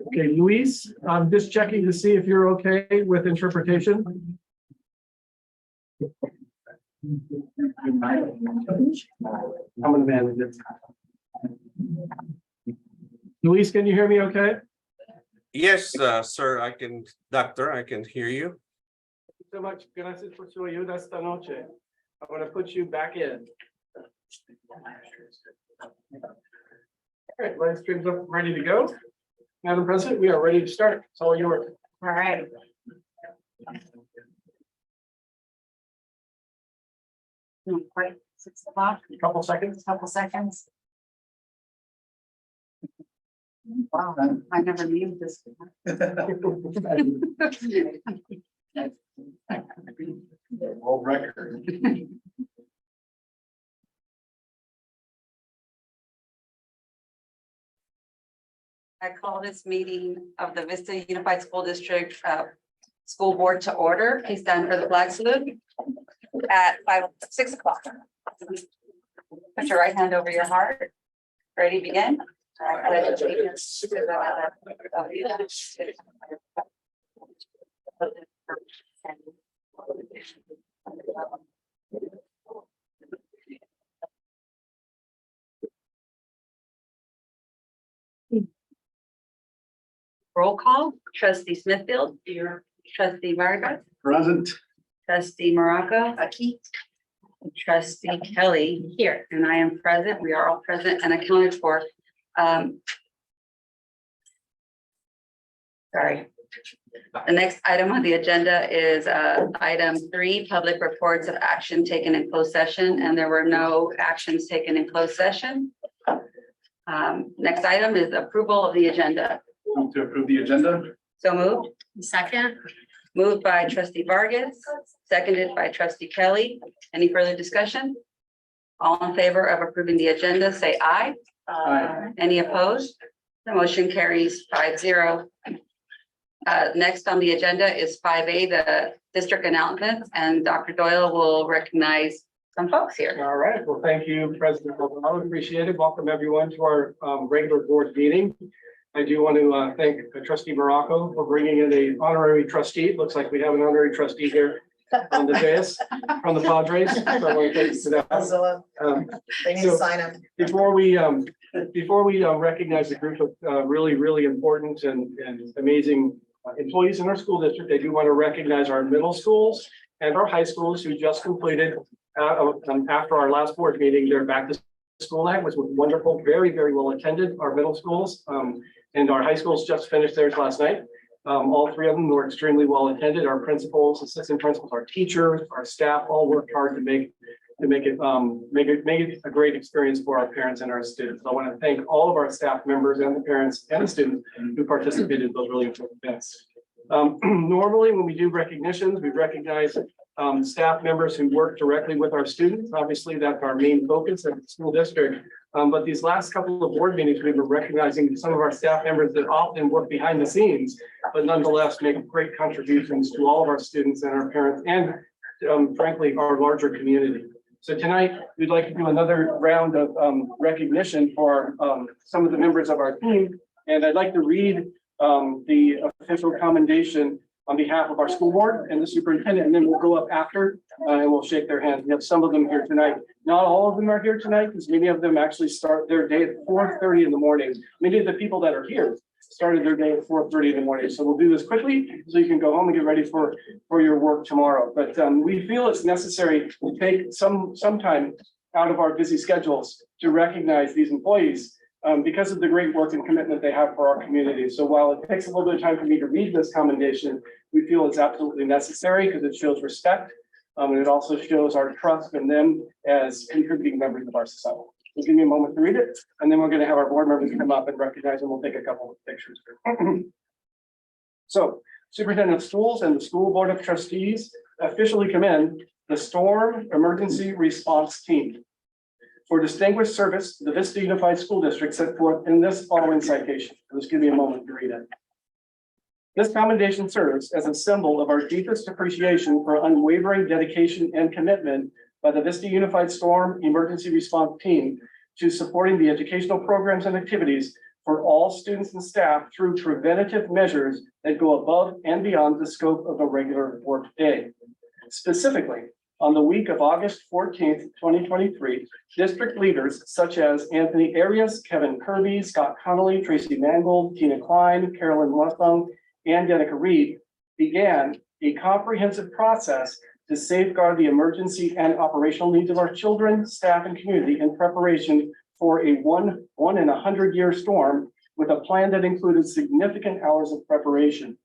Okay, Luis, I'm just checking to see if you're okay with interpretation. I'm gonna manage it. Luis, can you hear me okay? Yes, sir, doctor, I can hear you. Thank you so much. Gracias por su ayuda esta noche. I'm going to put you back in. All right, live stream's up, ready to go. Madam President, we are ready to start. It's all yours. All right. Quite 6 o'clock, Couple seconds. couple seconds. Wow, I never knew this. World record. I call this meeting of the Vista Unified School District School Board to order. Please stand for the flag salute at 6 o'clock. Put your right hand over your heart. Ready to begin? I pledge allegiance to the flag of the United States. Roll call, trustee Smithfield, here, trustee Vargas, Present. trustee Morocco, trustee Kelly here, and I am present. We are all present and accounted for. Sorry. The next item on the agenda is item 3, public reports of action taken in closed session, and there were no actions taken in closed session. Next item is approval of the agenda. Move to approve the agenda. So moved. Second. Moved by trustee Vargas, seconded by trustee Kelly. Any further discussion? All in favor of approving the agenda, say aye. Aye. Any opposed? The motion carries 5-0. Next on the agenda is 5A, the district announcements, and Dr. Doyle will recognize some folks here. All right. Well, thank you, President Maldonado. Appreciate it. Welcome everyone to our regular board meeting. I do want to thank trustee Morocco for bringing in an honorary trustee. It looks like we have an honorary trustee here on the dais from the Padres. So I want to thank you for that. They need So- to sign them. Before we recognize a group of really important and amazing employees in our school district, I do want to recognize our middle schools and our high schools who just completed after our last board meeting their back to school night, which was wonderful, very well attended. Our middle schools and our high schools just finished theirs last night. All 3 of them were extremely well attended. Our principals, assistant principals, our teachers, our staff all worked hard to make it a great experience for our parents and our students. I want to thank all of our staff members and the parents and the students who participated in those really important events. Normally, when we do recognitions, we recognize staff members who work directly with our students. Obviously, that's our main focus at the school district. But these last couple of board meetings, we've been recognizing some of our staff members that often work behind the scenes, but nonetheless make great contributions to all of our students and our parents and frankly, our larger community. So tonight, we'd like to do another round of recognition for some of the members of our team. And I'd like to read the official commendation on behalf of our school board and the superintendent, and then we'll go up after and we'll shake their hands. We have some of them here tonight. Not all of them are here tonight because many of them actually start their day at 4:30 in the morning. Many of the people that are here started their day at 4:30 in the morning. So we'll do this quickly so you can go home and get ready for your work tomorrow. But we feel it's necessary to take some time out of our busy schedules to recognize these employees because of the great work and commitment they have for our community. So while it takes a little bit of time for me to read this commendation, we feel it's absolutely necessary because it shows respect and it also shows our trust in them as contributing members of our society. So give me a moment to read it, and then we're going to have our board members come up and recognize and we'll take a couple of pictures. So, Superintendent of Schools and the School Board of Trustees officially commend the Storm Emergency Response Team for distinguished service the Vista Unified School District set forth in this following citation. Just give me a moment to read it. This commendation serves as a symbol of our deepest appreciation for unwavering dedication and commitment by the Vista Unified Storm Emergency Response Team to supporting the educational programs and activities for all students and staff through preventative measures that go above and beyond the scope of a regular work day. Specifically, on the week of August 14th, 2023, district leaders such as Anthony Arias, Kevin Kirby, Scott Connolly, Tracy Mangold, Tina Klein, Carolyn Westong, and Danica Reed began a comprehensive process to safeguard the emergency and operational needs of our children, staff, and community in preparation for a one in 100-year storm with a plan that included significant hours of preparation.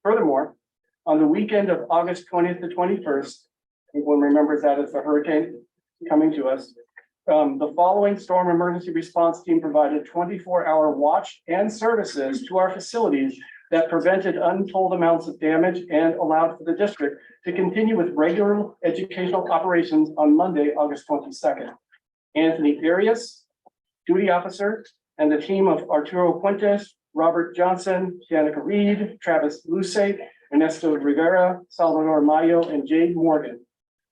Furthermore, on the weekend of August 20th to 21st, everyone remembers that as the hurricane coming to us, the following storm emergency response team provided 24-hour watch and services to our facilities that prevented untold amounts of damage and allowed for the district to continue with regular educational operations on Monday, August 22nd. Anthony Arias, duty officer, and the team of Arturo Puentes, Robert Johnson, Danica Reed, Travis Luce, Ernesto Rivera, Salvador Mayo, and Jade Morgan.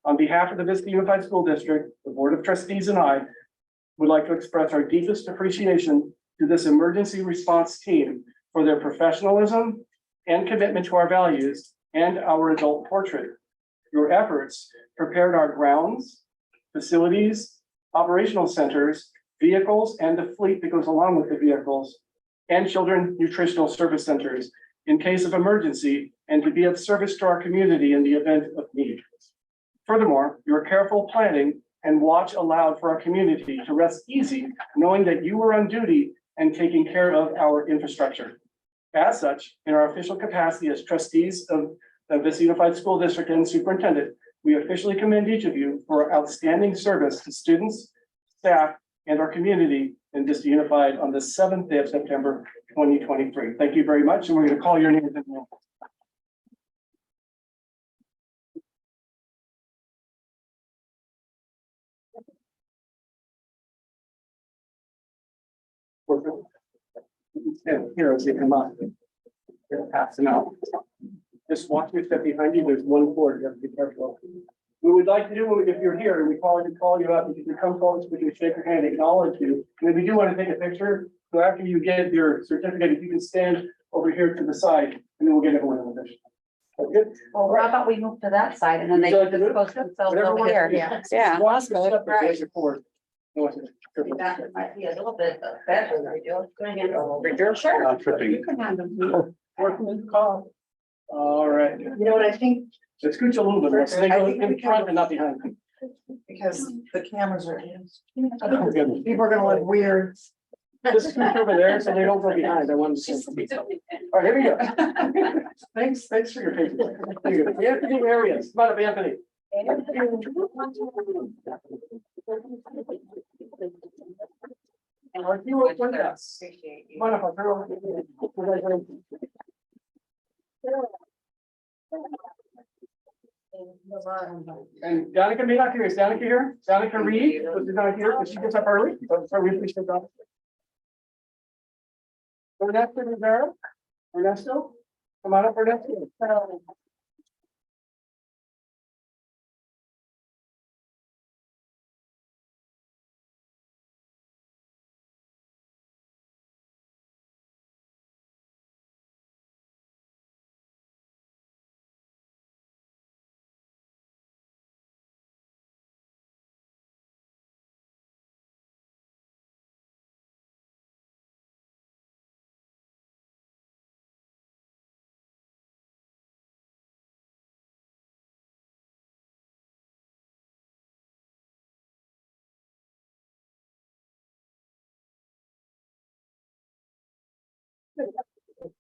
On behalf of the Vista Unified School District, the Board of Trustees and I would like to express our deepest appreciation to this emergency response team for their professionalism and commitment to our values and our adult portrait. Your efforts prepared our grounds, facilities, operational centers, vehicles, and the fleet that goes along with the vehicles, and children nutritional service centers in case of emergency and to be of service to our community in the event of need. Furthermore, your careful planning and watch allowed for our community to rest easy, knowing that you were on duty and taking care of our infrastructure. As such, in our official capacity as trustees of the Vista Unified School District and superintendent, we officially commend each of you for outstanding service to students, staff, and our community in Vista Unified on the 7th day of September, 2023. Thank you very much, and we're going to call your names in now. Here, as you come up. Pass them out. Just watch your step behind you. There's one cord. You have to be careful. What we'd like to do, if you're here and we call you up, if you can come forward, we can shake your hand, acknowledge you. And if you do want to take a picture, so after you get your certificate, if you can stand over here to the side, and then we'll get everyone in the picture. Okay? Well, how about we move to that side and then they So, can just post themselves whatever over works here. for you. Yeah. Yeah. Watch the step that Right. goes forward. That might be a little bit better than I do. Going in over here? Sure. Not tripping. You can handle it. Working in the car. All right. You know what I think, So scooch a little bit more, so they go in front and not behind. because the cameras are, Oh, goodness. people are gonna look weird. Just scoot over there so they don't go behind. I want to see. All right, here we go. Thanks for your patience. Anthony Arias, come on up, Anthony. Arturo Puentes. Appreciate you. Come on up, Arturo. And Danica may not hear. Is Danica here? Danica Reed, was not here because she gets up early. So we appreciate that. Ernesto Rivera. Ernesto, come on up, Ernesto.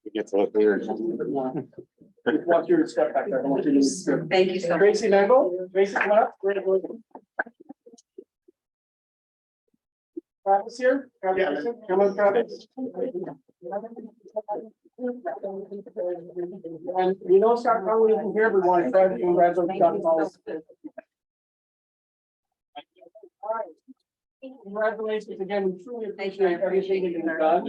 It gets a little weird. Watch your step back there. I want you to- Thank you so much. Tracy Mangle, Tracy, come on up. Travis here? Travis, come on, Travis. And you know, Scott Conley isn't here, we want to try to congratulate Scott Conley. All right. Congratulations again, we truly appreciate everything that you've done.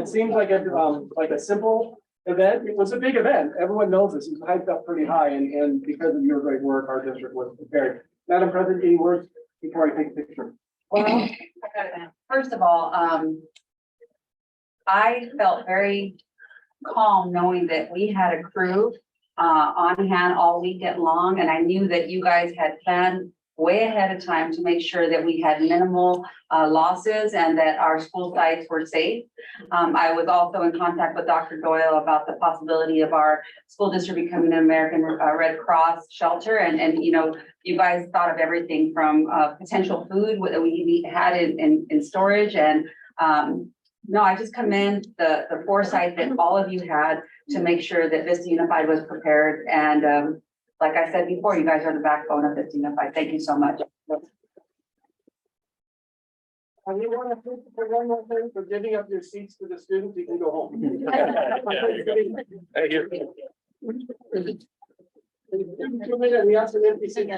It seems like a simple event. It was a big event. Everyone knows this. It was hyped up pretty high, and because of your great work, our district was prepared. Madam President, any words before I take a picture? Well, first of all, I felt very calm knowing that we had a crew on hand all weekend long, and I knew that you guys had planned way ahead of time to make sure that we had minimal losses and that our school sites were safe. I was also in contact with Dr. Doyle about the possibility of our school district becoming an American Red Cross shelter, and you know, you guys thought of everything from potential food that we had in storage, and no, I just commend the foresight that all of you had to make sure that Vista Unified was prepared. And like I said before, you guys are the backbone of Vista Unified. Thank you so much. And you want to thank you for one more thing for giving up your seats to the students, you can go home. Thank you. 2 minutes, we have some empty seats.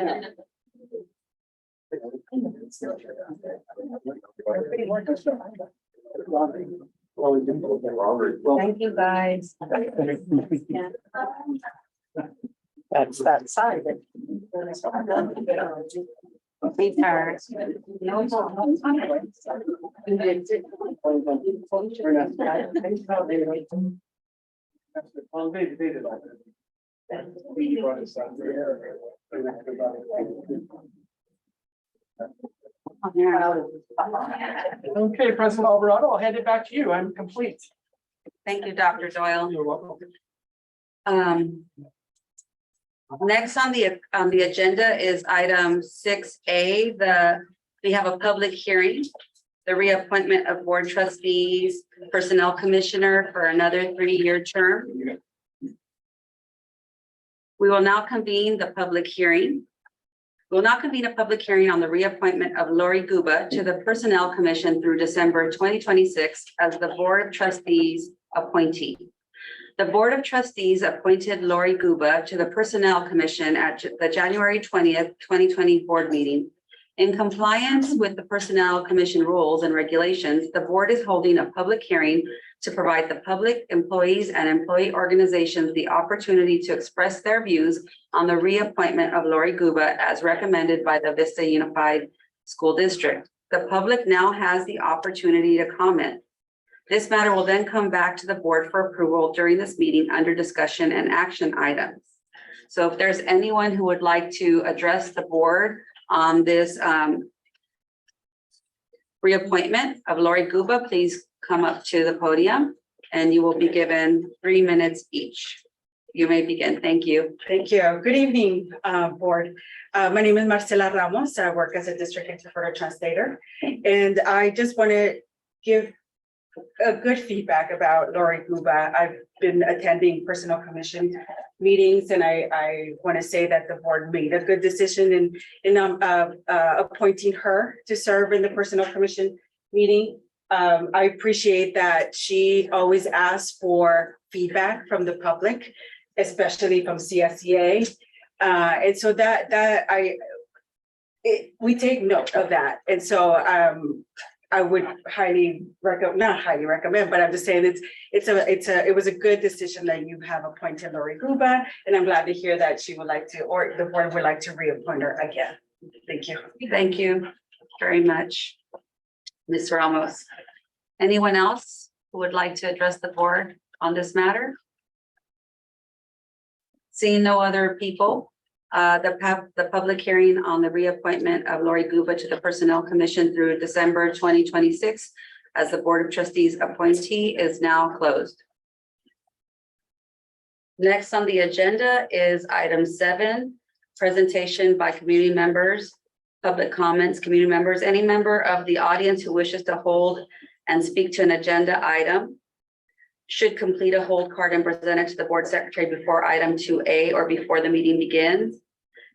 Thank you, guys. That's that side. These are. Okay, President Alvarado, I'll hand it back to you. I'm complete. Thank you, Dr. Doyle. You're welcome. Next on the agenda is item 6A. We have a public hearing, the reappointment of board trustees, personnel commissioner for another 3-year term. We will now convene the public hearing. We will now convene a public hearing on the reappointment of Lori Guba to the Personnel Commission through December 2026 as the Board of Trustees appointee. The Board of Trustees appointed Lori Guba to the Personnel Commission at the January 20th, 2020 board meeting. In compliance with the Personnel Commission rules and regulations, the board is holding a public hearing to provide the public, employees, and employee organizations the opportunity to express their views on the reappointment of Lori Guba as recommended by the Vista Unified School District. The public now has the opportunity to comment. This matter will then come back to the board for approval during this meeting under discussion and action items. So if there's anyone who would like to address the board on this reappointment of Lori Guba, please come up to the podium and you will be given 3 minutes each. You may begin. Thank you. Thank you. Good evening, board. My name is Marcela Ramos. I work as a district interpreter translator, and I just want to give a good feedback about Lori Guba. I've been attending Personnel Commission meetings, and I want to say that the board made a good decision in appointing her to serve in the Personnel Commission meeting. I appreciate that she always asks for feedback from the public, especially from CSEA. And so we take note of that. And so I would not highly recommend, but I'm just saying it was a good decision that you have appointed Lori Guba, and I'm glad to hear that she would like to, or the board would like to reappoint her again. Thank you. Thank you very much, Ms. Ramos. Anyone else who would like to address the board on this matter? Seeing no other people, the public hearing on the reappointment of Lori Guba to the Personnel Commission through December 2026 as the Board of Trustees appointee is now closed. Next on the agenda is item 7, presentation by community members, public comments, community members. Any member of the audience who wishes to hold and speak to an agenda item should complete a hold card and present it to the board secretary before item 2A or before the meeting begins.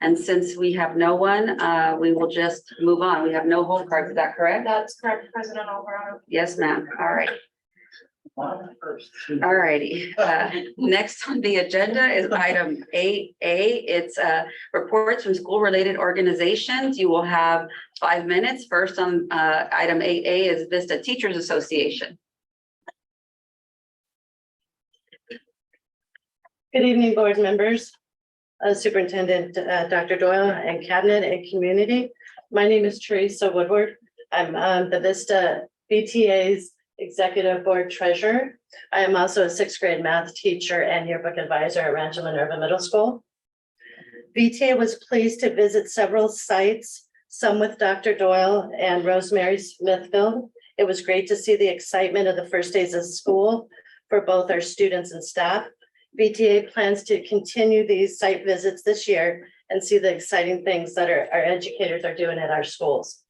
And since we have no one, we will just move on. We have no hold cards. Is that correct? That's correct, President Alvarado. Yes, ma'am. All right. All righty. Next on the agenda is item 8A. It's reports from school-related organizations. You will have 5 minutes. First on item 8A is Vista Teachers Association. Good evening, board members, Superintendent Dr. Doyle and Cabinet and Community. My name is Teresa Woodward. I'm the Vista VTA's Executive Board Treasurer. I am also a sixth grade math teacher and yearbook advisor at Rancho Minerva Middle School. VTA was pleased to visit several sites, some with Dr. Doyle and Rosemary Smithfield. It was great to see the excitement of the first days of school for both our students and staff. VTA plans to continue these site visits this year and see the exciting things that our educators are doing at our schools.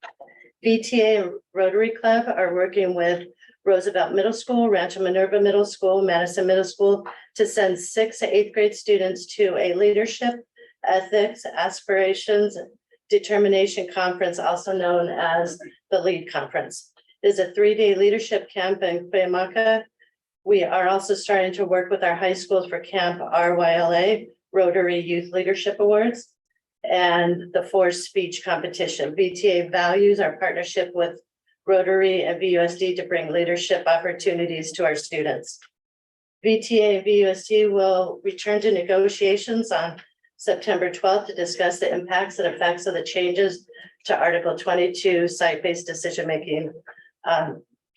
VTA and Rotary Club are working with Roosevelt Middle School, Rancho Minerva Middle School, Madison Middle School to send 6th to 8th grade students to a leadership, ethics, aspirations, determination conference, also known as the LEAD Conference. It is a 3-day leadership camp in Cuyamaca. We are also starting to work with our high schools for Camp RYLA, Rotary Youth Leadership Awards, and the Forced Speech Competition. VTA values our partnership with Rotary and VUSD to bring leadership opportunities to our students. VTA and VUSD will return to negotiations on September 12th to discuss the impacts and effects of the changes to Article 22 site-based decision-making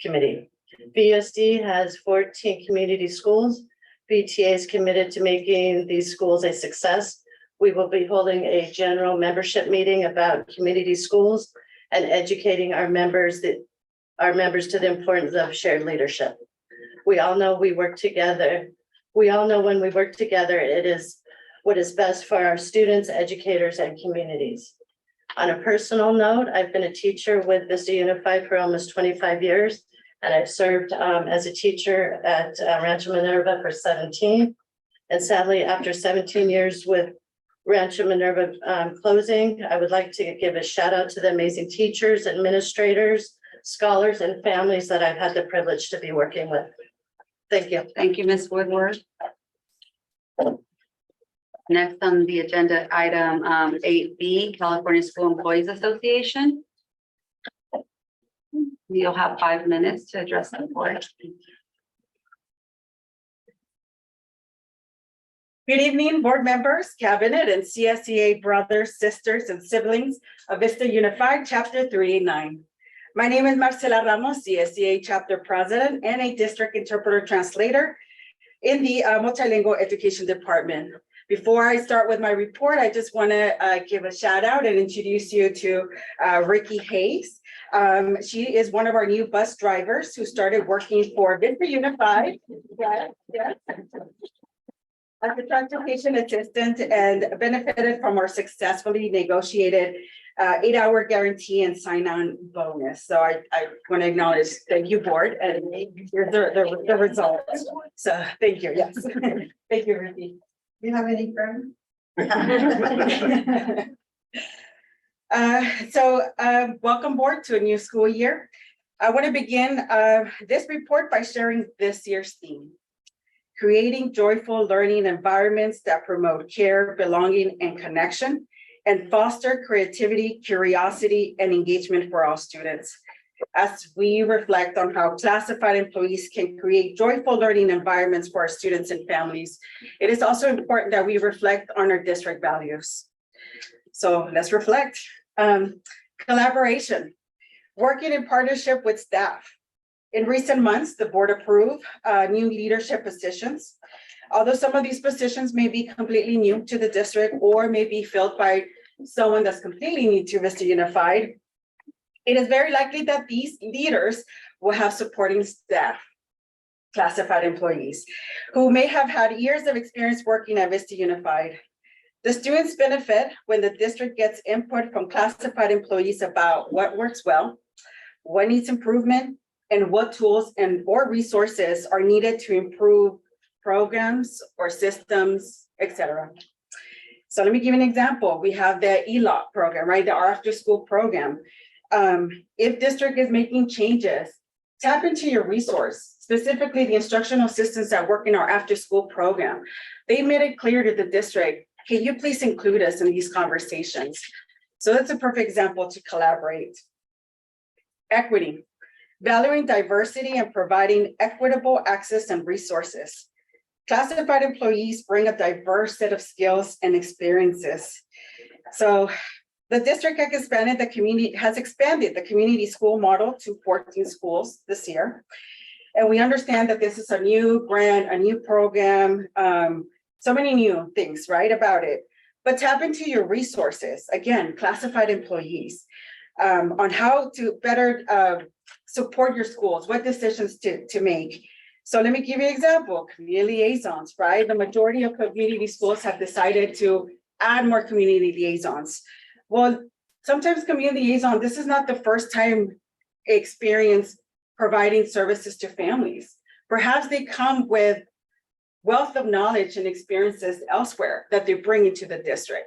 committee. VUSD has 14 community schools. VTA is committed to making these schools a success. We will be holding a general membership meeting about community schools and educating our members to the importance of shared leadership. We all know we work together. We all know when we work together, it is what is best for our students, educators, and communities. On a personal note, I've been a teacher with Vista Unified for almost 25 years, and I've served as a teacher at Rancho Minerva for 17. And sadly, after 17 years with Rancho Minerva closing, I would like to give a shout out to the amazing teachers, administrators, scholars, and families that I've had the privilege to be working with. Thank you. Thank you, Ms. Woodward. Next on the agenda, item 8B, California School Employees Association. You'll have 5 minutes to address the board. Good evening, board members, cabinet, and CSEA brothers, sisters, and siblings of Vista Unified Chapter 389. My name is Marcela Ramos, CSEA Chapter President and a District Interpreter Translator in the Multilingual Education Department. Before I start with my report, I just want to give a shout out and introduce you to Ricky Hayes. She is one of our new bus drivers who started working for Vista Unified. Yes. As a transportation assistant and benefited from our successfully negotiated 8-hour guarantee and sign-on bonus. So I want to acknowledge, thank you, board, and here's the results. So thank you, yes. Thank you, Ricky. Do you have any friends? Welcome board to a new school year. I want to begin this report by sharing this year's theme. Creating joyful learning environments that promote care, belonging, and connection, and foster creativity, curiosity, and engagement for all students. As we reflect on how classified employees can create joyful learning environments for our students and families, it is also important that we reflect on our district values. So let's reflect. Collaboration, working in partnership with staff. In recent months, the board approved new leadership positions. Although some of these positions may be completely new to the district or may be filled by someone that's completely new to Vista Unified, it is very likely that these leaders will have supporting staff, classified employees, who may have had years of experience working at Vista Unified. The students benefit when the district gets input from classified employees about what works well, what needs improvement, and what tools or resources are needed to improve programs or systems, etc. So let me give you an example. We have the ELOC program, right? Our after school program. If district is making changes, tap into your resource, specifically the instructional assistants that work in our after school program. They made it clear to the district, can you please include us in these conversations? So that's a perfect example to collaborate. Equity. Valuing diversity and providing equitable access and resources. Classified employees bring a diverse set of skills and experiences. So The district has expanded the community school model to 14 schools this year. And we understand that this is a new grant, a new program, so many new things, right, about it. But tap into your resources, again, classified employees, on how to better support your schools, what decisions to make. So let me give you an example, community liaisons, right? The majority of community schools have decided to add more community liaisons. Well, sometimes community liaison, this is not the first time experience providing services to families. Perhaps they come with wealth of knowledge and experiences elsewhere that they bring into the district.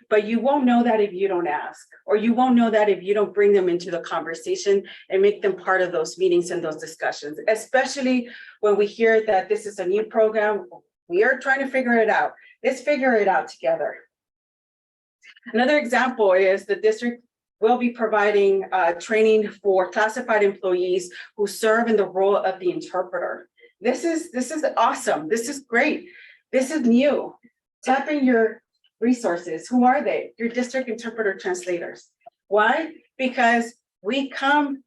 But you won't know that if you don't ask, or you won't know that if you don't bring them into the conversation and make them part of those meetings and those discussions, especially when we hear that this is a new program. We are trying to figure it out. Let's figure it out together. Another example is the district will be providing training for classified employees who serve in the role of the interpreter. This is awesome. This is great. This is new. Tap in your resources. Who are they? Your district interpreter translators. Why? Because we come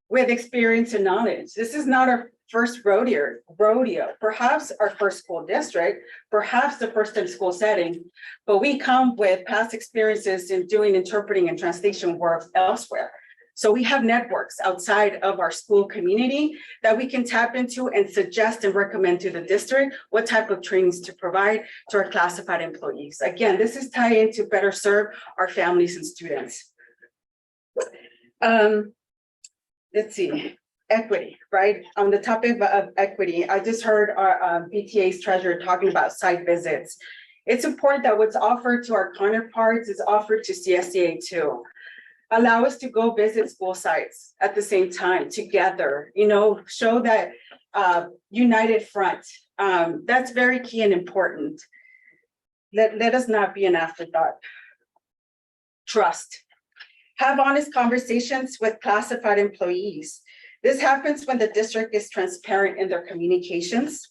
with experience and knowledge. This is not our first rodeo, perhaps our first school district, perhaps the first in school setting, but we come with past experiences in doing interpreting and translation work elsewhere. So we have networks outside of our school community that we can tap into and suggest and recommend to the district what type of trainings to provide to our classified employees. Again, this is tied in to better serve our families and students. Let's see. Equity, right? On the topic of equity, I just heard our BTA's treasurer talking about site visits. It's important that what's offered to our counterparts is offered to CSEA too. Allow us to go visit school sites at the same time together, show that united front. That's very key and important. Let us not be an afterthought. Trust. Have honest conversations with classified employees. This happens when the district is transparent in their communications.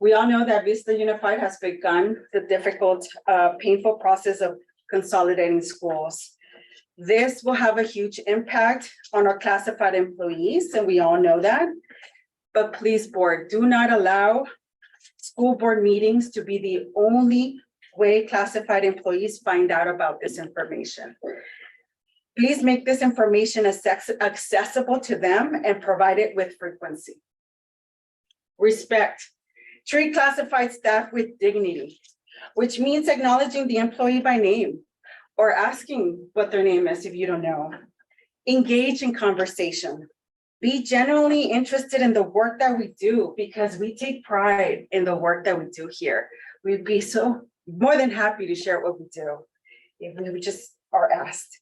We all know that Vista Unified has begun the difficult, painful process of consolidating schools. This will have a huge impact on our classified employees, and we all know that. But please, board, do not allow school board meetings to be the only way classified employees find out about this information. Please make this information accessible to them and provide it with frequency. Respect. Treat classified staff with dignity, which means acknowledging the employee by name or asking what their name is if you don't know. Engage in conversation. Be genuinely interested in the work that we do because we take pride in the work that we do here. We'd be so more than happy to share what we do if we just are asked.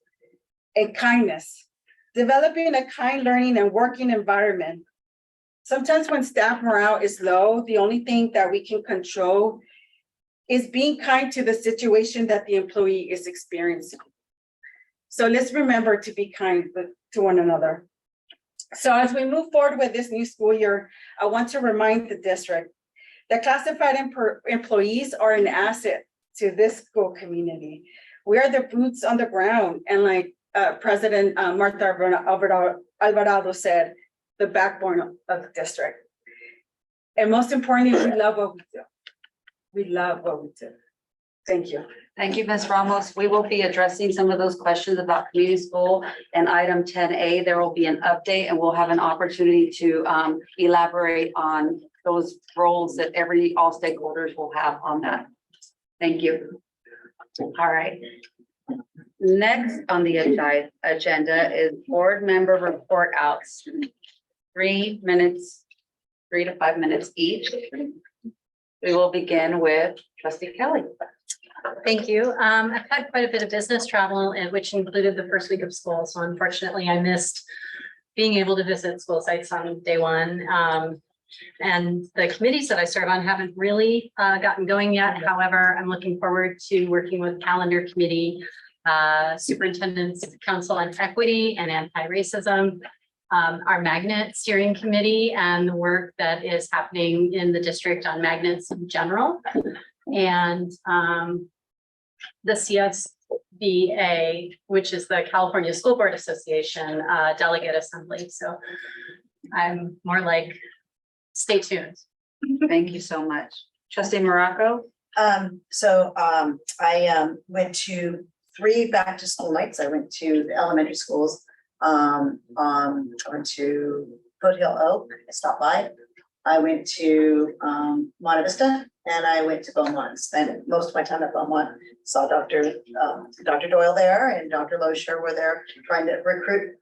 And kindness, developing a kind learning and working environment. Sometimes when staff morale is low, the only thing that we can control is being kind to the situation that the employee is experiencing. So let's remember to be kind to one another. So as we move forward with this new school year, I want to remind the district that classified employees are an asset to this school community. We are the boots on the ground, and like President Martha Alvarado said, the backbone of the district. And most importantly, we love what we do. We love what we do. Thank you. Thank you, Ms. Ramos. We will be addressing some of those questions about community school and item 10A. There will be an update and we'll have an opportunity to elaborate on those roles that all stakeholders will have on that. Thank you. All right. Next on the agenda is board member report outs. 3 minutes, 3 to 5 minutes each. We will begin with Trustee Kelly. Thank you. I've had quite a bit of business travel, and which included the first week of school. So unfortunately, I missed being able to visit school sites on day one. And the committees that I serve on haven't really gotten going yet. However, I'm looking forward to working with calendar committee, Superintendent's Council on Equity and Anti-Racism, our magnet steering committee, and the work that is happening in the district on magnets in general. And the CS CSBA, which is the California School Board Association Delegate Assembly. So I'm more like, stay tuned. Thank you so much. Trustee Morocco? I went to 3 back to school nights. I went to the elementary schools. I went to Foothill Oak, I stopped by. I went to Monte Vista, and I went to Beaumont. Spent most of my time at Beaumont. Saw Dr. Doyle there, and Dr. Loescher were there trying to recruit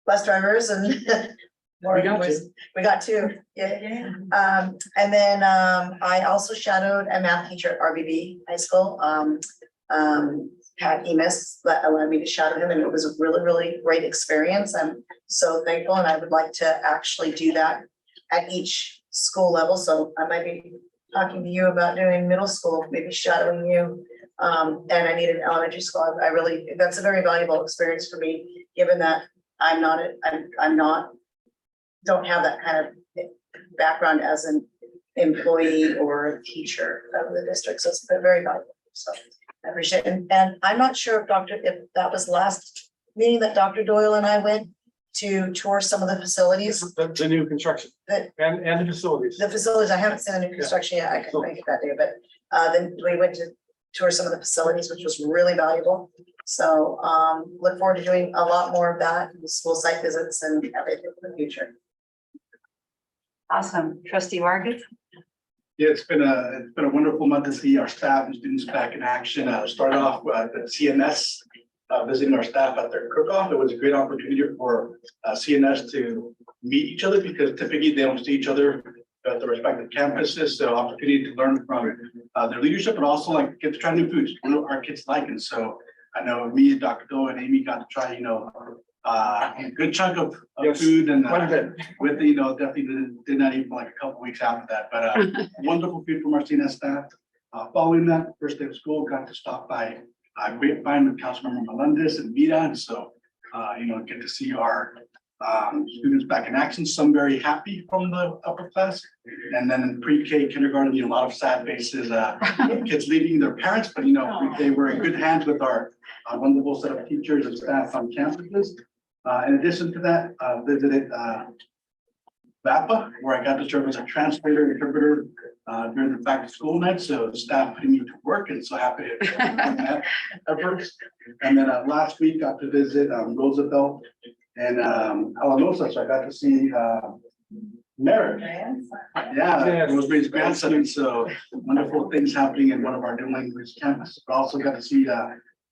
bus drivers and more. We got you. We got 2, yeah. And then I also shadowed a math teacher at RBB High School. Pat Emis that allowed me to shadow him, and it was a really, really great experience. I'm so thankful, and I would like to actually do that at each school level. So I might be talking to you about doing middle school, maybe shadowing you. And I need an elementary school. I really, that's a very valuable experience for me, given that I'm not, don't have that kind of background as an employee or a teacher of the district. So it's been very valuable. So I appreciate it. And I'm not sure if that was last meeting that Dr. Doyle and I went to tour some of the facilities. The new construction and the facilities. The facilities, I haven't seen the new construction yet. I can make it that day, but then we went to tour some of the facilities, which was really valuable. So look forward to doing a lot more of that, school site visits and everything in the future. Awesome. Trustee Vargas? Yeah, it's been a wonderful month to see our staff and students back in action. Started off with the CNS visiting our staff at their cook-off. It was a great opportunity for CNS to meet each other, because typically they don't see each other at the respective campuses. So opportunity to learn from their leadership, but also like get to try new foods. What do our kids like? And so I know me, Dr. Doe, and Amy got to try, a good chunk of Yes, food, and quite a bit. with the, definitely did not eat for like a couple weeks after that, but wonderful food from our CNS staff. Following that first day of school, got to stop by Grapevine with Councilmember Melendez and Mira, and so get to see our students back in action. Some very happy from the upper class, and then in pre-K kindergarten, a lot of sad faces, kids leaving their parents, but they were in good hands with our wonderful set of teachers and staff on campuses. In addition to that, visited VAPA, where I got to serve as a translator, interpreter during the back to school night. So staff putting me to work, and so happy to that efforts. And then last week got to visit Roosevelt and Alamosa, so I got to see Merritt. Yeah, Rosemary's grandson, and so wonderful things happening in one of our new language campuses. But also got to see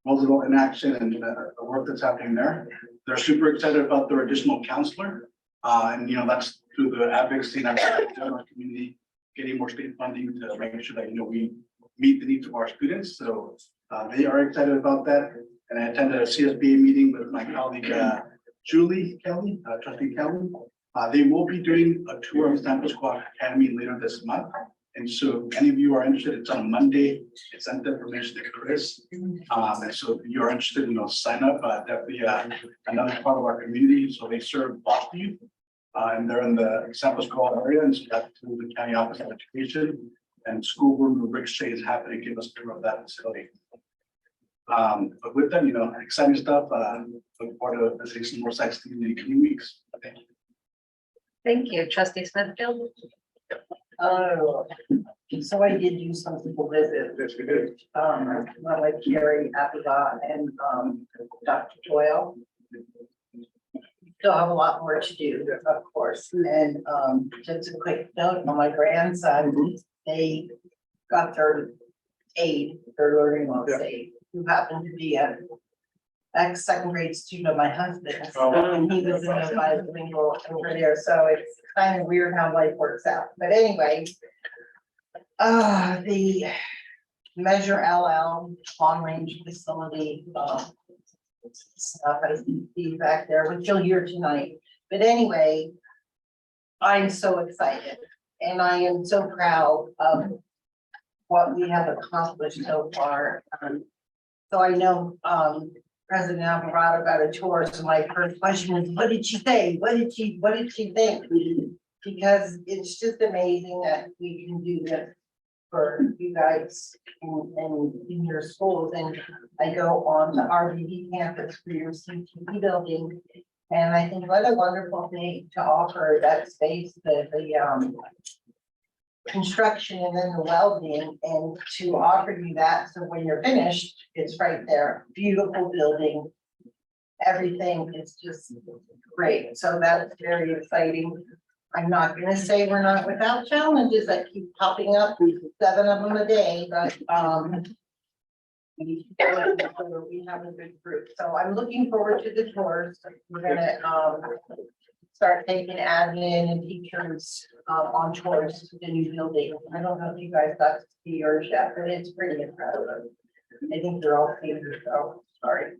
Roosevelt in action and the work that's happening there. They're super excited about their additional counselor. And that's through the advocacy and our community, getting more state funding to make sure that we meet the needs of our students. So they are excited about that. And I attended a CSBA meeting with my colleague Julie Kelly, Trustee Kelly. They will be doing a tour of Stanford Squad Academy later this month. And so if any of you are interested, it's on Monday. It's sent the information to Chris. And so if you are interested, sign up. Definitely another part of our community. So they serve Boston youth. And they're in the Stanford Squad area, and so that's through the county office of education. And school board Rick Shea is happy to give us a tour of that facility. But with that, exciting stuff. Look forward to visiting some more sites in the coming weeks. Thank you. Thank you. Trustee Smithfield? So I did do some people visit, like Carrie Apiga and Dr. Doyle. Still have a lot more to do, of course, and just a quick note on my grandson, they got their learning loss aid, who happened to be a ex-second grade student of my husband's. And he was in a bilingual over there, so it's kind of weird how life works out, but anyway. The Measure LL long range facility stuff I see back there, which you'll hear tonight. But anyway, I'm so excited and I am so proud of what we have accomplished so far. So I know President Alvarado got a tour, so my first question was, what did she say? What did she think? Because it's just amazing that we can do this. for you guys in your schools, and I go on the RVD campus for your CTE building. And I think what a wonderful thing to offer that space, the construction and then the welding, and to offer you that, so when you're finished, it's right there, beautiful building. Everything is just great, so that's very exciting. I'm not gonna say we're not without challenges that keep popping up, 7 of them a day, but we have a good group, so I'm looking forward to the tours. We're gonna start taking admin and teachers on tours to the new building. I don't know if you guys got to see yours yet, but it's pretty incredible. I think they're all seniors, so sorry.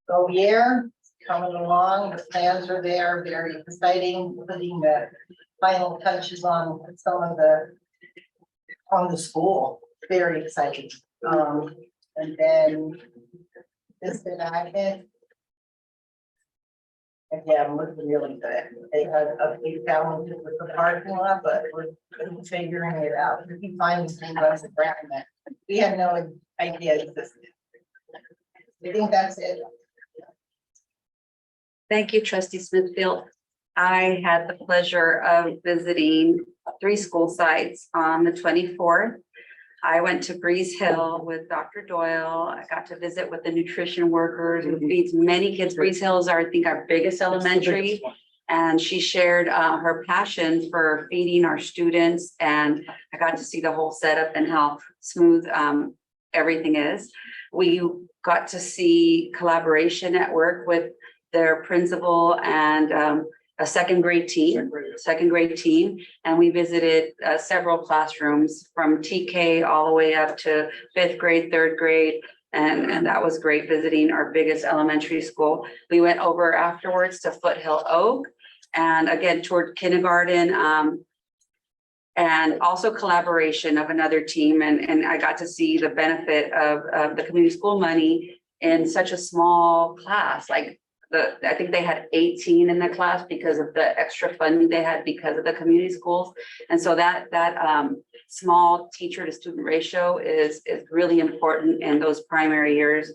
Govier coming along, the plans are there, very exciting, putting the final touches on some of the school, very exciting. And then Vista Magnet. Again, looking really good. They had a big challenge with the parking lot, but we're figuring it out. We keep finding things on the ground that we had no idea existed. I think that's it. Thank you, trustee Smithfield. I had the pleasure of visiting 3 school sites on the 24th. I went to Breeze Hill with Dr. Doyle. I got to visit with the nutrition workers who feeds many kids. Breeze Hill is I think our biggest elementary. And she shared her passion for feeding our students. And I got to see the whole setup and how smooth everything is. We got to see collaboration at work with their principal and a second grade team, and we visited several classrooms from TK all the way up to 5th grade, 3rd grade, and that was great visiting our biggest elementary school. We went over afterwards to Foothill Oak, and again toured kindergarten, and also collaboration of another team, and I got to see the benefit of the community school money in such a small class. Like I think they had 18 in the class because of the extra funding they had because of the community schools. And so that small teacher to student ratio is really important in those primary years.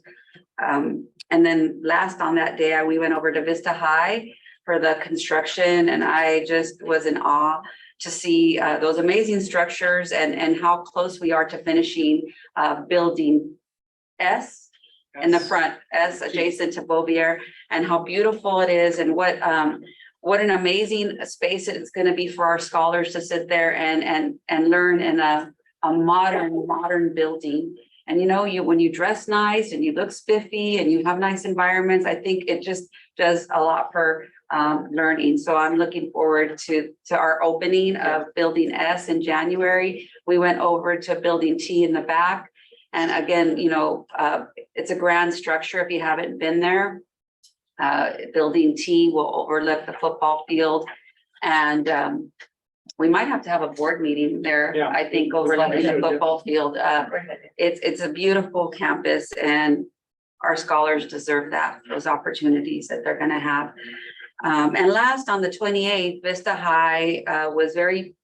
And then last on that day, we went over to Vista High for the construction, and I just was in awe to see those amazing structures and how close we are to finishing building S in the front, as adjacent to Bovier, and how beautiful it is, and what an amazing space it's going to be for our scholars to sit there and learn in a modern building. And you know, when you dress nice and you look spiffy and you have nice environments, I think it just does a lot for learning. So I'm looking forward to our opening of building S in January. We went over to building T in the back. And again, you know, it's a grand structure if you haven't been there. Building T will overlook the football field, and we might have to have a board meeting there. Yeah. I think overlooking the football field. It's a beautiful campus, and our scholars deserve those opportunities that they're going to have. And last, on the 28th, Vista High was very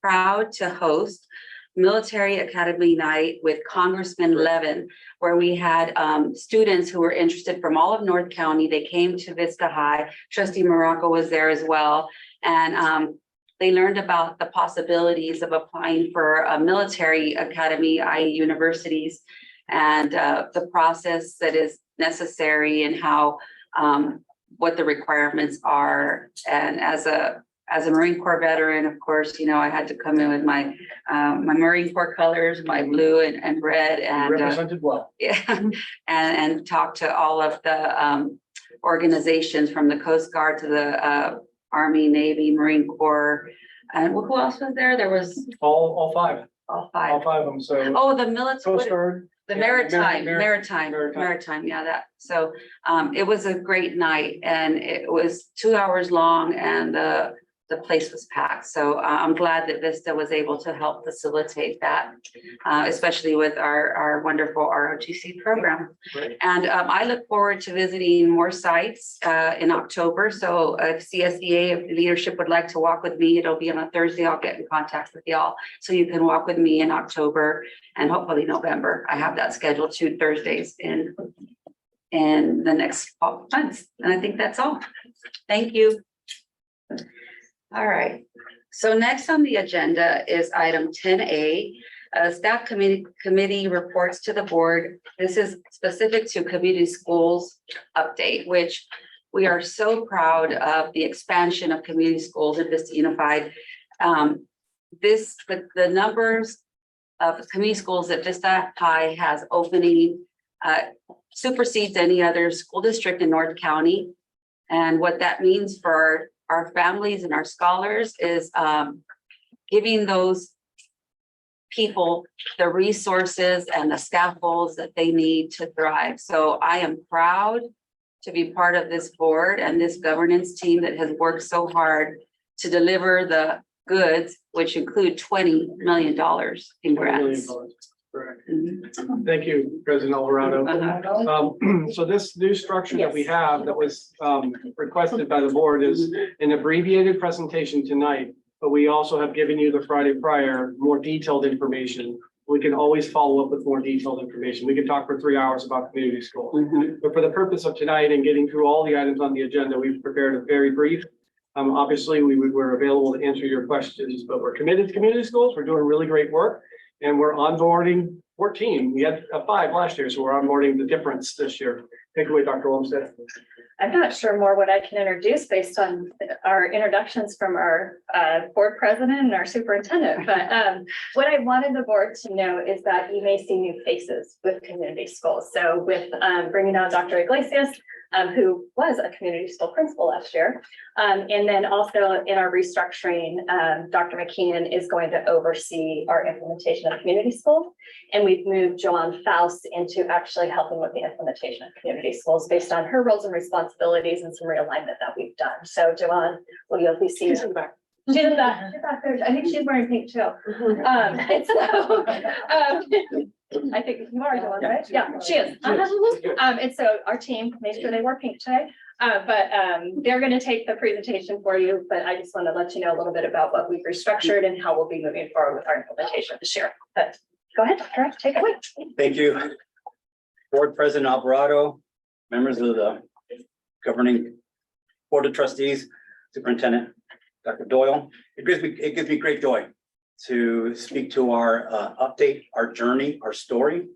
proud to host Military Academy Night with Congressman Levin, where we had students who were interested from all of North County. They came to Vista High. Trustee Morocco was there as well. And they learned about the possibilities of applying for a military academy, i.e. universities, and the process that is necessary and how what the requirements are. And as a Marine Corps veteran, of course, you know, I had to come in with my Marine Corps colors, my blue and red, and Represented well. yeah, and talk to all of the organizations from the Coast Guard to the Army, Navy, Marine Corps, and who else was there? There was All 5. all 5. All 5 of them. So Oh, the military. Coast Guard. The Yeah, maritime, yeah, that, so, it was a great night, and it was 2 hours long, and the the place was packed. So I'm glad that Vista was able to help facilitate that, especially with our wonderful ROTC program. Right. And I look forward to visiting more sites in October. So if CSEA leadership would like to walk with me, it'll be on a Thursday. I'll get in contact with y'all. So you can walk with me in October and hopefully November. I have that scheduled 2 Thursdays in the next months. And I think that's all. Thank you. All right. So next on the agenda is item 10A. Staff committee reports to the board. This is specific to community schools update, which we are so proud of the expansion of community schools at Vista Unified. The numbers of community schools that Vista High has opening supersedes any other school district in North County. And what that means for our families and our scholars is giving those people the resources and the scaffolds that they need to thrive. So I am proud to be part of this board and this governance team that has worked so hard to deliver the goods, which include $20 million in grants. Correct. Mhm. Thank you, President Alvarado. So this new structure that we have that was requested by the board is an abbreviated presentation tonight, but we also have given you the Friday prior more detailed information. We can always follow up with more detailed information. We can talk for 3 hours about community school. But for the purpose of tonight and getting through all the items on the agenda, we've prepared a very brief. Obviously, we're available to answer your questions, but we're committed to community schools. We're doing really great work. And we're onboarding 14. We had 5 last year, so we're onboarding the difference this year. Take it away, Dr. Olmsted. I'm not sure more what I can introduce based on our introductions from our board president and our superintendent. But what I wanted the board to know is that you may see new faces with community schools. So with bringing on Dr. Iglesias, who was a community school principal last year. And then also in our restructuring, Dr. McKeon is going to oversee our implementation of community school. And we've moved Joanne Faust into actually helping with the implementation of community schools based on her roles and responsibilities and some realignment that we've done. So Joanne, will you please see you? She's in the back. She's in the back there. I think she's wearing pink too. And so, I think you are Joanne, right? Yeah, she is. And so our team made sure they wore pink today. But they're going to take the presentation for you. But I just want to let you know a little bit about what we've restructured and how we'll be moving forward with our implementation this year. But go ahead, Dr. Take it away. Thank you. Board President Alvarado, members of the governing board of trustees, Superintendent Dr. Doyle. It gives me great joy to speak to our update, our journey, our story.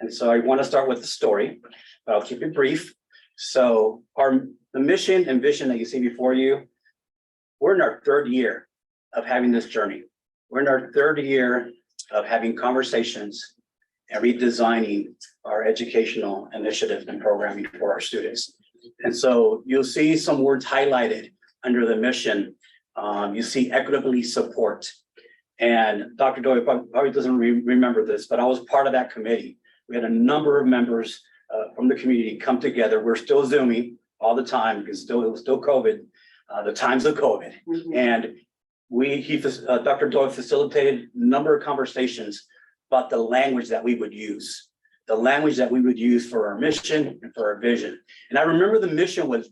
And so I want to start with the story, but I'll keep it brief. So the mission and vision that you see before you, we're in our 3rd year of having this journey. We're in our 3rd year of having conversations and redesigning our educational initiatives and programming for our students. And so you'll see some words highlighted under the mission. You see equitably support. And Dr. Doyle probably doesn't remember this, but I was part of that committee. We had a number of members from the community come together. We're still Zooming all the time because it was still COVID, the times of COVID. And Dr. Doyle facilitated a number of conversations about the language that we would use, for our mission and for our vision. And I remember the mission was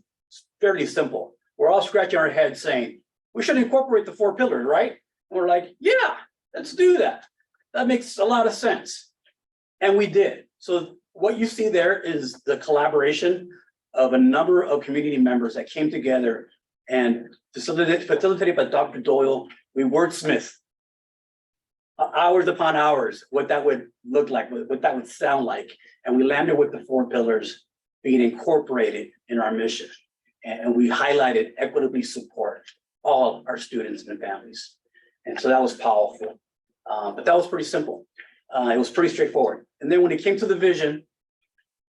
fairly simple. We're all scratching our heads saying, we should incorporate the 4 pillars, right? And we're like, yeah, let's do that. That makes a lot of sense. And we did. So what you see there is the collaboration of a number of community members that came together and facilitated by Dr. Doyle. We wordsmith hours upon hours, what that would look like, what that would sound like. And we landed with the 4 pillars being incorporated in our mission. And we highlighted equitably support all our students and families. And so that was powerful. But that was pretty simple. It was pretty straightforward. And then when it came to the vision,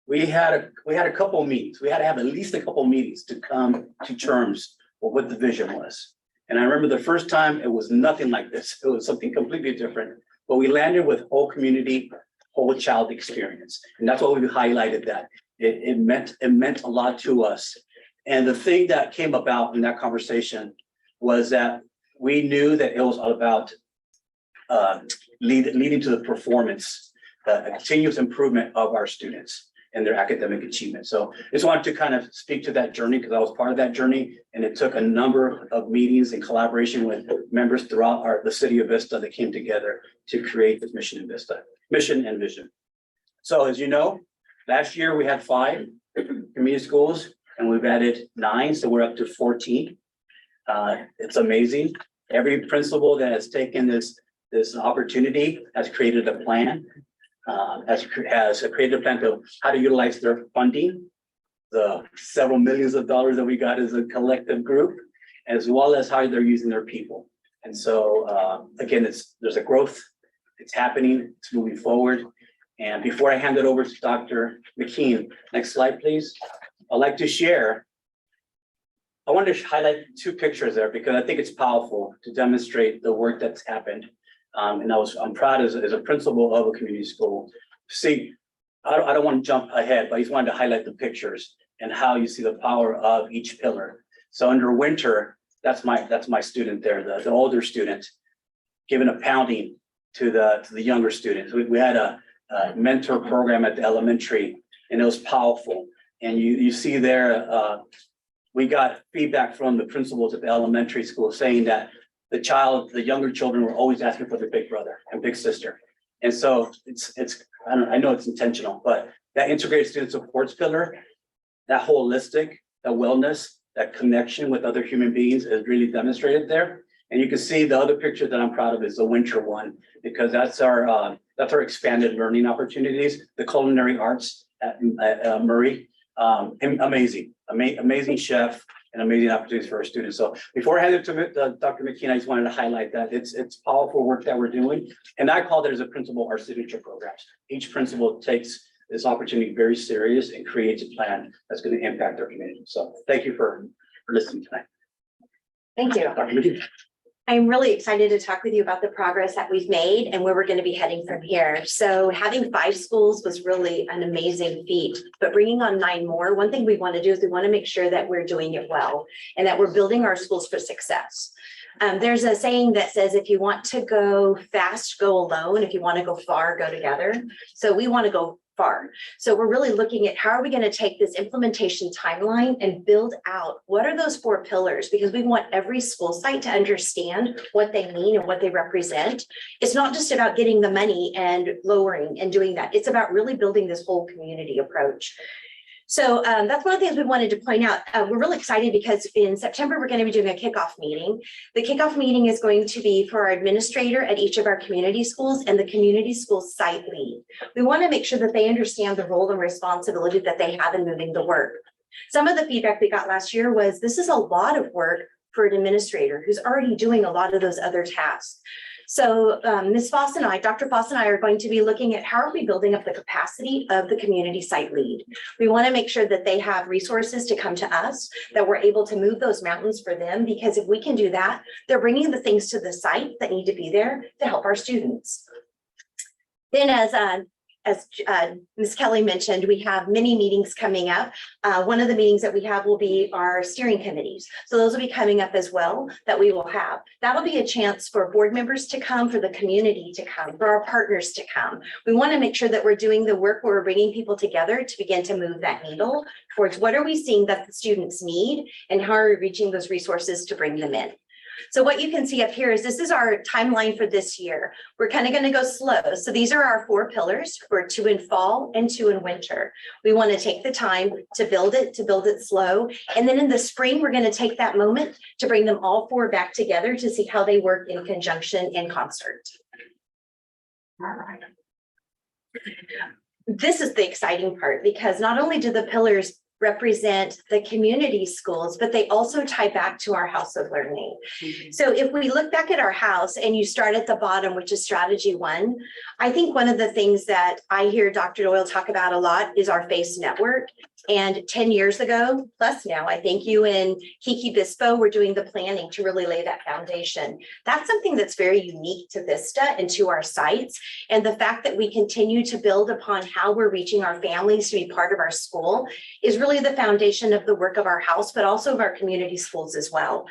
we had a couple of meetings. We had to have at least a couple of meetings to come to terms with what the vision was. And I remember the first time it was nothing like this. It was something completely different. But we landed with whole community, whole child experience. And that's what we highlighted, that it meant a lot to us. And the thing that came about in that conversation was that we knew that it was all about leading to the performance, the continuous improvement of our students and their academic achievement. So I just wanted to kind of speak to that journey because I was part of that journey, and it took a number of meetings and collaboration with members throughout the city of Vista that came together to create this mission in Vista, mission and vision. So as you know, last year we had 5 community schools and we've added 9, so we're up to 14. It's amazing. Every principal that has taken this opportunity has created a plan. Has created a plan of how to utilize their funding, the several millions of dollars that we got as a collective group, as well as how they're using their people. And so again, there's a growth, it's happening, it's moving forward. And before I hand it over to Dr. McKean, next slide, please. I'd like to share. I wanted to highlight 2 pictures there because I think it's powerful to demonstrate the work that's happened. And I'm proud as a principal of a community school. See, I don't want to jump ahead, but I just wanted to highlight the pictures and how you see the power of each pillar. So under winter, that's my student there, the older student, giving a pounding to the younger students. We had a mentor program at the elementary, and it was powerful. And you see there, we got feedback from the principals at the elementary school saying that the younger children were always asking for their big brother and big sister. And so I know it's intentional, but that integrated student supports pillar, that holistic, that wellness, that connection with other human beings is really demonstrated there. And you can see the other picture that I'm proud of is the winter one, because that's our expanded learning opportunities, the culinary arts at Murray. Amazing chef and amazing opportunities for our students. So before I hand it to Dr. McKean, I just wanted to highlight that it's powerful work that we're doing. And I call it as a principal our signature programs. Each principal takes this opportunity very serious and creates a plan that's going to impact our community. So thank you for listening tonight. Thank you. Dr. McKean. I'm really excited to talk with you about the progress that we've made and where we're going to be heading from here. So having 5 schools was really an amazing feat, but bringing on 9 more, one thing we want to do is we want to make sure that we're doing it well and that we're building our schools for success. There's a saying that says, if you want to go fast, go alone. If you want to go far, go together. So we want to go far. So we're really looking at how are we going to take this implementation timeline and build out what are those 4 pillars, because we want every school site to understand what they mean and what they represent. It's not just about getting the money and lowering and doing that. It's about really building this whole community approach. So that's one of the things we wanted to point out. We're really excited because in September, we're going to be doing a kickoff meeting. The kickoff meeting is going to be for our administrator at each of our community schools and the community school site lead. We want to make sure that they understand the role and responsibility that they have in moving the work. Some of the feedback we got last year was this is a lot of work for an administrator who's already doing a lot of those other tasks. So Ms. Foss and I, Dr. Foss and I are going to be looking at how are we building up the capacity of the community site lead. We want to make sure that they have resources to come to us, that we're able to move those mountains for them, because if we can do that, they're bringing the things to the site that need to be there to help our students. Then as Ms. Kelly mentioned, we have many meetings coming up. One of the meetings that we have will be our steering committees. So those will be coming up as well that we will have. That'll be a chance for board members to come, for the community to come, for our partners to come. We want to make sure that we're doing the work where we're bringing people together to begin to move that needle towards what are we seeing that the students need and how are we reaching those resources to bring them in. So what you can see up here is this is our timeline for this year. We're kind of going to go slow. So these are our 4 pillars. We're 2 in fall and 2 in winter. We want to take the time to build it slow. And then in the spring, we're going to take that moment to bring them all 4 back together to see how they work in conjunction and concert. All right. This is the exciting part, because not only do the pillars represent the community schools, but they also tie back to our house of learning. So if we look back at our house and you start at the bottom, which is strategy 1, I think one of the things that I hear Dr. Doyle talk about a lot is our FACE network. And 10 years ago, plus now, I think you and Kiki Bispo were doing the planning to really lay that foundation. That's something that's very unique to Vista and to our sites. And the fact that we continue to build upon how we're reaching our families to be part of our school is really the foundation of the work of our house, but also of our community schools as well.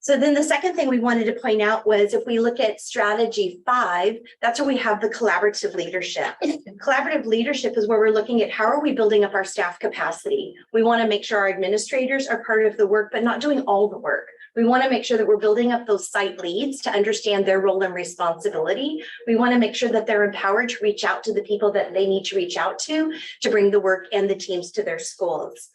So then the second thing we wanted to point out was if we look at strategy 5, that's where we have the collaborative leadership. Collaborative leadership is where we're looking at how are we building up our staff capacity. We want to make sure our administrators are part of the work, but not doing all the work. We want to make sure that we're building up those site leads to understand their role and responsibility. We want to make sure that they're empowered to reach out to the people that they need to reach out to bring the work and the teams to their schools.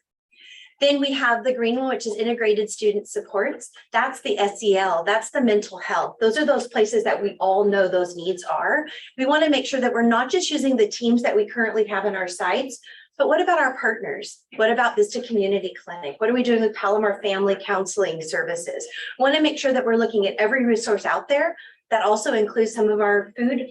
Then we have the green one, which is integrated student supports. That's the SEL, that's the mental health. Those are those places that we all know those needs are. We want to make sure that we're not just using the teams that we currently have in our sites, but what about our partners? What about Vista Community Clinic? What are we doing with Palomar Family Counseling Services? We want to make sure that we're looking at every resource out there. That also includes some of our food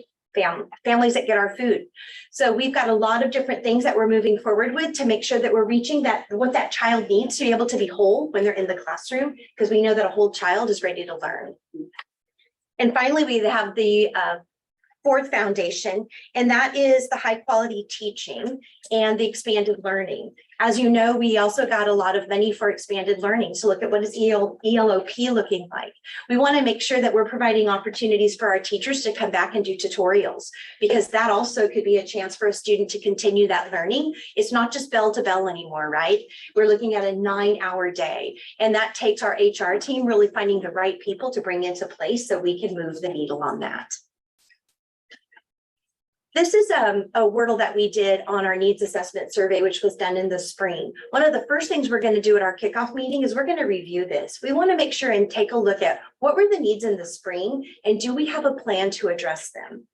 families that get our food. So we've got a lot of different things that we're moving forward with to make sure that we're reaching what that child needs to be able to be whole when they're in the classroom, because we know that a whole child is ready to learn. And finally, we have the fourth foundation, and that is the high quality teaching and the expanded learning. As you know, we also got a lot of money for expanded learning. So look at what is ELOP looking like. We want to make sure that we're providing opportunities for our teachers to come back and do tutorials, because that also could be a chance for a student to continue that learning. It's not just bell to bell anymore, right? We're looking at a 9-hour day, and that takes our HR team really finding the right people to bring into place so we can move the needle on that. This is a Wordle that we did on our needs assessment survey, which was done in the spring. One of the first things we're going to do at our kickoff meeting is we're going to review this. We want to make sure and take a look at what were the needs in the spring and do we have a plan to address them?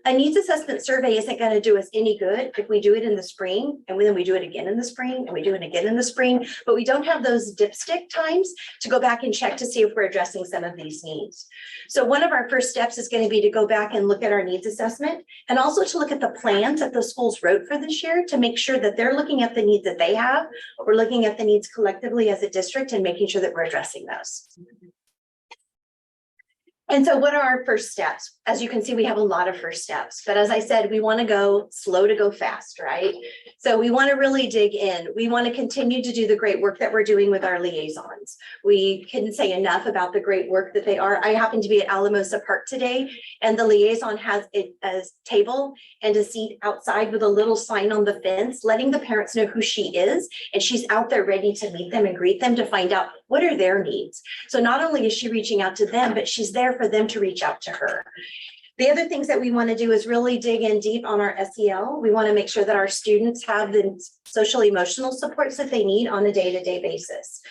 A needs assessment survey isn't going to do us any good if we do it in the spring and then we do it again in the spring and we do it again in the spring, but we don't have those dipstick times to go back and check to see if we're addressing some of these needs. So one of our first steps is going to be to go back and look at our needs assessment and also to look at the plans that the schools wrote for this year to make sure that they're looking at the needs that they have. We're looking at the needs collectively as a district and making sure that we're addressing those. And so what are our first steps? As you can see, we have a lot of first steps, but as I said, we want to go slow to go fast, right? So we want to really dig in. We want to continue to do the great work that we're doing with our liaisons. We couldn't say enough about the great work that they are. I happen to be at Alamosa Park today, and the liaison has a table and a seat outside with a little sign on the fence, letting the parents know who she is. And she's out there ready to meet them and greet them to find out what are their needs. So not only is she reaching out to them, but she's there for them to reach out to her. The other things that we want to do is really dig in deep on our SEL. We want to make sure that our students have the social emotional supports that they need on a day-to-day basis.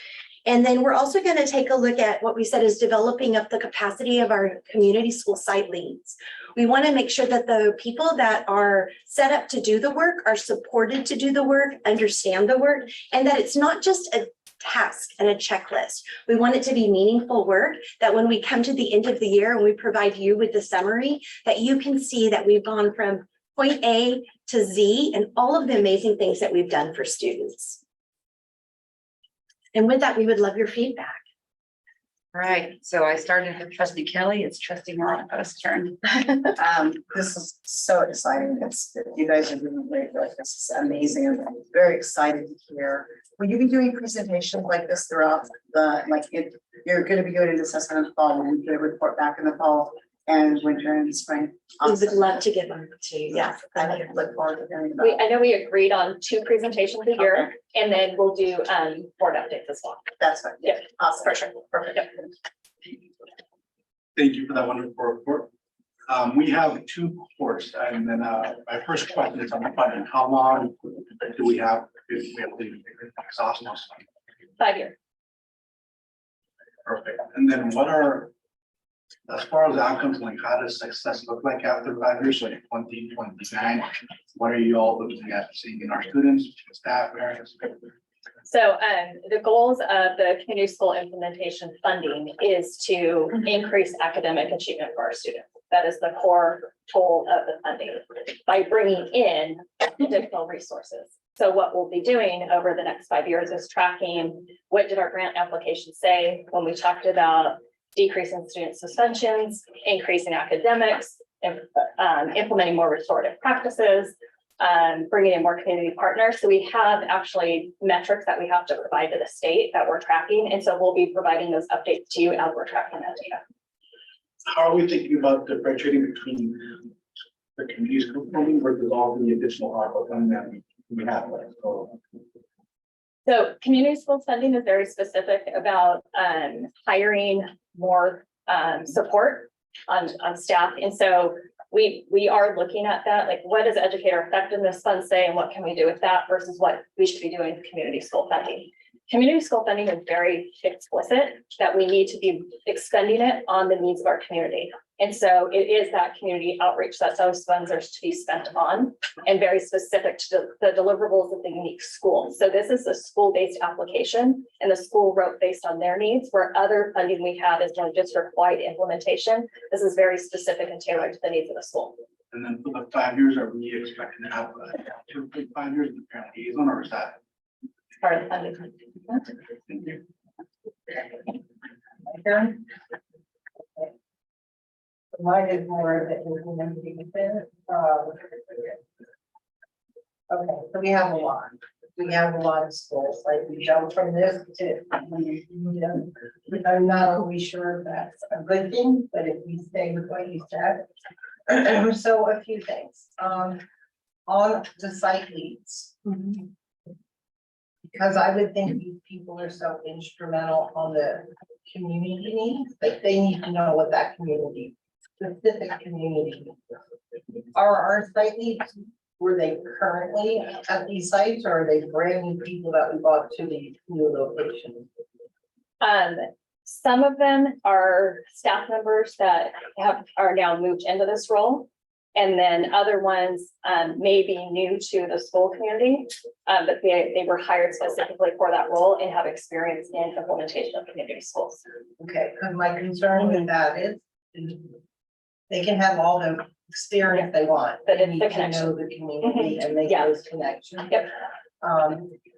And then we're also going to take a look at what we said is developing up the capacity of our community school site leads. We want to make sure that the people that are set up to do the work are supported to do the work, understand the work, and that it's not just a task and a checklist. We want it to be meaningful work that when we come to the end of the year and we provide you with the summary, that you can see that we've gone from point A to Z and all of the amazing things that we've done for students. And with that, we would love your feedback. Right, so I started with trustee Kelly, it's trustee Morocco's turn. This is so exciting. You guys are doing great work. This is amazing. I'm very excited to hear. Will you be doing presentations like this throughout you're going to be doing an assessment in the fall, and we get a report back in the fall and winter and spring? We would love to give them to you. Yeah. I look forward to hearing about it. I know we agreed on 2 presentations a year, and then we'll do board updates as well. That's fine. Yeah, Awesome. for sure. Perfect. Thank you for that wonderful report. We have 2 cohorts, and then my first question is on the funding. How long do we have if we have to exhaust those? 5 years. Perfect. And then what are, as far as outcomes, like how does success look like after 5 years, like 2029? What are you all looking at seeing in our students, staff, parents? So the goals of the community school implementation funding is to increase academic achievement for our students. That is the core goal of the funding by bringing in additional resources. So what we'll be doing over the next 5 years is tracking what did our grant application say when we talked about decreasing student suspensions, increasing academics, implementing more restorative practices. bringing in more community partners. So we have actually metrics that we have to provide to the state that we're tracking. And so we'll be providing those updates to you as we're tracking that data. How are we thinking about differentiating between the community school funding versus all the additional ARPA funding that we have? So community school funding is very specific about hiring more support on staff. And so we are looking at that, like what does educator effectiveness fund say and what can we do with that versus what we should be doing with community school funding. Community school funding is very explicit that we need to be expending it on the needs of our community. And so it is that community outreach that those funds are to be spent on and very specific to the deliverables of the unique school. So this is a school-based application and the school wrote based on their needs, where other funding we have is more district-wide implementation. This is very specific and tailored to the needs of the school. And then for the 5 years, are we expecting to have 2 to 5 years of the parent liaison, or is that? Part of the funding. Thank you. Mine is more that we're going to be within, okay, so we have a lot. We have a lot of schools, like we jump from this to, I'm not always sure if that's a good thing, but if we stay with what you said. So a few things, on the site leads. Because I would think these people are so instrumental on the community needs, that they need to know what that community, specific community. Are our site leads, were they currently at these sites, or are they brand new people that we brought to the new location? Some of them are staff members that are now moved into this role. And then other ones may be new to the school community, but they were hired specifically for that role and have experience in implementation of community schools. Okay, because my concern with that is they can have all the experience they want, But they it's need the to connection. know the community and make Yeah. those connections. Yep.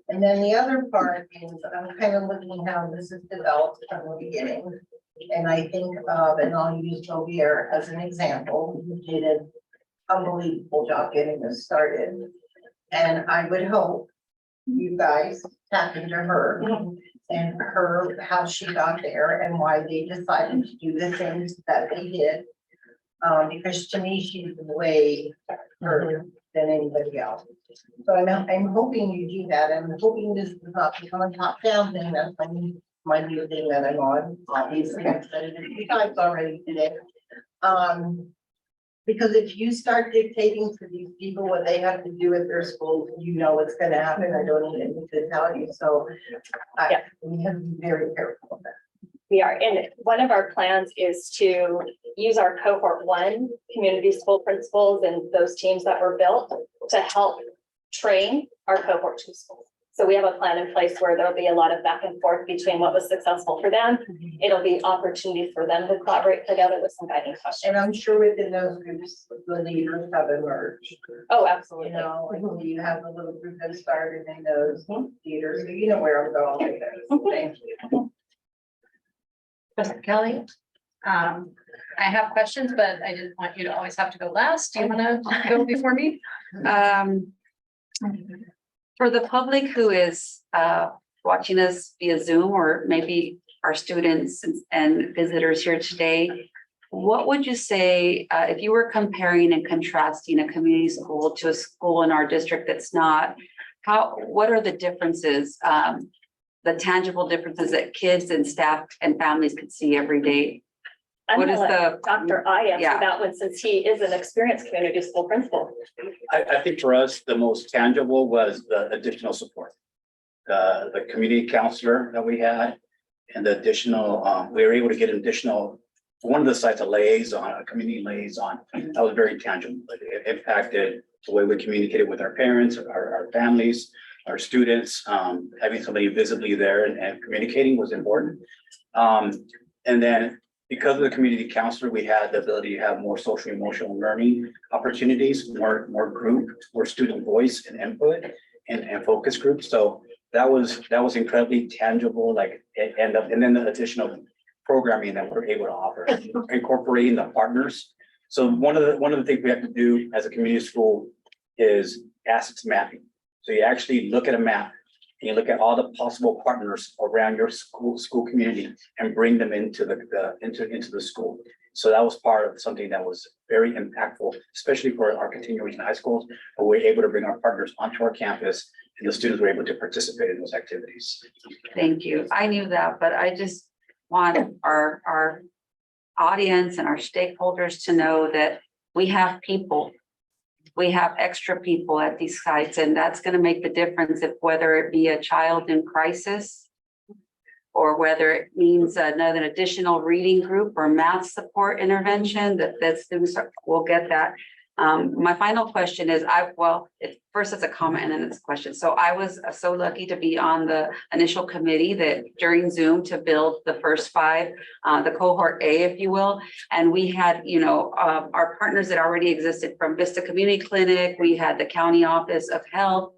And then the other part is I'm kind of looking how this is developed from the beginning. And I think of, and I'll use Jovier as an example, who did an unbelievable job getting this started. And I would hope you guys tap into her and her, how she got there and why they decided to do the things that they did. Because to me, she's way further than anybody else. So I'm hoping you do that. I'm hoping this does not become a top-down thing. That's my new thing that I'm on. Obviously, I've said it a few times already today. Because if you start dictating to these people what they have to do at their schools, you know what's gonna happen. I don't even need to tell you. So we have to be very careful of that. We are, and one of our plans is to use our cohort 1 community school principals and those teams that were built to help train our cohort 2 schools. So we have a plan in place where there'll be a lot of back and forth between what was successful for them. It'll be opportunities for them to collaborate together with some guiding questions. And I'm sure within those groups, the leaders have emerged. Oh, absolutely. You know, like you have a little group that started in those leaders, so you know where I'm going with this. Thank you. President Kelly, I have questions, but I didn't want you to always have to go last. Do you want to go before me? For the public who is watching us via Zoom, or maybe our students and visitors here today, what would you say if you were comparing and contrasting a community school to a school in our district that's not? What are the differences, the tangible differences that kids and staff and families could see every day? I'm What gonna is let Dr. I answer yeah. that one, since he is an experienced community school principal. I think for us, the most tangible was the additional support. The community counselor that we had and the additional, we were able to get an additional, one of the sites, a liaison, a community liaison. That was very tangible. It impacted the way we communicated with our parents, our families, our students. Having somebody visibly there and communicating was important. And then because of the community counselor, we had the ability to have more social emotional learning opportunities, more group, more student voice and input and focus groups. So that was incredibly tangible, like and then the additional programming that we're able to offer, incorporating the partners. So one of the things we have to do as a community school is assets mapping. So you actually look at a map and you look at all the possible partners around your school community and bring them into the school. So that was part of something that was very impactful, especially for our continuation high schools, where we're able to bring our partners onto our campus and the students were able to participate in those activities. Thank you. I knew that, but I just want our audience and our stakeholders to know that we have people. We have extra people at these sites, and that's going to make the difference if whether it be a child in crisis or whether it means another additional reading group or math support intervention, that students will get that. My final question is, first it's a comment and then it's a question. So I was so lucky to be on the initial committee that during Zoom to build the first 5, the cohort A, if you will. And we had, our partners that already existed from Vista Community Clinic. We had the County Office of Health.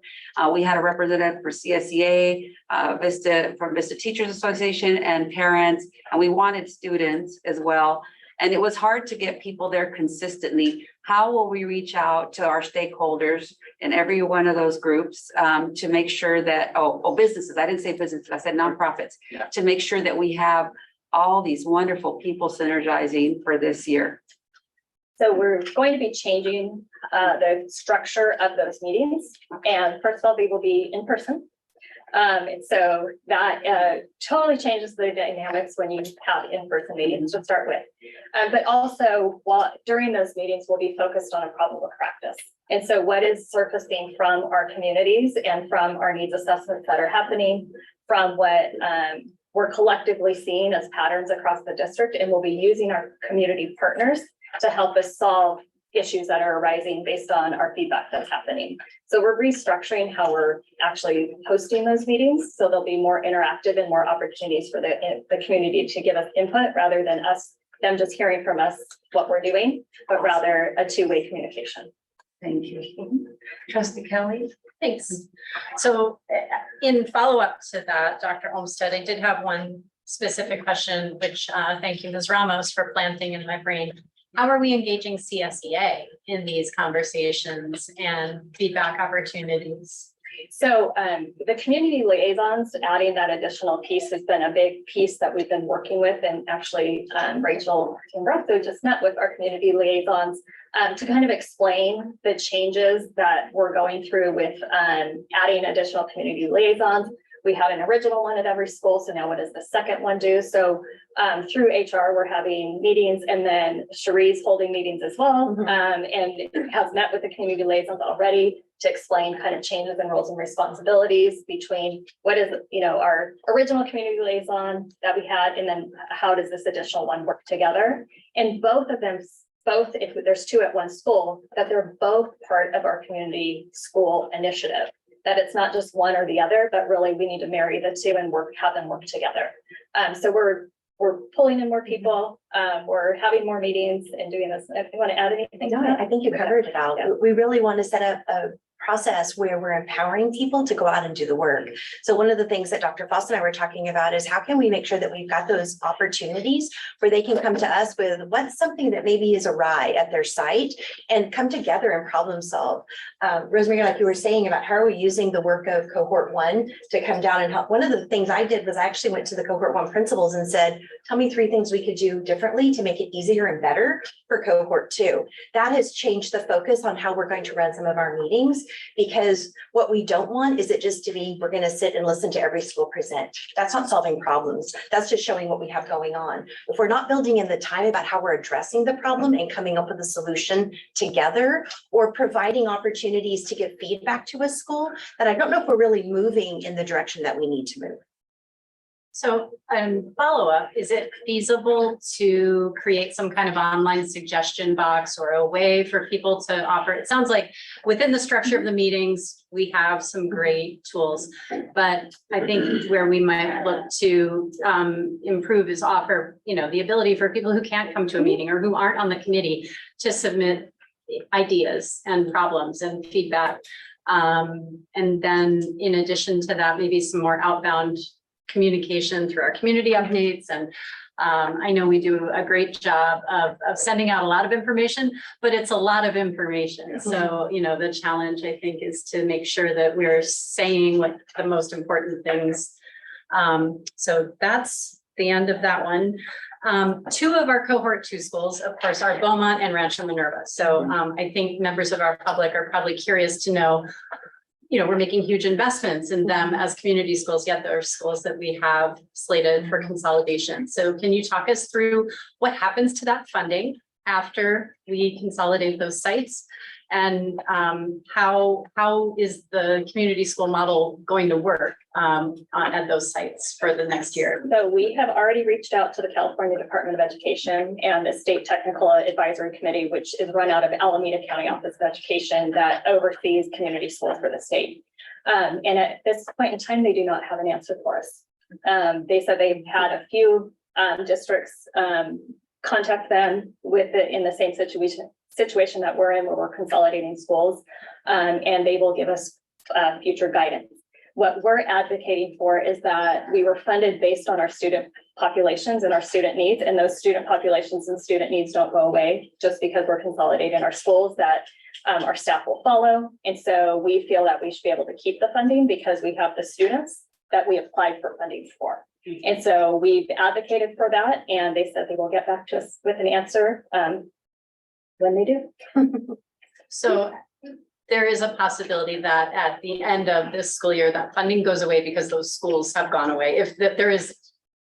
We had a representative for CSEA, from Vista Teachers Association and parents, and we wanted students as well. And it was hard to get people there consistently. How will we reach out to our stakeholders in every one of those groups to make sure that, businesses, I didn't say businesses, I said nonprofits, to make sure that we have all these wonderful people synergizing for this year? So we're going to be changing the structure of those meetings. And first of all, they will be in person. And so that totally changes the dynamics when you have in-person meetings to start with. But also, during those meetings, we'll be focused on a problem of practice. And so what is surfacing from our communities and from our needs assessments that are happening, from what we're collectively seeing as patterns across the district, and we'll be using our community partners to help us solve issues that are arising based on our feedback that's happening. So we're restructuring how we're actually hosting those meetings. So there'll be more interactive and more opportunities for the community to give us input rather than them just hearing from us what we're doing, but rather a two-way communication. Thank you. Trustee Kelly? Thanks. So in follow-up to that, Dr. Olmsted, I did have one specific question, which thank you, Ms. Ramos, for planting in my brain. How are we engaging CSEA in these conversations and feedback opportunities? So the community liaisons, adding that additional piece has been a big piece that we've been working with. And actually Rachel Timbrotho just met with our community liaisons to kind of explain the changes that we're going through with adding additional community liaisons. We have an original one at every school. So now what does the second one do? So through HR, we're having meetings, and then Cherie's holding meetings as well. And has met with the community liaisons already to explain kind of changes in roles and responsibilities between what is, our original community liaison that we had, and then how does this additional one work together? And both of them, if there's 2 at one school, that they're both part of our community school initiative. That it's not just one or the other, but really we need to marry the 2 and have them work together. So we're pulling in more people, we're having more meetings and doing this. If you want to add anything? No, I think you covered it all. Yeah. We really want to set up a process where we're empowering people to go out and do the work. So one of the things that Dr. Foss and I were talking about is how can we make sure that we've got those opportunities where they can come to us with what's something that maybe is awry at their site and come together and problem solve. Rosemary, like you were saying about how are we using the work of cohort 1 to come down and help. One of the things I did was I actually went to the cohort 1 principals and said, tell me 3 things we could do differently to make it easier and better for cohort 2. That has changed the focus on how we're going to run some of our meetings, because what we don't want is it just to be, we're going to sit and listen to every school present. That's not solving problems. That's just showing what we have going on. If we're not building in the time about how we're addressing the problem and coming up with a solution together, or providing opportunities to give feedback to a school, then I don't know if we're really moving in the direction that we need to move. So follow-up, is it feasible to create some kind of online suggestion box or a way for people to offer? It sounds like within the structure of the meetings, we have some great tools, but I think where we might look to improve is offer, the ability for people who can't come to a meeting or who aren't on the committee to submit ideas and problems and feedback. And then in addition to that, maybe some more outbound communication through our community updates and I know we do a great job of sending out a lot of information, but it's a lot of information. So, you know, the challenge I think is to make sure that we're saying what the most important things. So that's the end of that one. Two of our cohort 2 schools, of course, are Beaumont and Rancho Minerva. So I think members of our public are probably curious to know, you know, we're making huge investments in them as community schools, yet there are schools that we have slated for consolidation. So can you talk us through what happens to that funding after we consolidate those sites? And how is the community school model going to work at those sites for the next year? So we have already reached out to the California Department of Education and the State Technical Advisory Committee, which is run out of Alameda County Office of Education that oversees community schools for the state. And at this point in time, they do not have an answer for us. They said they've had a few districts contact them with it in the same situation that we're in, where we're consolidating schools, and they will give us future guidance. What we're advocating for is that we were funded based on our student populations and our student needs, and those student populations and student needs don't go away just because we're consolidating our schools, that our staff will follow. And so we feel that we should be able to keep the funding because we have the students that we applied for funding for. And so we've advocated for that, and they said they will get back to us with an answer when they do. So there is a possibility that at the end of this school year, that funding goes away because those schools have gone away, if there is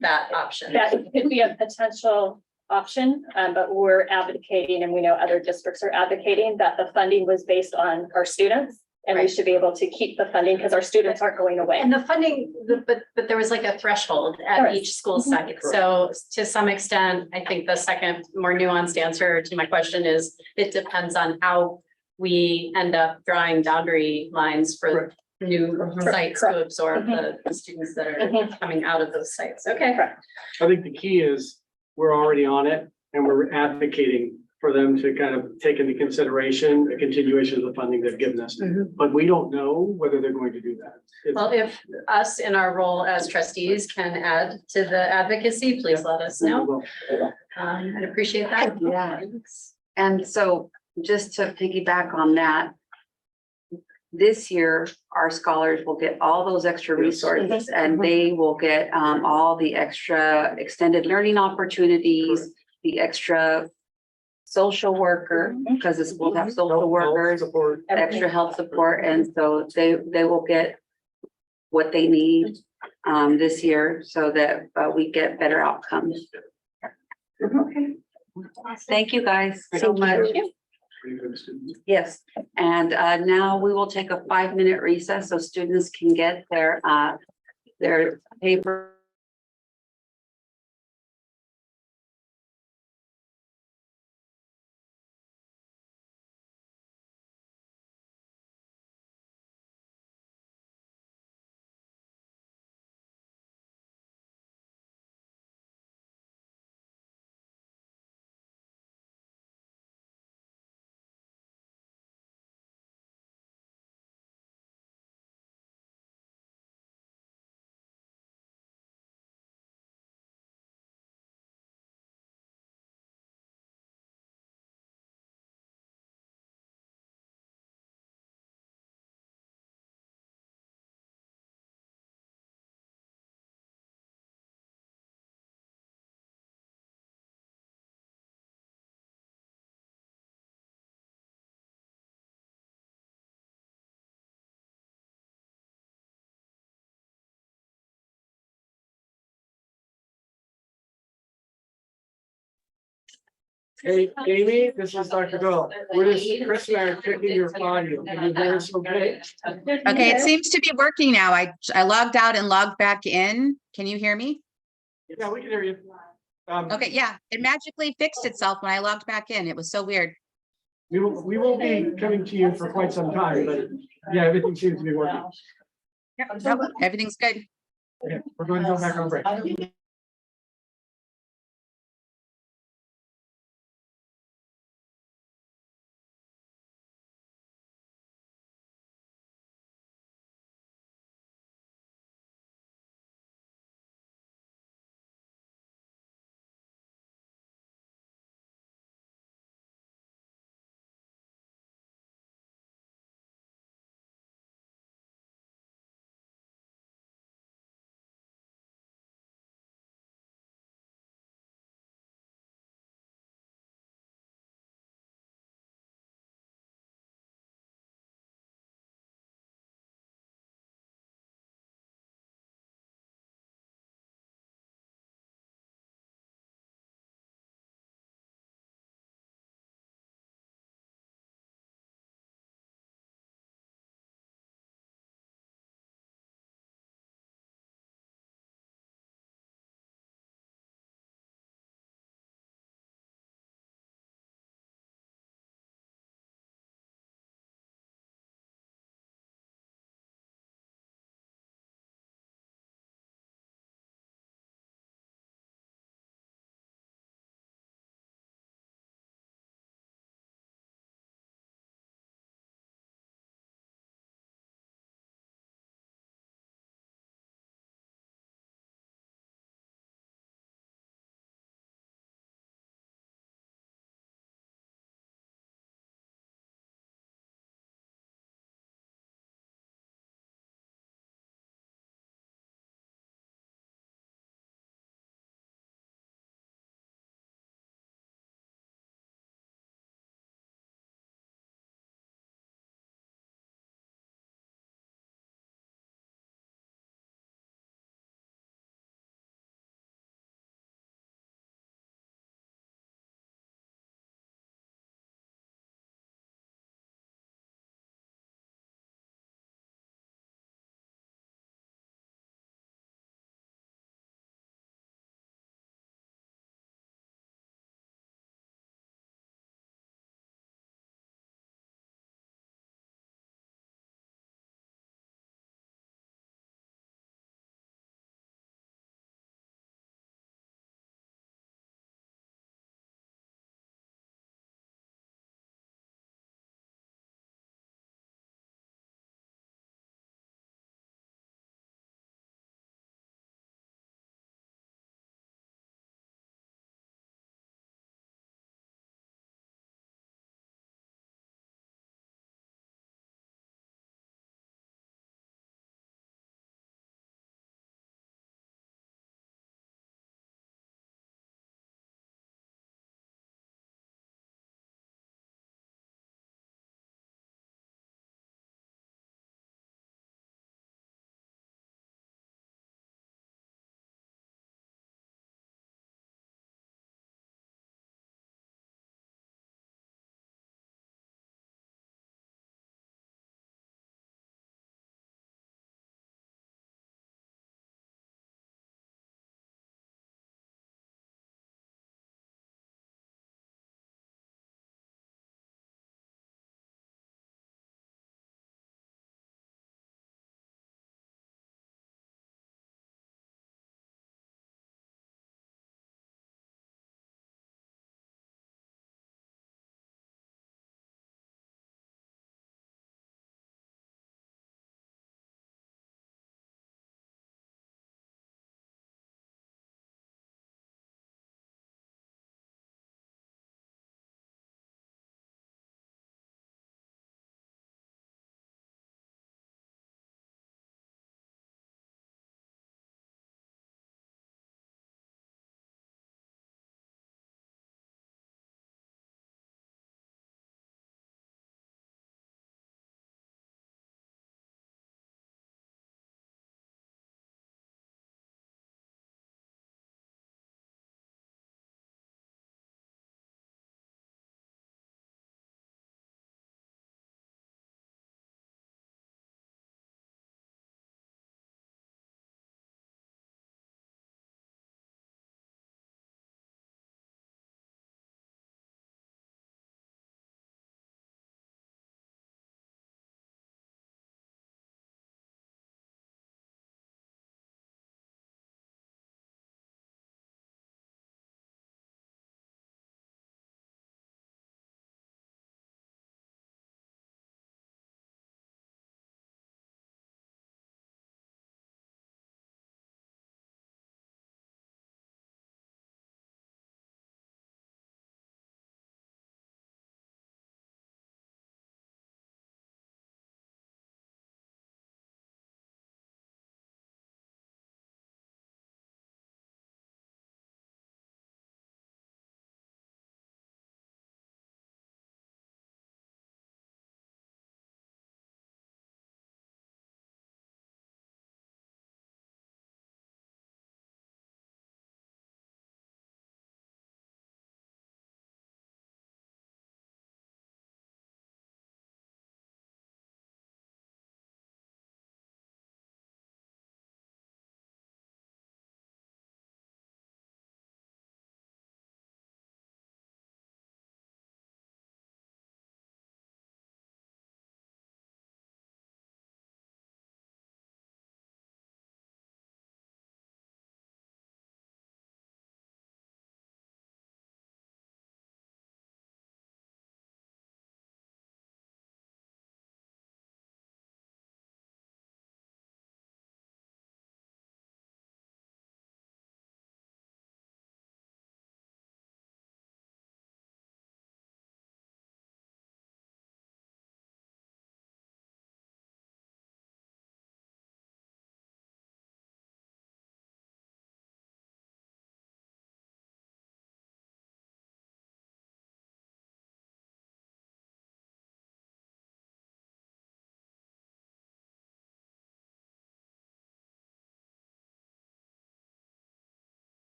that option. That could be a potential option, but we're advocating, and we know other districts are advocating, that the funding was based on our students. And we should be able to keep the funding because our students aren't going away. And the funding, but there was like a threshold at each school site. So to some extent, I think the second more nuanced answer to my question is, it depends on how we end up drawing boundary lines for new sites to absorb the students that are coming out of those sites. Okay. I think the key is we're already on it and we're advocating for them to kind of take into consideration a continuation of the funding they've given us. But we don't know whether they're going to do that. Well, if us in our role as trustees can add to the advocacy, please let us know. I'd appreciate that. Yeah. And so just to piggyback on that, this year, our scholars will get all those extra resources and they will get all the extra extended learning opportunities, the extra social worker, because the schools have social workers, extra health support, and so they will get what they need this year so that we get better outcomes. Okay. Thank you guys so much. Yes, and now we will take a 5-minute recess so students can get their paper. Hey, Amy, this is Dr. Bill. We're just, Chris and I are checking your audio. Can you hear us okay? Okay, it seems to be working now. I logged out and logged back in. Can you hear me? Yeah, we can hear you. Okay, yeah, it magically fixed itself when I logged back in. It was so weird. We will be coming to you for quite some time, but yeah, everything seems to be working. Nope, everything's good. Okay, we're going to go back on break.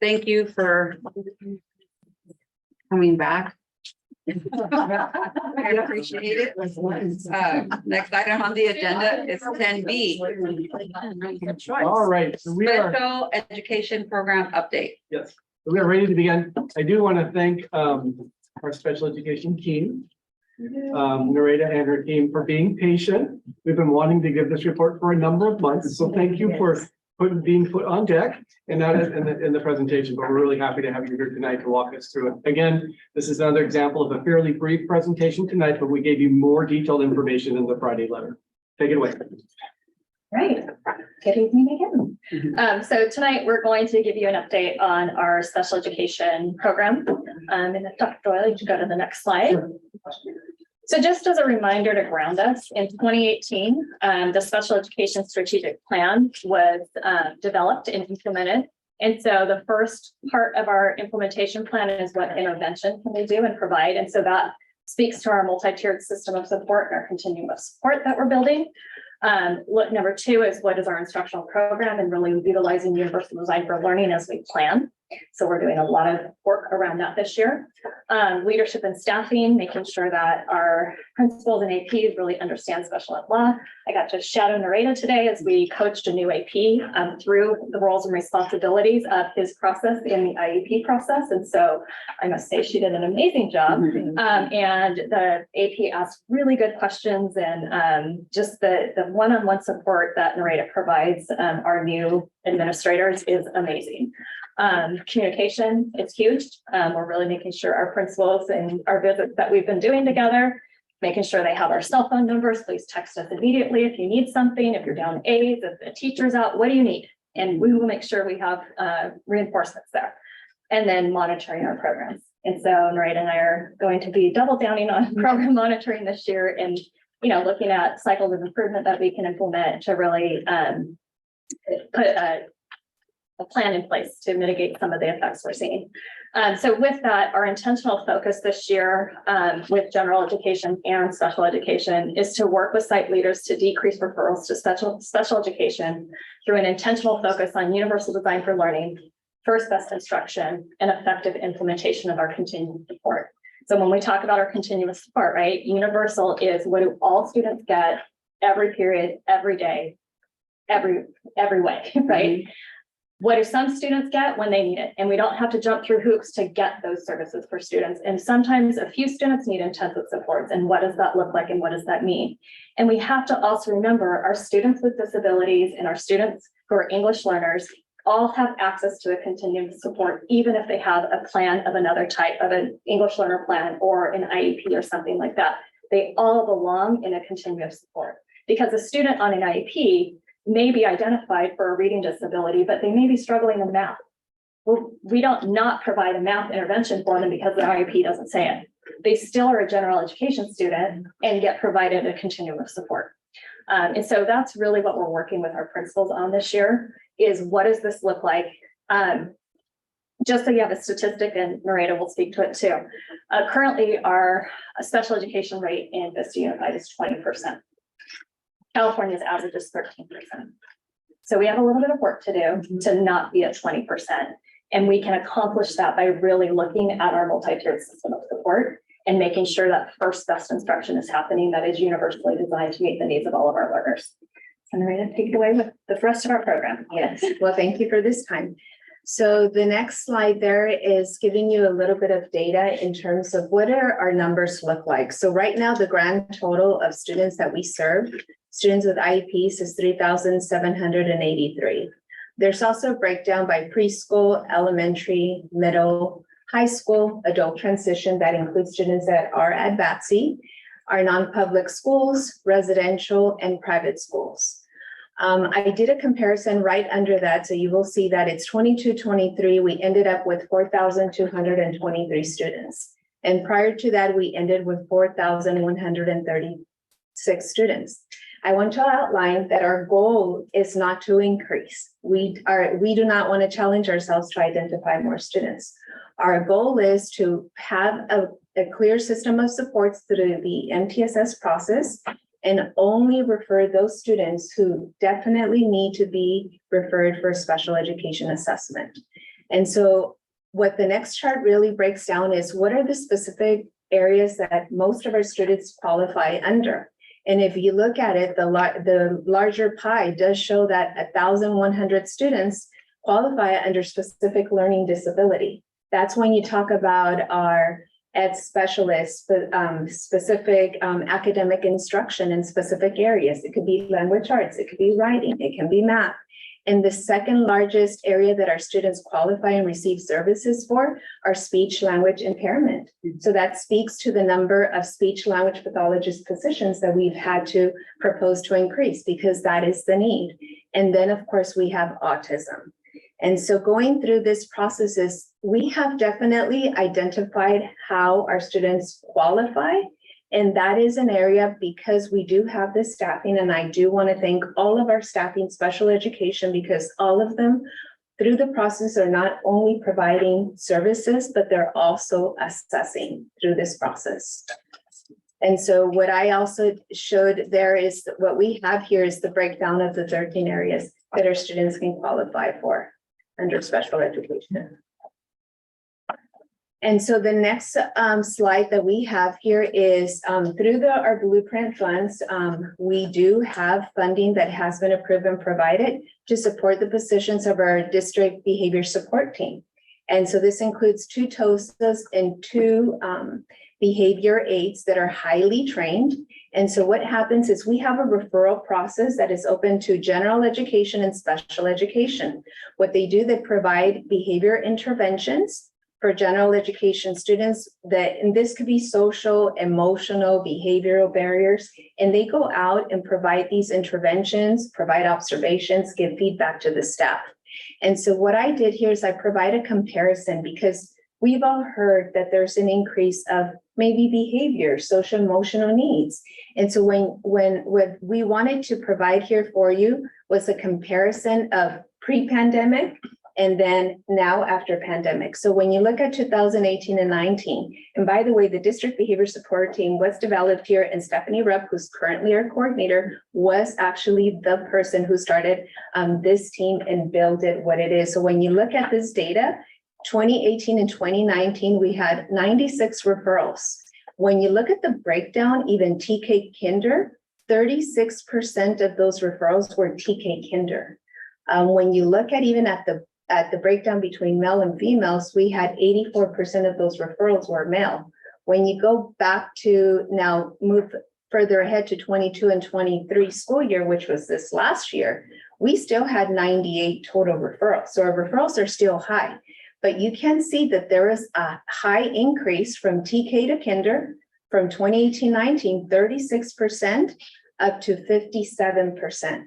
Thank you for coming back. I appreciate it. Next item on the agenda is 10B. All right, so we are. Special Education Program Update. Yes, so we are ready to begin. I do want to thank our special education team, Nareda and her team, for being patient. We've been wanting to give this report for a number of months, so thank you for being put on deck and not in the presentation, but we're really happy to have you here tonight to walk us through it. Again, this is another example of a fairly brief presentation tonight, but we gave you more detailed information in the Friday letter. Take it away. Right, good evening again. So tonight we're going to give you an update on our special education program. And if Dr. Doyle, you can go to the next slide. So just as a reminder to ground us, in 2018, the special education strategic plan was developed and implemented. And so the first part of our implementation plan is what intervention can we do and provide. And so that speaks to our multi-tiered system of support and our continuum of support that we're building. Number two is what is our instructional program and really utilizing universal design for learning as we plan. So we're doing a lot of work around that this year. Leadership and staffing, making sure that our principals and APs really understand special ed law. I got to shadow Nareda today as we coached a new AP through the roles and responsibilities of his process in the IEP process. And so I must say she did an amazing job. And the AP asked really good questions, and just the one-on-one support that Nareda provides our new administrators is amazing. Communication is huge. We're really making sure our principals and our visits that we've been doing together, making sure they have our cell phone numbers. Please text us immediately if you need something, if you're down A's, if the teacher's out, what do you need? And we will make sure we have reinforcements there. And then monitoring our programs. And so Nareda and I are going to be double downing on program monitoring this year, and looking at cycles of improvement that we can implement to really put a plan in place to mitigate some of the effects we're seeing. So with that, our intentional focus this year with general education and special education is to work with site leaders to decrease referrals to special education through an intentional focus on universal design for learning, first best instruction, and effective implementation of our continuum support. So when we talk about our continuous support, right, universal is what do all students get every period, every day, every way, right? What do some students get when they need it? And we don't have to jump through hoops to get those services for students. And sometimes a few students need intensive supports. And what does that look like? And what does that mean? And we have to also remember our students with disabilities and our students who are English learners all have access to a continuum of support, even if they have a plan of another type of an English learner plan or an IEP or something like that. They all belong in a continuum of support, because a student on an IEP may be identified for a reading disability, but they may be struggling in math. Well, we don't not provide a math intervention for them because the IEP doesn't say it. They still are a general education student and get provided a continuum of support. And so that's really what we're working with our principals on this year, is what does this look like? Just so you have a statistic, and Nareda will speak to it too. Currently, our special education rate in Vista Unified is 20%. California's average is 13%. So we have a little bit of work to do to not be at 20%. And we can accomplish that by really looking at our multi-tiered system of support and making sure that first best instruction is happening that is universally designed to meet the needs of all of our learners. So Nareda, take it away with the rest of our program. Yes, well, thank you for this time. So the next slide there is giving you a little bit of data in terms of what our numbers look like. So right now, the grand total of students that we serve, students with IEPs, is 3,783. There's also a breakdown by preschool, elementary, middle, high school, adult transition that includes students that are at VATSI, our non-public schools, residential, and private schools. I did a comparison right under that, so you will see that it's 22-23. We ended up with 4,223 students. And prior to that, we ended with 4,136 students. I want to outline that our goal is not to increase. We do not want to challenge ourselves to identify more students. Our goal is to have a clear system of supports through the MTSS process and only refer those students who definitely need to be referred for special education assessment. And so what the next chart really breaks down is what are the specific areas that most of our students qualify under. And if you look at it, the larger pie does show that 1,100 students qualify under specific learning disability. That's when you talk about our ed specialists, specific academic instruction in specific areas. It could be language arts, it could be writing, it can be math. And the second largest area that our students qualify and receive services for are speech language impairment. So that speaks to the number of speech language pathologist positions that we've had to propose to increase because that is the need. And then of course we have autism. And so going through this process is we have definitely identified how our students qualify. And that is an area because we do have the staffing, and I do want to thank all of our staffing special education because all of them through the process are not only providing services, but they're also assessing through this process. And so what I also showed there is what we have here is the breakdown of the 13 areas that our students can qualify for under special education. And so the next slide that we have here is through our blueprint funds, we do have funding that has been approved and provided to support the positions of our district behavior support team. And so this includes 2 TOSAs and 2 behavior aides that are highly trained. And so what happens is we have a referral process that is open to general education and special education. What they do, they provide behavior interventions for general education students and this could be social, emotional, behavioral barriers. And they go out and provide these interventions, provide observations, give feedback to the staff. And so what I did here is I provide a comparison because we've all heard that there's an increase of maybe behavior, social emotional needs. And so when what we wanted to provide here for you was a comparison of pre-pandemic and then now after pandemic. So when you look at 2018 and 19, and by the way, the district behavior support team was developed here, and Stephanie Rupp, who's currently our coordinator, was actually the person who started this team and built it what it is. So when you look at this data, 2018 and 2019, we had 96 referrals. When you look at the breakdown, even TK Kinder, 36% of those referrals were TK Kinder. When you look at even at the breakdown between male and females, we had 84% of those referrals were male. When you go back to now move further ahead to 22 and 23 school year, which was this last year, we still had 98 total referrals. So our referrals are still high, but you can see that there is a high increase from TK to Kinder from 2018-19, 36% up to 57%.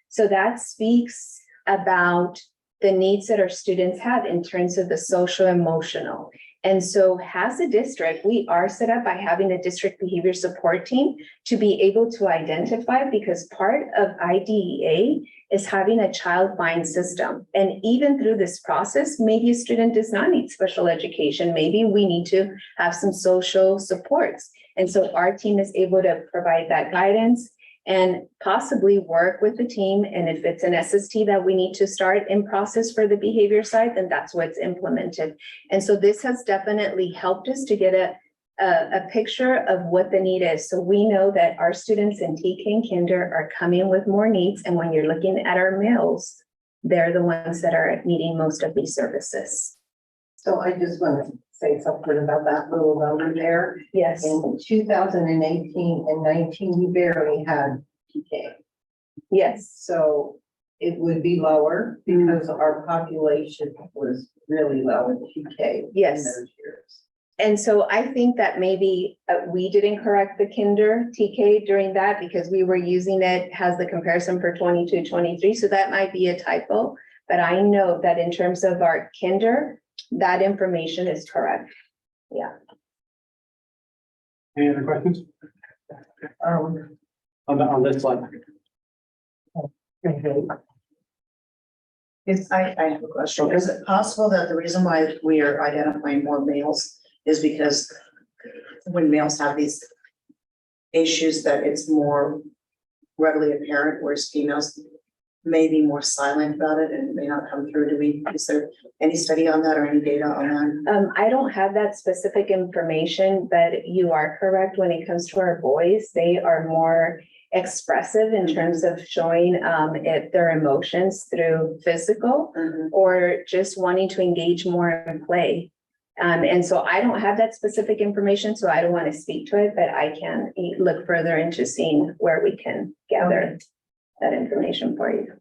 So that speaks about the needs that our students have in terms of the social emotional. And so as a district, we are set up by having a district behavior support team to be able to identify, because part of IDEA is having a child find system. And even through this process, maybe a student does not need special education. Maybe we need to have some social supports. And so our team is able to provide that guidance and possibly work with the team. And if it's an SST that we need to start in process for the behavior side, then that's what's implemented. And so this has definitely helped us to get a picture of what the need is. So we know that our students in TK and Kinder are coming with more needs. And when you're looking at our males, they're the ones that are needing most of these services. So I just want to say something about that little number there. Yes. In 2018 and 19, we barely had TK. Yes. So it would be lower because our population was really low in TK. Yes. In those years. And so I think that maybe we didn't correct the Kinder TK during that because we were using it as the comparison for 22, 23. So that might be a typo, but I know that in terms of our Kinder, that information is correct. Yeah. Any other questions? On this slide. I have a question. Is it possible that the reason why we are identifying more males is because when males have these issues that it's more readily apparent, whereas females may be more silent about it and may not come through. Is there any study on that or any data on that? I don't have that specific information, but you are correct when it comes to our boys. They are more expressive in terms of showing their emotions through physical or just wanting to engage more in play. And so I don't have that specific information, so I don't want to speak to it, but I can look further into seeing where we can gather that information for you.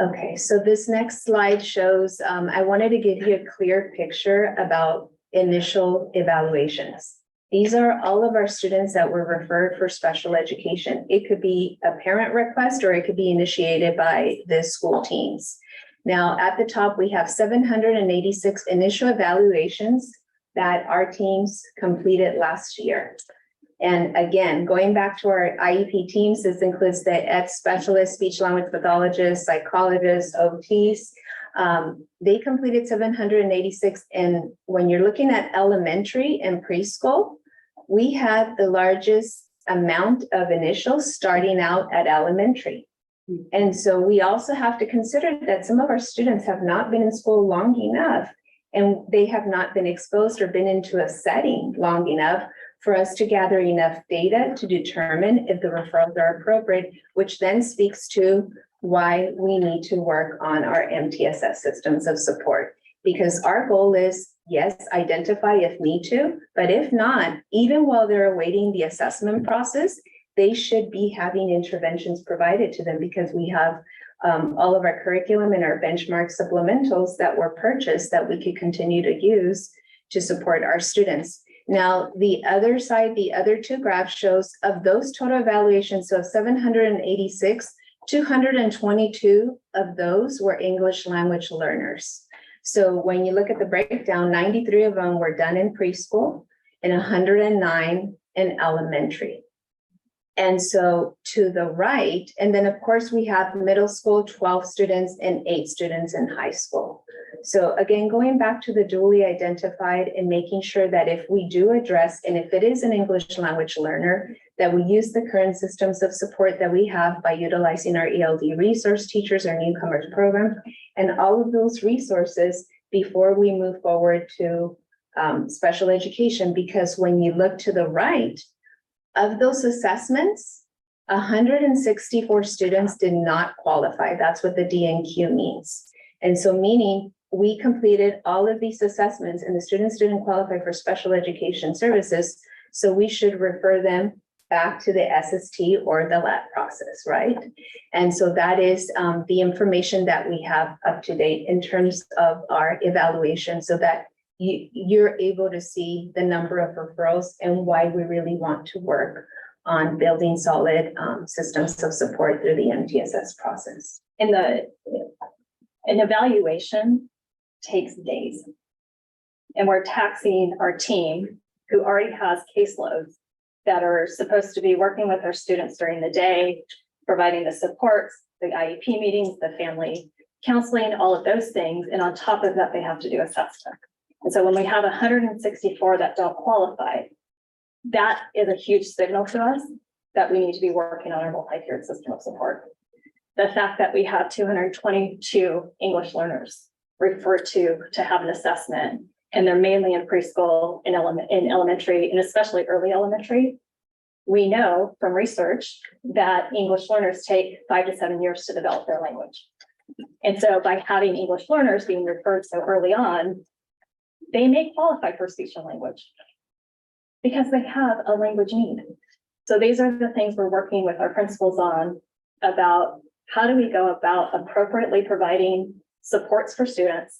Okay, so this next slide shows, I wanted to give you a clear picture about initial evaluations. These are all of our students that were referred for special education. It could be a parent request or it could be initiated by the school teams. Now, at the top, we have 786 initial evaluations that our teams completed last year. And again, going back to our IEP teams, this includes the ed specialists, speech language pathologists, psychologists, OTs. They completed 786. And when you're looking at elementary and preschool, we had the largest amount of initials starting out at elementary. And so we also have to consider that some of our students have not been in school long enough, and they have not been exposed or been into a setting long enough for us to gather enough data to determine if the referrals are appropriate, which then speaks to why we need to work on our MTSS systems of support. Because our goal is, yes, identify if need to, but if not, even while they're awaiting the assessment process, they should be having interventions provided to them, because we have all of our curriculum and our benchmark supplementals that were purchased that we could continue to use to support our students. Now, the other side, the other two graphs shows of those total evaluations, so 786, 222 of those were English language learners. So when you look at the breakdown, 93 of them were done in preschool and 109 in elementary. And so to the right, and then of course we have middle school, 12 students and 8 students in high school. So again, going back to the dually identified and making sure that if we do address, and if it is an English language learner, that we use the current systems of support that we have by utilizing our ELD resource teachers, our newcomers program, and all of those resources before we move forward to special education. Because when you look to the right, of those assessments, 164 students did not qualify. That's what the DNQ means. And so meaning we completed all of these assessments and the students didn't qualify for special education services. So we should refer them back to the SST or the LAT process, right? And so that is the information that we have up to date in terms of our evaluation, so that you're able to see the number of referrals and why we really want to work on building solid systems of support through the MTSS process. And an evaluation takes days. And we're taxing our team, who already has caseloads, that are supposed to be working with our students during the day, providing the supports, the IEP meetings, the family counseling, all of those things. And on top of that, they have to do assessment. And so when we have 164 that don't qualify, that is a huge signal to us that we need to be working on our multi-tiered system of support. The fact that we have 222 English learners referred to have an assessment, and they're mainly in preschool, in elementary, and especially early elementary. We know from research that English learners take 5 to 7 years to develop their language. And so by having English learners being referred so early on, they may qualify for speech and language because they have a language need. So these are the things we're working with our principals on, about how do we go about appropriately providing supports for students,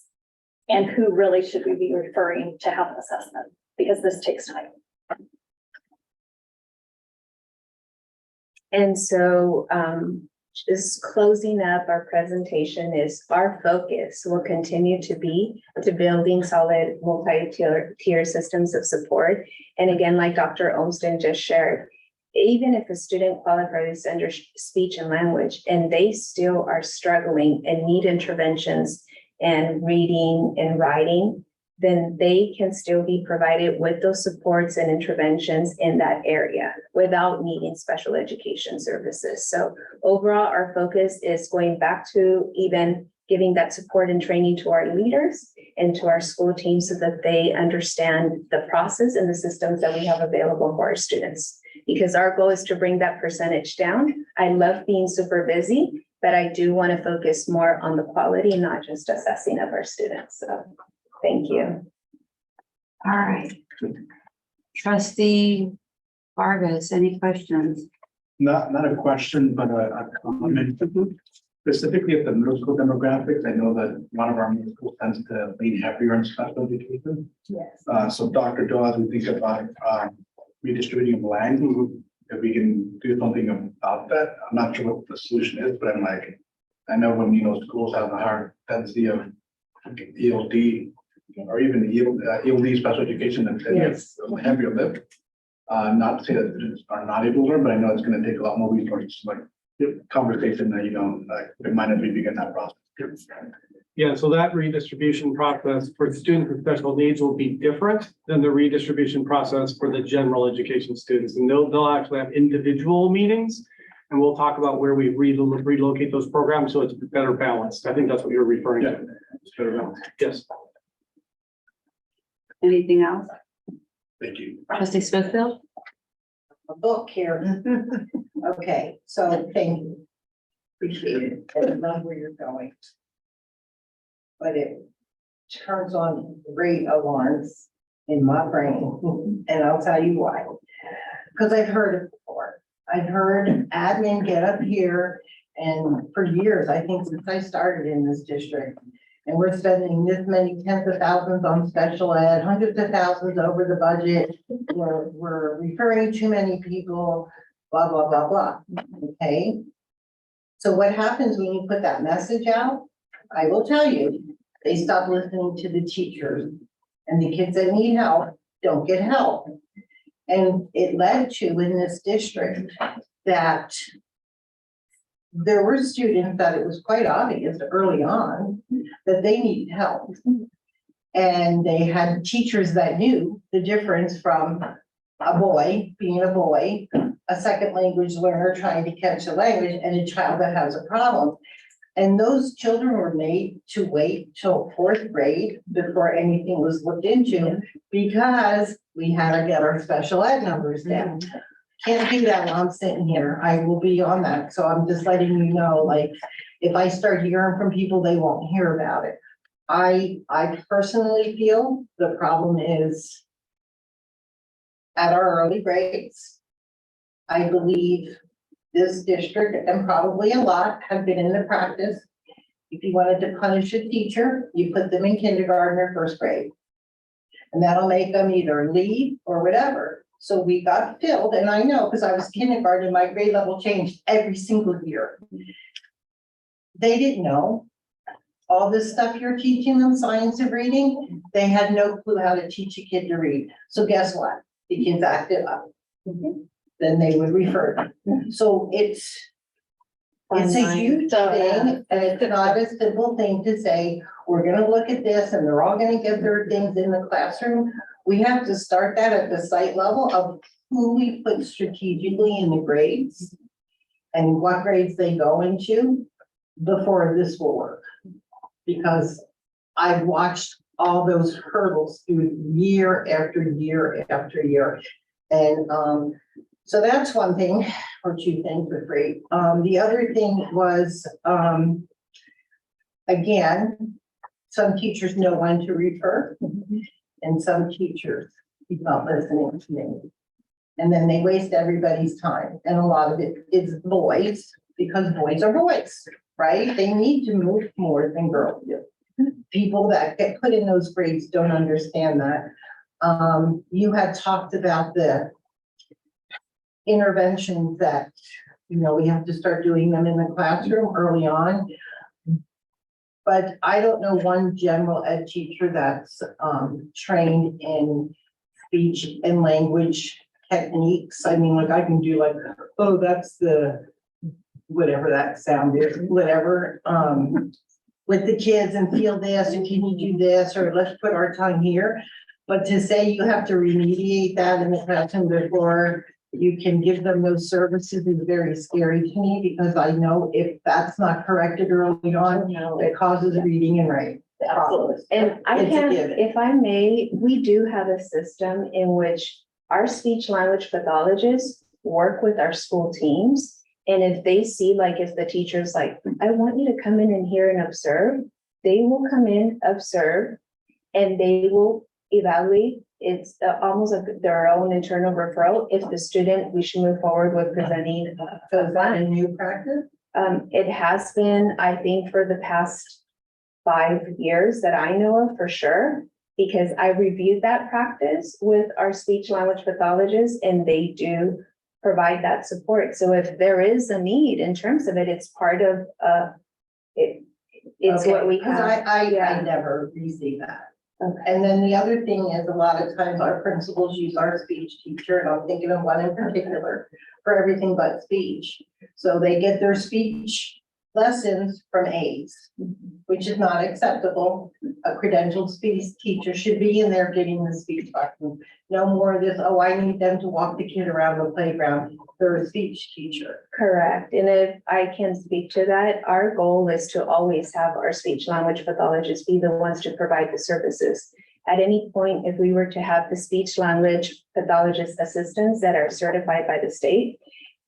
and who really should we be referring to have an assessment, because this takes time. And so just closing up our presentation, is our focus will continue to be to building solid multi-tier systems of support. And again, like Dr. Olmston just shared, even if a student qualifies under speech and language and they still are struggling and need interventions and reading and writing, then they can still be provided with those supports and interventions in that area without needing special education services. So overall, our focus is going back to even giving that support and training to our leaders and to our school teams so that they understand the process and the systems that we have available for our students. Because our goal is to bring that percentage down. I love being super busy, but I do want to focus more on the quality, not just assessing of our students. So thank you. All right. Trustee Vargas, any questions? Not a question, but a comment. Specifically at the middle school demographics, I know that one of our middle schools tends to lean heavier on special education. Yes. So Dr. Doyle, as we think about redistributing of land, if we can do something about that, I'm not sure what the solution is, but I'm like, I know when, schools have a higher density of ELD or even ELD special education and Yes. heavier lift. Not to say that students are not able to learn, but I know it's going to take a lot more resources, like conversation that, remind as we begin that process. Yeah, so that redistribution process for students with special needs will be different than the redistribution process for the general education students. And they'll actually have individual meetings. And we'll talk about where we relocate those programs so it's better balanced. I think that's what you're referring to. It's better balanced. Yes. Anything else? Thank you. Trustee Smithfield? A book here. Okay, so thank you. Appreciate it. I love where you're going. But it turns on great alarms in my brain, and I'll tell you why. Because I've heard it before. I've heard admin get up here, and for years, I think since I started in this district, and we're spending this many tens of thousands on special ed, hundreds of thousands over the budget. We're referring too many people, blah, blah, blah, blah. Okay. So what happens when you put that message out? I will tell you, they stop listening to the teachers, and the kids that need help don't get help. And it led to in this district that there were students that it was quite obvious early on that they needed help. And they had teachers that knew the difference from a boy being a boy, a second language learner trying to catch a language, and a child that has a problem. And those children were made to wait till fourth grade before anything was looked into because we had to get our special ed numbers down. Can't do that while I'm sitting here. I will be on that. So I'm just letting you know, like, if I start hearing from people, they won't hear about it. I personally feel the problem is at our early grades. I believe this district, and probably a lot, have been in the practice. If you wanted to punish a teacher, you put them in kindergarten or first grade. And that'll make them either leave or whatever. So we got filled, and I know, because I was kindergarten, my grade level changed every single year. They didn't know all this stuff you're teaching them, science of reading. They had no clue how to teach a kid to read. So guess what? The kids acted up. Then they would refer them. So it's a huge thing, and it's not a simple thing to say, we're gonna look at this and they're all gonna get their things in the classroom. We have to start that at the site level of who we put strategically in the grades and what grades they go into before this will work. Because I've watched all those hurdles through year after year after year. And so that's one thing, or two things were great. The other thing was, again, some teachers know when to refer, and some teachers are not listening to me. And then they waste everybody's time. And a lot of it is boys, because boys are boys, right? They need to move more than girls do. People that get put in those grades don't understand that. You had talked about the interventions that, we have to start doing them in the classroom early on. But I don't know one general ed teacher that's trained in speech and language techniques. I mean, like I can do like, oh, that's the, whatever that sound is, whatever with the kids and feel this, and can you do this, or let's put our time here. But to say you have to remediate that in the classroom before you can give them those services is very scary to me, because I know if that's not corrected early on, it causes reading and writing problems. And I It's a can, given. if I may, we do have a system in which our speech language pathologists work with our school teams. And if they see, like, if the teacher's like, I want you to come in and hear and observe, they will come in, observe, and they will evaluate. It's almost like their own internal referral. If the student, we should move forward with presenting. So is that a new practice? It has been, I think, for the past 5 years that I know of for sure, because I reviewed that practice with our speech language pathologists, and they do provide that support. So if there is a need in terms of it, it's part of, it's what we Okay, 'cause have. I Yeah. never received that. Okay. And then the other thing is, a lot of times our principals use our speech teacher, and I'm thinking of one in particular, for everything but speech. So they get their speech lessons from aides, which is not acceptable. A credentialed speech teacher should be in there getting the speech lesson. No more of this, oh, I need them to walk the kid around the playground. They're a speech teacher. Correct. And if I can speak to that, our goal is to always have our speech language pathologists be the ones to provide the services. At any point, if we were to have the speech language pathologist assistants that are certified by the state,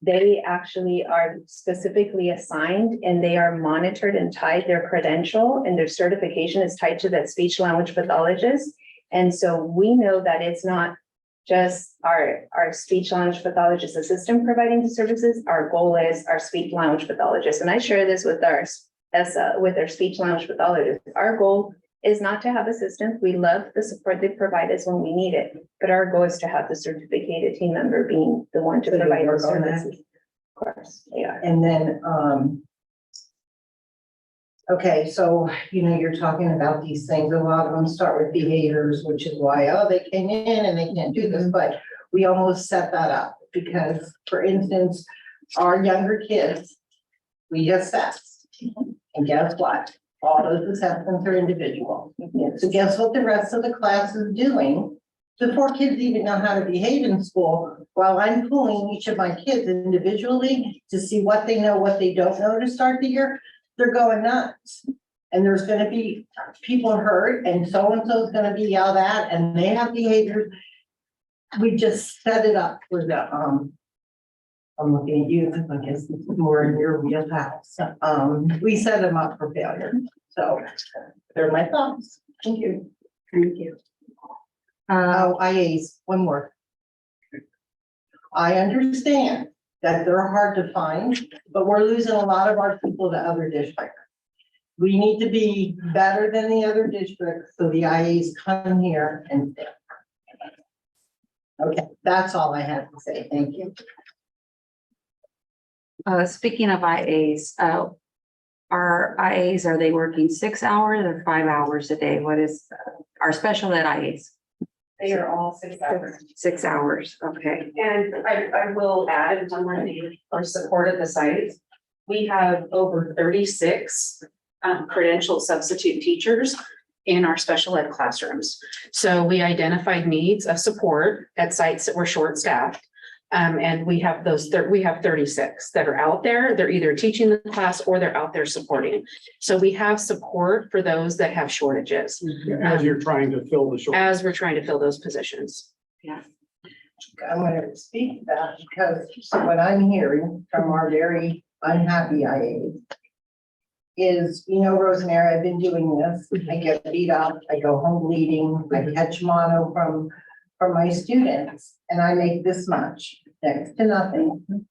they actually are specifically assigned, and they are monitored and tied. Their credential and their certification is tied to that speech language pathologist. And so we know that it's not just our speech language pathologist assistant providing the services. Our goal is our speech language pathologist. And I share this with our speech language pathologist. Our goal is not to have assistants. We love the support they provide us when we need it, but our goal is to have the certificated team member being the one to So you provide the work on that? services. Of course, yeah. And then, okay, so, you're talking about these things. A lot of them start with behaviors, which is why, oh, they came in and they can't do this, but we almost set that up because, for instance, our younger kids, we assess. And guess what? All those assessments are individual. So guess what the rest of the class is doing? Before kids even know how to behave in school, while I'm pulling each of my kids individually to see what they know, what they don't know to start the year, they're going nuts. And there's gonna be people hurt, and so-and-so is gonna be yelled at, and they have behaviors. We just set it up for the, I'm looking at you, because I guess it's more in your wheelhouse. We set them up for failure. So they're my thoughts. Thank you. Thank you. Oh, IAs, one more. I understand that they're hard to find, but we're losing a lot of our people to other districts. We need to be better than the other districts, so the IAs come here and. Okay, that's all I have to say. Thank you. Speaking of IAs, our IAs, are they working 6 hours or 5 hours a day? What is our special ed IAs? They are all 6 hours. 6 hours, okay. And I will add, on our support of the site, we have over 36 credentialed substitute teachers in our special ed classrooms. So we identified needs of support at sites that were short-staffed. And we have we have 36 that are out there. They're either teaching the class or they're out there supporting. So we have support for those that have shortages. As you're trying to fill the short. As we're trying to fill those positions. Yeah. I'm going to speak to that because what I'm hearing from our very unhappy IAs is, Rosemary, I've been doing this. I get beat up. I go home bleeding. I catch mono from my students, and I make this much, next to nothing. And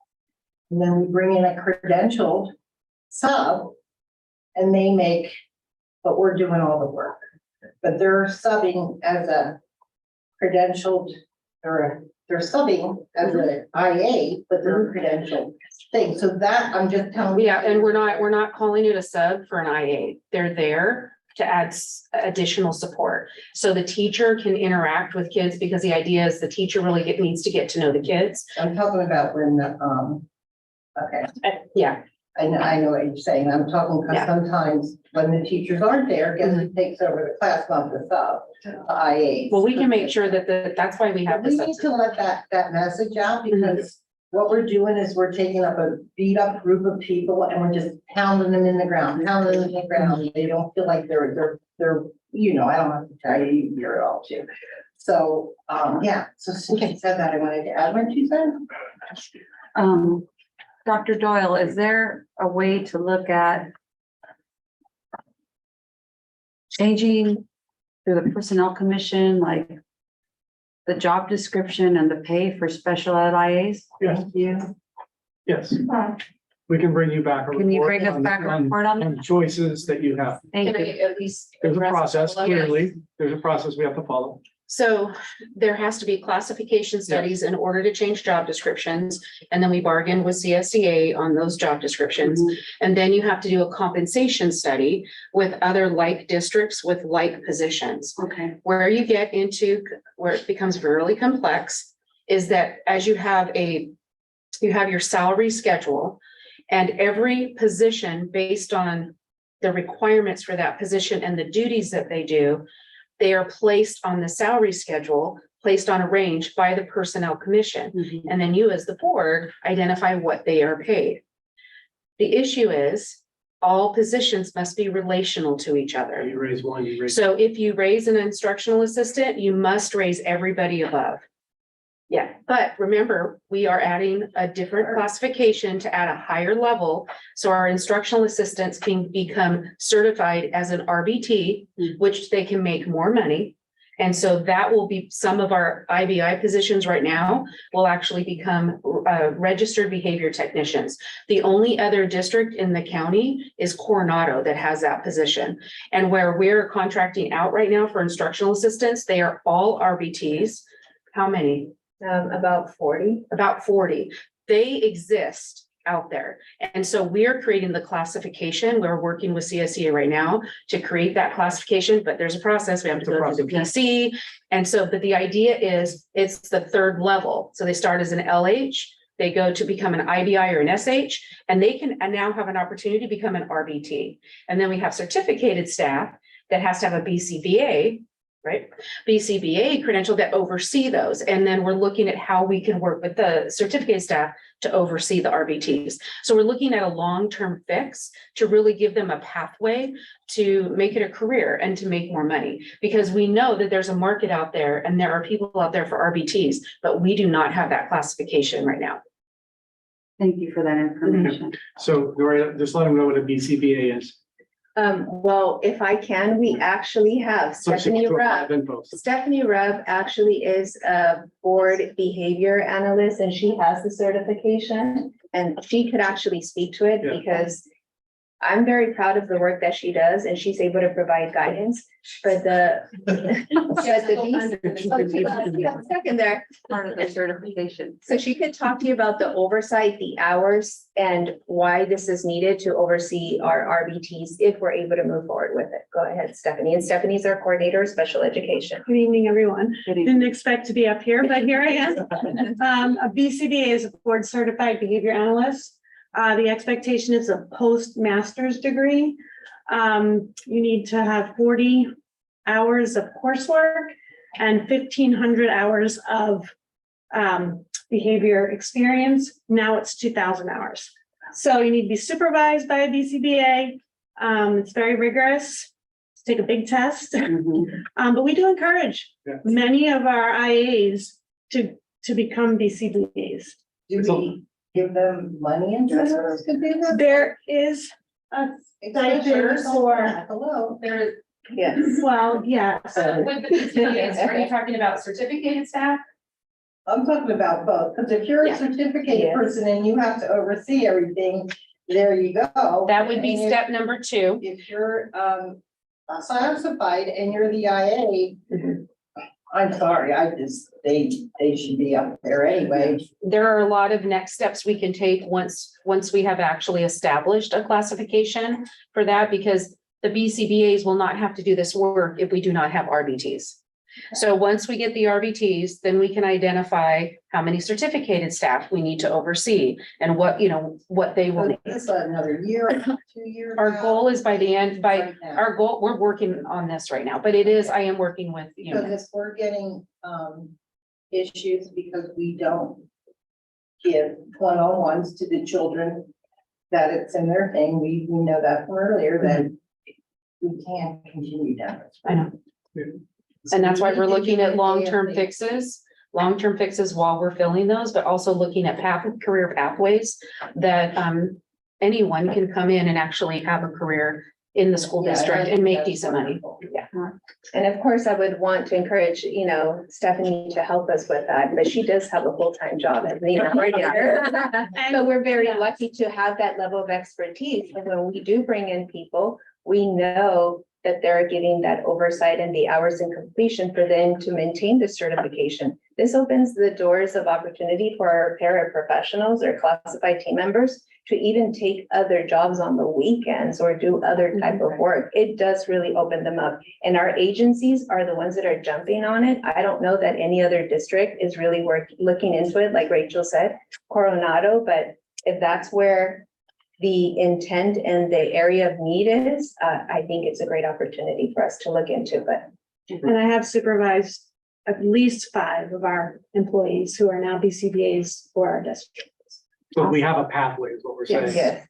then we bring in a credentialed sub, and they make, but we're doing all the work. But they're subbing as a credentialed, they're subbing as an IA, but they're a credentialed thing. So that, I'm just telling you. Yeah, and we're not calling it a sub for an IA. They're there to add additional support. So the teacher can interact with kids, because the idea is the teacher really needs to get to know the kids. I'm talking about when the, okay. Yeah, I know what you're saying. I'm talking because Yeah. sometimes when the teachers aren't there, guess who takes over the class, not the sub, the IA. Well, we can make sure that that's why we have We this. need to let that message out because what we're doing is we're taking up a beat up group of people and we're just pounding them in the ground, pounding them in the ground. They don't feel like they're, you know, I don't have to tell you, you hear it all too. So, yeah, so since you said that, I wanted to add what you said. Dr. Doyle, is there a way to look at changing through the personnel commission, like the job description and the pay for special ed IAs? Yes. Thank you. Yes, we can bring you back. Can you bring us back a report on that? on choices that you have. Thank Can I you. at least? There's a address process, all of clearly. There's a process we have to follow. So there has to be classification studies in order to change job descriptions. And then we bargain with CSEA on those job descriptions. And then you have to do a compensation study with other like districts with like positions. Okay. Where you get into, where it becomes really complex is that as you have your salary schedule and every position based on the requirements for that position and the duties that they do, they are placed on the salary schedule, placed on a range by the personnel commission. And then you as the board identify what they are paid. The issue is all positions must be relational to each other. You raise one, you raise. So if you raise an instructional assistant, you must raise everybody above. Yeah, but remember, we are adding a different classification to add a higher level. So our instructional assistants can become certified as an RBT, which they can make more money. And so that will be some of our IBI positions right now will actually become registered behavior technicians. The only other district in the county is Coronado that has that position. And where we're contracting out right now for instructional assistants, they are all RBTs. How many? About 40. About 40. They exist out there. And so we're creating the classification. We're working with CSEA right now to create that classification, but there's a process. We have to go through the PC. And so, but the idea is it's the third level. So they start as an LH, they go to become an IBI or an SH, and they can now have an opportunity to become an RBT. And then we have certificated staff that has to have a BCBA, right? BCBA credential that oversee those. And then we're looking at how we can work with the certificate staff to oversee the RBTs. So we're looking at a long-term fix to really give them a pathway to make it a career and to make more money. Because we know that there's a market out there and there are people out there for RBTs, but we do not have that classification right now. Thank you for that information. So Gloria, just let them know what a BCBA is. Well, if I can, we actually have Stephanie Rubb. Stephanie Rubb actually is a board behavior analyst and she has the certification and she could actually speak to it because I'm very proud of the work that she does and she's able to provide guidance. But second there. Part of the certification. So she could talk to you about the oversight, the hours, and why this is needed to oversee our RBTs if we're able to move forward with it. Go ahead, Stephanie. And Stephanie's our coordinator of special education. Good evening, everyone. Good evening. Didn't expect to be up here, but here I am. A BCBA is a board certified behavior analyst. The expectation is a post-master's degree. You need to have 40 hours of coursework and 1,500 hours of behavior experience. Now it's 2,000 hours. So you need to be supervised by a BCBA. It's very rigorous. Take a big test. But we do encourage many of our IAs to become BCBAs. Do we give them money and to do that? There is a stipend for, Hello. There, Yes. well, yes. with the BCBAs, are you talking about certificated staff? I'm talking about both, because if you're a certificated person and you have to oversee everything, there you go. That would be And step number 2. If you're classified and you're the IA, I'm sorry, they should be up there anyway. There are a lot of next steps we can take once we have actually established a classification for that, because the BCBAs will not have to do this work if we do not have RBTs. So once we get the RBTs, then we can identify how many certificated staff we need to oversee and what, what they will. This is another year, 2 years. Our now? goal is by the end, Right now. our goal, we're working on this right now, but I am working with, Because if we're getting issues because we don't give one-on-ones to the children, that it's in their thing, we know that from earlier, that we can't continue down this. I know. And that's why we're looking at long-term fixes while we're filling those, but also looking at career pathways that anyone can come in and actually have a career in the school district and make decent money. Yeah. And of course, I would want to encourage, Stephanie to help us with that, but she does have a full-time job as an coordinator. But we're very lucky to have that level of expertise. And when we do bring in people, we know that they're getting that oversight and the hours in completion for them to maintain the certification. This opens the doors of opportunity for our paraprofessionals or classified team members to even take other jobs on the weekends or do other type of work. It does really open them up. And our agencies are the ones that are jumping on it. I don't know that any other district is really looking into it, like Rachel said, Coronado, but if that's where the intent and the area of need is, I think it's a great opportunity for us to look into, but. And I have supervised at least 5 of our employees who are now BCBAs for our district. So we have a pathway is what we're saying. Yes.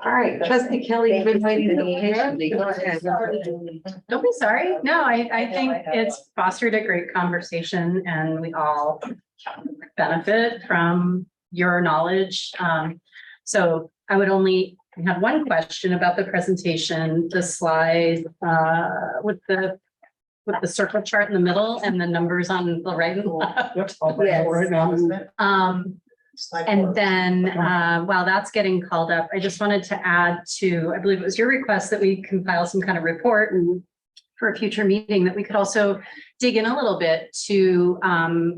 All right, trustee Kelly, you've been waiting. Don't be sorry. No, I think it's fostered a great conversation and we all benefit from your knowledge. So I would only have one question about the presentation, the slide with the circle chart in the middle and the numbers on the right and left. Yep, I'll bring it right now. And then while that's getting called up, I just wanted to add to, I believe it was your request that we compile some kind of report for a future meeting, that we could also dig in a little bit to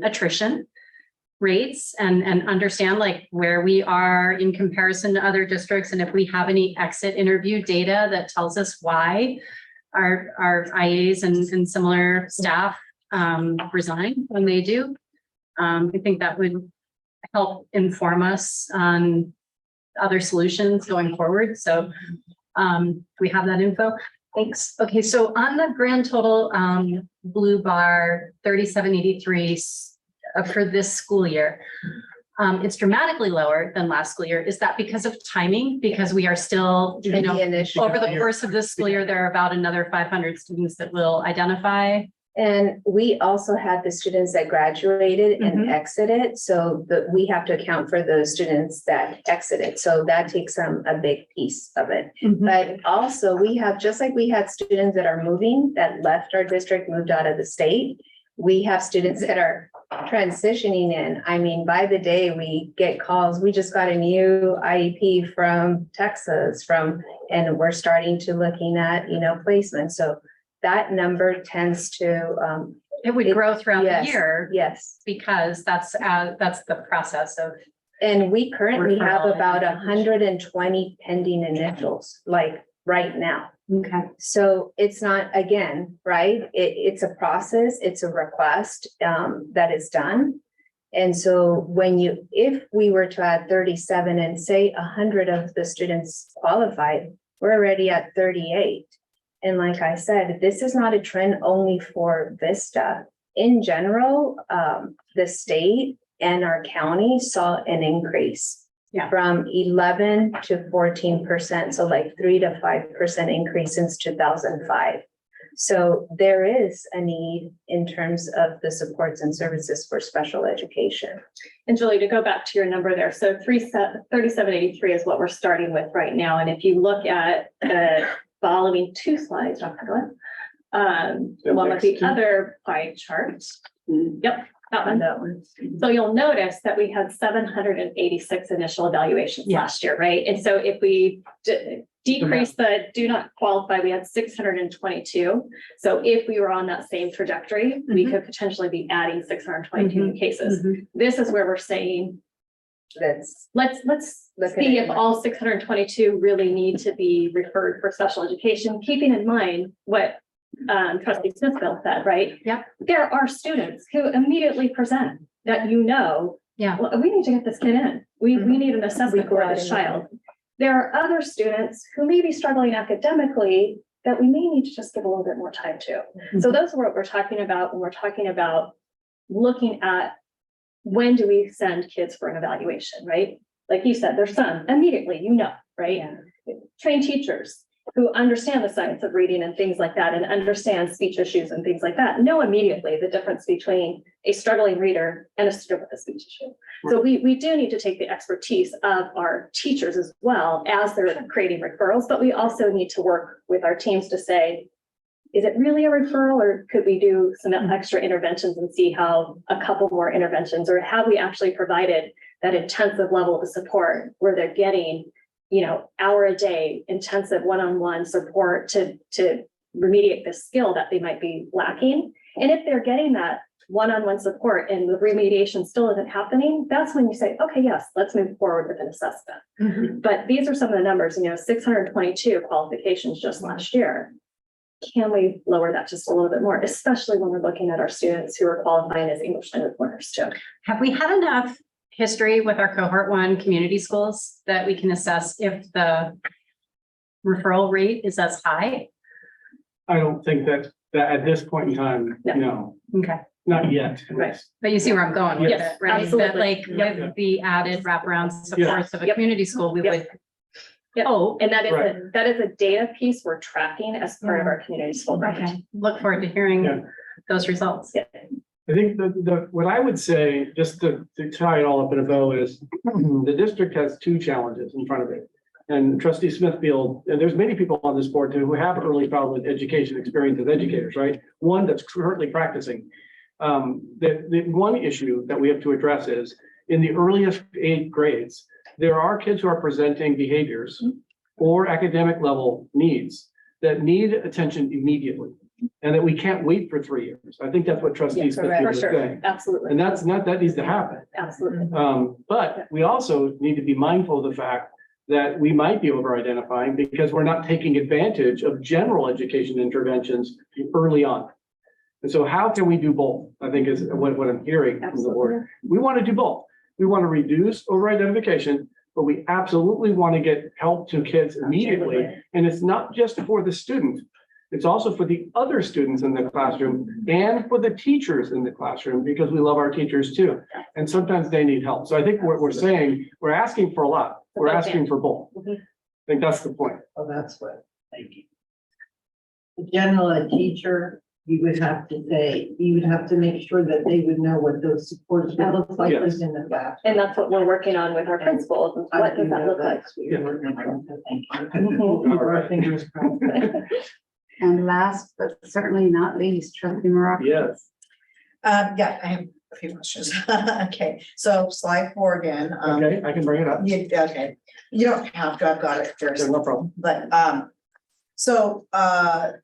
attrition rates and understand like where we are in comparison to other districts. And if we have any exit interview data that tells us why our IAs and similar staff resign when they do. I think that would help inform us on other solutions going forward. So we have that info. Thanks. Okay, so on the grand total blue bar 3783 for this school year, it's dramatically lower than last school year. Is that because of timing? Because we are still, over the course of this school year, there are about another 500 students that will identify. And we also had the students that graduated and exited, so that we have to account for those students that exited. So that takes a big piece of it. But also we have, just like we had students that are moving, that left our district, moved out of the state, we have students that are transitioning in. I mean, by the day we get calls, we just got a new IEP from Texas and we're starting to looking at, placement. So that number tends to, it would grow throughout the year. Yes. Because that's the process of. And we currently have about 120 pending initials, like right now. Okay. So it's not, again, right? It's a process, it's a request that is done. And so if we were to add 37 and say 100 of the students qualified, we're already at 38. And like I said, this is not a trend only for Vista. In general, the state and our county saw an increase from 11 to 14%. So like 3 to 5% increase since 2005. So there is a need in terms of the supports and services for special education. And Julie, to go back to your number there, so 3783 is what we're starting with right now. And if you look at the following 2 slides, Dr. Glenn, one with the other pie charts. Yep, that one. So you'll notice that we had 786 initial evaluations last year, right? And so if we decrease the do not qualify, we had 622. So if we were on that same trajectory, we could potentially be adding 622 new cases. This is where we're saying, let's see if all 622 really need to be referred for special education, keeping in mind what trustee Smithville said, right? Yep. There are students who immediately present that Yeah. well, we need to get this kid in. We need an assessment for this child. There are other students who may be struggling academically that we may need to just give a little bit more time to. So those are what we're talking about when we're talking about looking at when do we send kids for an evaluation, right? Like you said, there's some immediately, right? Trained teachers who understand the science of reading and things like that and understand speech issues and things like that, know immediately the difference between a struggling reader and a student with a speech issue. So we do need to take the expertise of our teachers as well as they're creating referrals, but we also need to work with our teams to say, is it really a referral or could we do some extra interventions and see how a couple more interventions, or have we actually provided that intensive level of support where they're getting hour a day intensive one-on-one support to remediate the skill that they might be lacking. And if they're getting that one-on-one support and the remediation still isn't happening, that's when you say, okay, yes, let's move forward with an assessment. But these are some of the numbers, 622 qualifications just last year. Can we lower that just a little bit more, especially when we're looking at our students who are qualifying as English language learners too? Have we had enough history with our cohort 1 community schools that we can assess if the referral rate is as high? I don't think that at this point in time, no, Okay, not yet. Right. but you see where I'm going with Yes, it, right? That absolutely. like with the added wraparound supports of a Yep. community school, we Yep. would. Yep. Oh, And that is Right. that is a data piece we're tracking as part of our community school. budget. okay. Look forward to hearing Yeah. those results. Yeah. I think what I would say, just to tie it all up in a bow, is the district has 2 challenges in front of it. And trustee Smithfield, and there's many people on this board too, who have early childhood education experience as educators, right? One that's currently practicing. The one issue that we have to address is in the earliest 8 grades, there are kids who are presenting behaviors or academic level needs that need attention immediately. And that we can't wait for 3 years. I think that's what trustee Smithfield For is sure, saying. absolutely, And that needs to happen. absolutely. But we also need to be mindful of the fact that we might be over identifying because we're not taking advantage of general education interventions early on. And so how can we do both? I think is what I'm hearing from the board. We want to do both. We want to reduce over identification, but we absolutely want to get help to kids immediately. And it's not just for the student. It's also for the other students in the classroom and for the teachers in the classroom, because we love our teachers too. And sometimes they need help. So I think what we're saying, we're asking for a lot. We're asking for both. I think that's the point. Oh, that's what, thank you. The general ed teacher, you would have to say, you would have to make sure that they would know what those supports would look like Yes. in the class. And that's what we're working on with our principals. Is what does that look like? Keep our fingers crossed. And last, but certainly not least, trustee Morocco. Yes. Yeah, I have a few questions. Okay, so slide 4 again. Okay, I can bring it up. Okay, you don't have to, I've got it first, No problem. but, so, the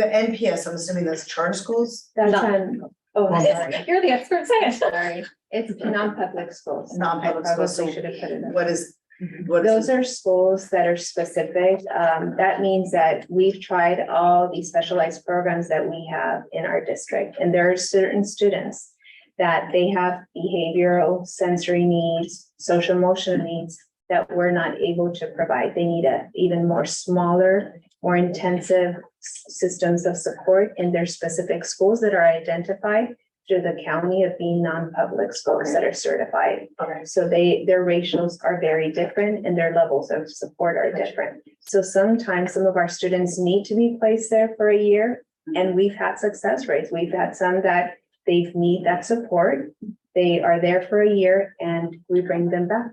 NPS, I'm assuming that's charter schools, That's No. sorry. You're the expert, say it. Sorry, it's non-public schools. non-public I schools, so probably should have put it up. what is? Those are schools that are specific. That means that we've tried all these specialized programs that we have in our district. And there are certain students that they have behavioral, sensory needs, social emotional needs that we're not able to provide. They need a even more smaller, more intensive systems of support in their specific schools that are identified through the county of being non-public schools that are certified. Okay. So their ratios are very different and their levels of support are different. So sometimes some of our students need to be placed there for a year, and we've had success rates. We've had some that they need that support. They are there for a year and we bring them back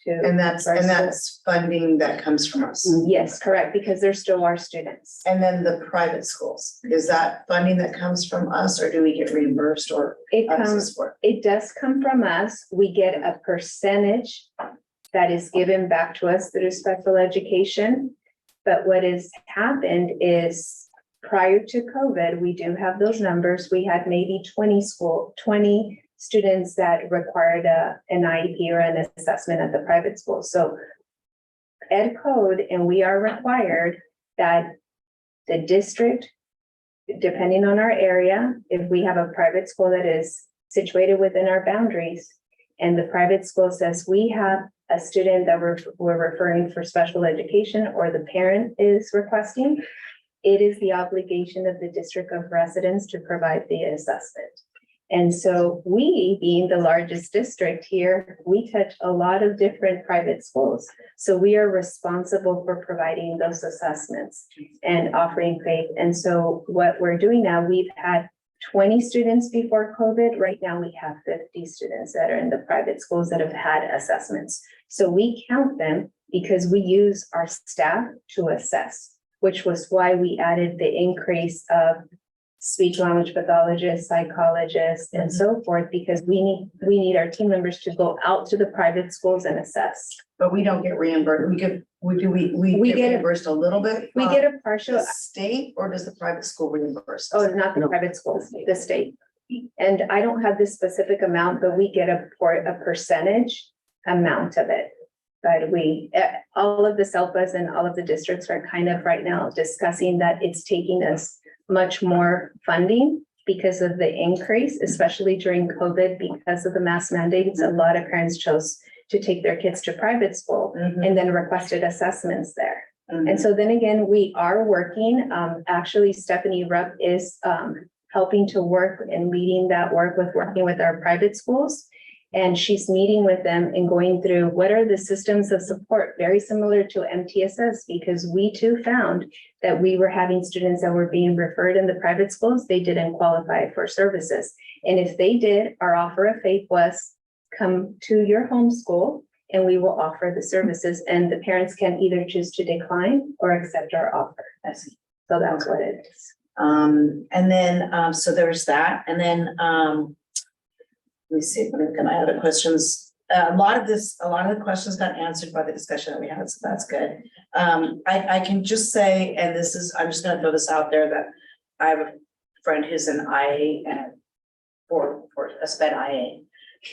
to. And that's funding that comes from us. Yes, correct, because they're still our students. And then the private schools, is that funding that comes from us, or do we get reimbursed, or It how does comes, this work? it does come from us. We get a percentage that is given back to us through special education. But what has happened is prior to COVID, we do have those numbers. We had maybe 20 students that required an IEP or an assessment at the private school. So Ed code, and we are required that the district depending on our area, if we have a private school that is situated within our boundaries, and the private school says we have a student that we're referring for special education, or the parent is requesting, it is the obligation of the district of residence to provide the assessment. And so we, being the largest district here, we touch a lot of different private schools. So we are responsible for providing those assessments and offering faith. And so what we're doing now, we've had 20 students before COVID. Right now we have 50 students that are in the private schools that have had assessments. So we count them because we use our staff to assess, which was why we added the increase of speech language pathologists, psychologists, and so forth, because we need our team members to go out to the private schools and assess. But we don't get reimbursed. We get reimbursed a little bit. We get a partial. The state, or does the private school reimburse us? Oh, not the private schools, the state. And I don't have this specific amount, but we get a percentage amount of it. But all of the SELPAs and all of the districts are kind of right now discussing that it's taking us much more funding because of the increase, especially during COVID, because of the mask mandates. A lot of parents chose to take their kids to private school and then requested assessments there. And so then again, we are working, actually Stephanie Rupp is helping to work and leading that work with working with our private schools. And she's meeting with them and going through what are the systems of support, very similar to MTSS, because we too found that we were having students that were being referred in the private schools, they didn't qualify for services. And if they did, our offer of faith was come to your home school and we will offer the services, and the parents can either choose to decline or accept our offer. So that's what it is. And then, so there's that, and then, let me see, can I have the questions? A lot of the questions got answered by the discussion that we had, so that's good. I can just say, and I'm just gonna throw this out there, that I have a friend who's an IA and for a SPED IA.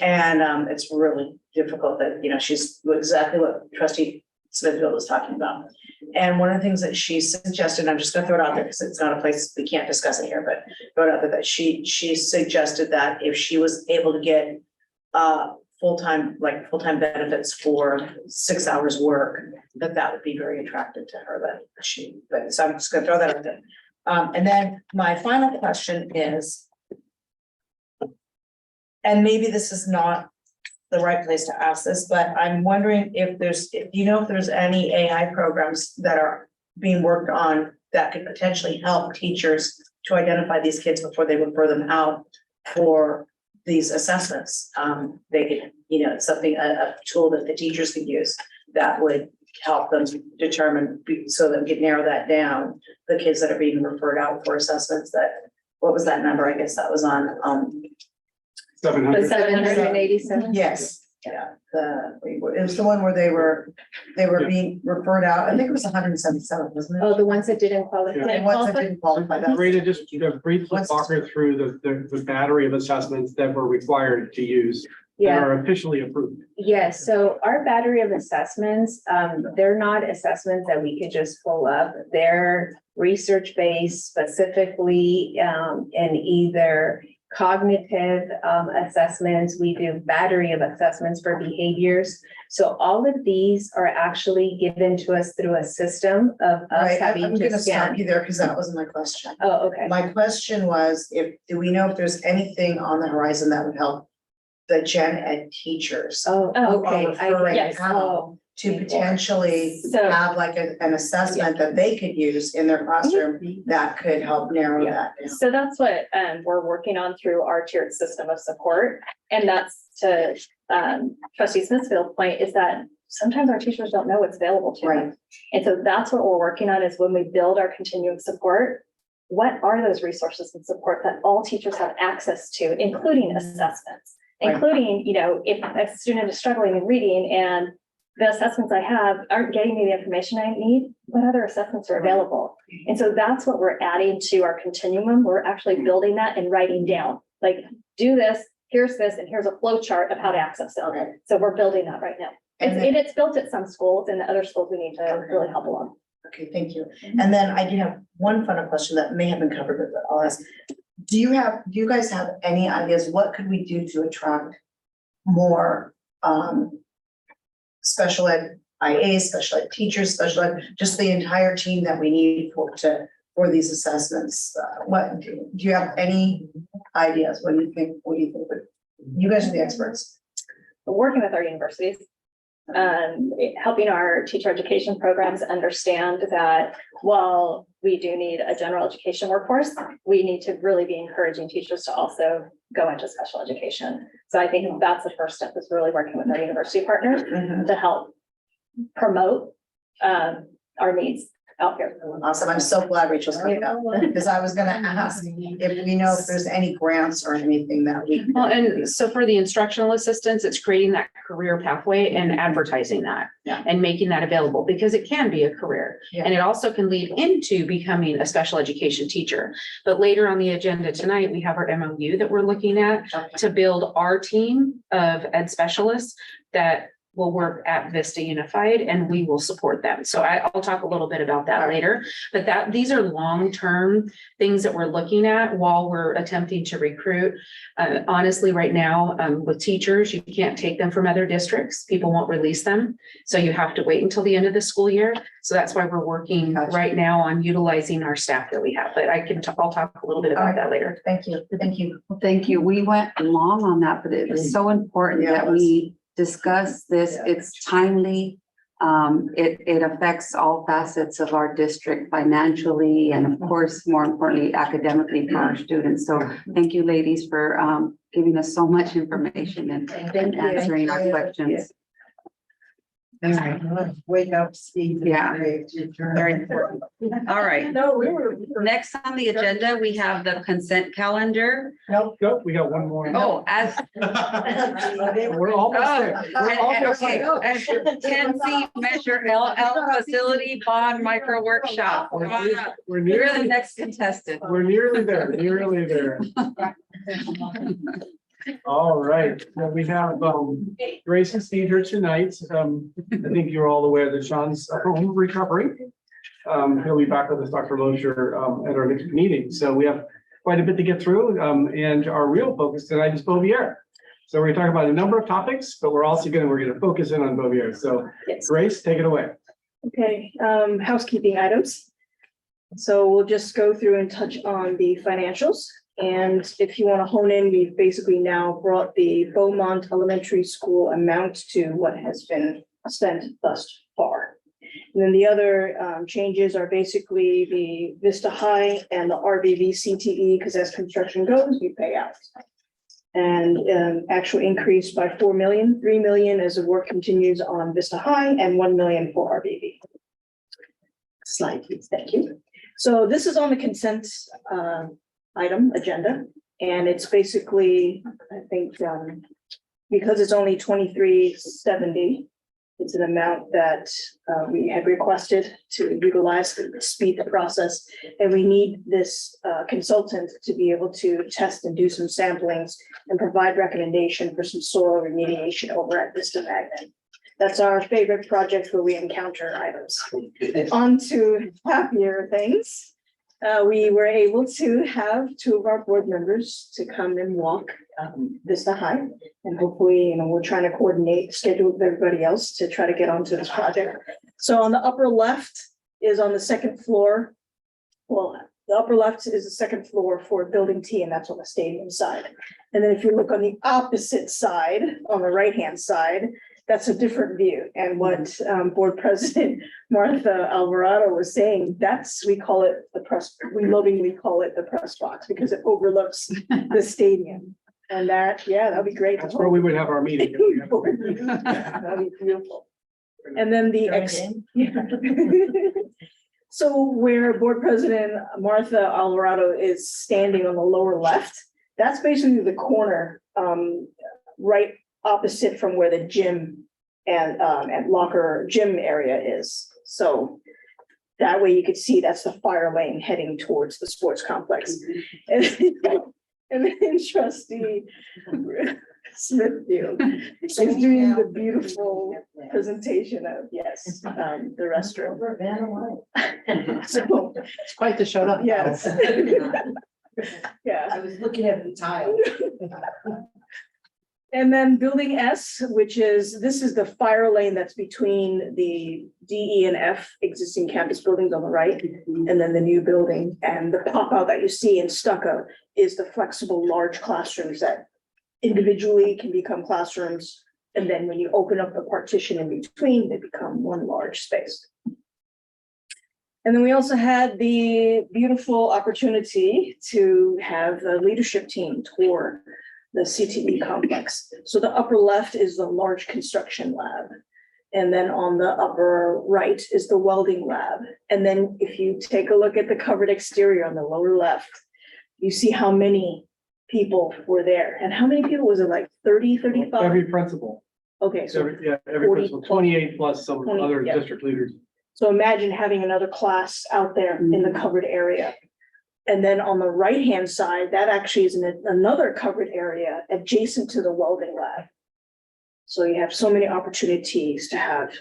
And it's really difficult that, she's exactly what Trustee Smithfield was talking about. And one of the things that she suggested, I'm just gonna throw it out there because it's not a place we can't discuss it here, but throw it out there that she suggested that if she was able to get full-time benefits for 6 hours work, that would be very attractive to her, so I'm just gonna throw that out there. And then my final question is, and maybe this is not the right place to ask this, but I'm wondering if there's any AI programs that are being worked on that could potentially help teachers to identify these kids before they refer them out for these assessments. They could, it's something, a tool that the teachers could use that would help them determine, so that we could narrow that down, the kids that are being referred out for assessments. What was that number? I guess that was on, 700. 787. yes, yeah, it was the one where they were being referred out. I think it was 177, wasn't it? Oh, the ones that didn't qualify. The ones that didn't qualify. Rita, just briefly walk her through the battery of assessments that were required to use that are officially approved. Yes, so our battery of assessments, they're not assessments that we could just pull up. They're research-based, specifically in either cognitive assessments. We do battery of assessments for behaviors. So all of these are actually given to us through a system of us having I'm to gonna stop scan. you there because that wasn't my question. Oh, okay. My question was, do we know if there's anything on the horizon that would help the gen ed teachers? Oh, okay. Referring out to potentially have like an assessment that they could use in their classroom that could help narrow that down. So that's what we're working on through our tiered system of support. And that's to Trustee Smithfield's point, is that sometimes our teachers don't know what's available to them. And so that's what we're working on, is when we build our continuum support, what are those resources and support that all teachers have access to, including assessments, including, if a student is struggling in reading and the assessments I have aren't getting me the information I need, what other assessments are available? And so that's what we're adding to our continuum. We're actually building that and writing down, like, do this, here's this, and here's a flow chart of how to access it. So we're building that right now. And it's built at some schools, and the other schools we need to really help along. Okay, thank you. And then I do have one final question that may have been covered, but I'll ask. Do you guys have any ideas, what could we do to attract more special ed IAs, special ed teachers, special ed, just the entire team that we need for these assessments? What, do you have any ideas? What do you think? You guys are the experts. Working with our universities, helping our teacher education programs understand that while we do need a general education workforce, we need to really be encouraging teachers to also go into special education. So I think that's the first step, is really working with our university partners to help promote our needs out here. Awesome. I'm so glad Rachel's coming up, because I was gonna ask if we know if there's any grants or anything that we. Well, and so for the instructional assistants, it's creating that career pathway and advertising that. Yeah. And making that available, because it can be a career. Yeah. And it also can lead into becoming a special education teacher. But later on the agenda tonight, we have our MOU that we're looking at to build our team of ed specialists that will work at Vista Unified, and we will support them. So I'll talk a little bit about that later, but these are long-term things that we're looking at while we're attempting to recruit. Honestly, right now, with teachers, you can't take them from other districts. People won't release them. So you have to wait until the end of the school year. So that's why we're working right now on utilizing our staff that we have, but I'll talk a little bit about that later. Thank you. Thank you. Well, thank you. We went long on that, but it was so important that we discuss this. It's timely. It affects all facets of our district financially, and of course, more importantly, academically for our students. So thank you, ladies, for giving us so much information and answering our questions. All right, wake up, Steve. Yeah. Very important. All right. Next on the agenda, we have the consent calendar. Nope, we got one more. Oh, as. We're almost there. We're almost Okay, there. 10C Measure LL Facility Bond Micro Workshop. Come on up. We're You're the nearly, next contestant. we're nearly there. All right, so we have Grace and Steve here tonight. I think you're all aware that Sean's home recovering. He'll be back with us, Dr. Lozier, at our next meeting. So we have quite a bit to get through, and our real focus tonight is Bovier. So we're talking about a number of topics, but we're gonna focus in on Bovier. So Grace, take it away. Okay, housekeeping items. So we'll just go through and touch on the financials. And if you want to hone in, we've basically now brought the Beaumont Elementary School amount to what has been spent thus far. And then the other changes are basically the Vista High and the RVV CTE, because as construction goes, you pay out. And actual increase by 4 million, 3 million as the work continues on Vista High, and 1 million for RVV. Slide, please. Thank you. So this is on the consent item agenda, and it's basically, I think, because it's only 2370, it's an amount that we had requested to utilize to speed the process, and we need this consultant to be able to test and do some samplings and provide recommendation for some soil remediation over at Vista Magnet. That's our favorite project where we encounter items. On to happier things. We were able to have 2 of our board members to come and walk Vista High. And hopefully, we're trying to coordinate schedule with everybody else to try to get onto this project. So on the upper left is on the second floor. Well, the upper left is the second floor for building T, and that's on the stadium side. And then if you look on the opposite side, on the right-hand side, that's a different view. And what Board President Martha Alvarado was saying, we call it the press, we lovingly call it the press box, because it overlooks the stadium. And that'd be great. That's where we would have our meeting. That'd be beautiful. And then so where Board President Martha Alvarado is standing on the lower left, that's basically the corner right opposite from where the gym and locker gym area is. So that way you could see that's the fire lane heading towards the sports complex. And then Trustee Smithfield is doing the beautiful presentation of, yes, the restroom. So, It's quite the show up. yes. Yeah. I was looking at the tile. And then building S, which is, this is the fire lane that's between the D, E, and F existing campus buildings on the right. And then the new building, and the pop out that you see in stucco is the flexible large classrooms that individually can become classrooms. And then when you open up the partition in between, they become one large space. And then we also had the beautiful opportunity to have the leadership team tour the CTE complex. So the upper left is the large construction lab. And then on the upper right is the welding lab. And then if you take a look at the covered exterior on the lower left, you see how many people were there. And how many people was it, like 30, 35? Every principal. Okay, so Every 40 principal, 28 plus some 20, other yeah. district leaders. so imagine having another class out there in the covered area. And then on the right-hand side, that actually is in another covered area adjacent to the welding lab. So you have so many opportunities to have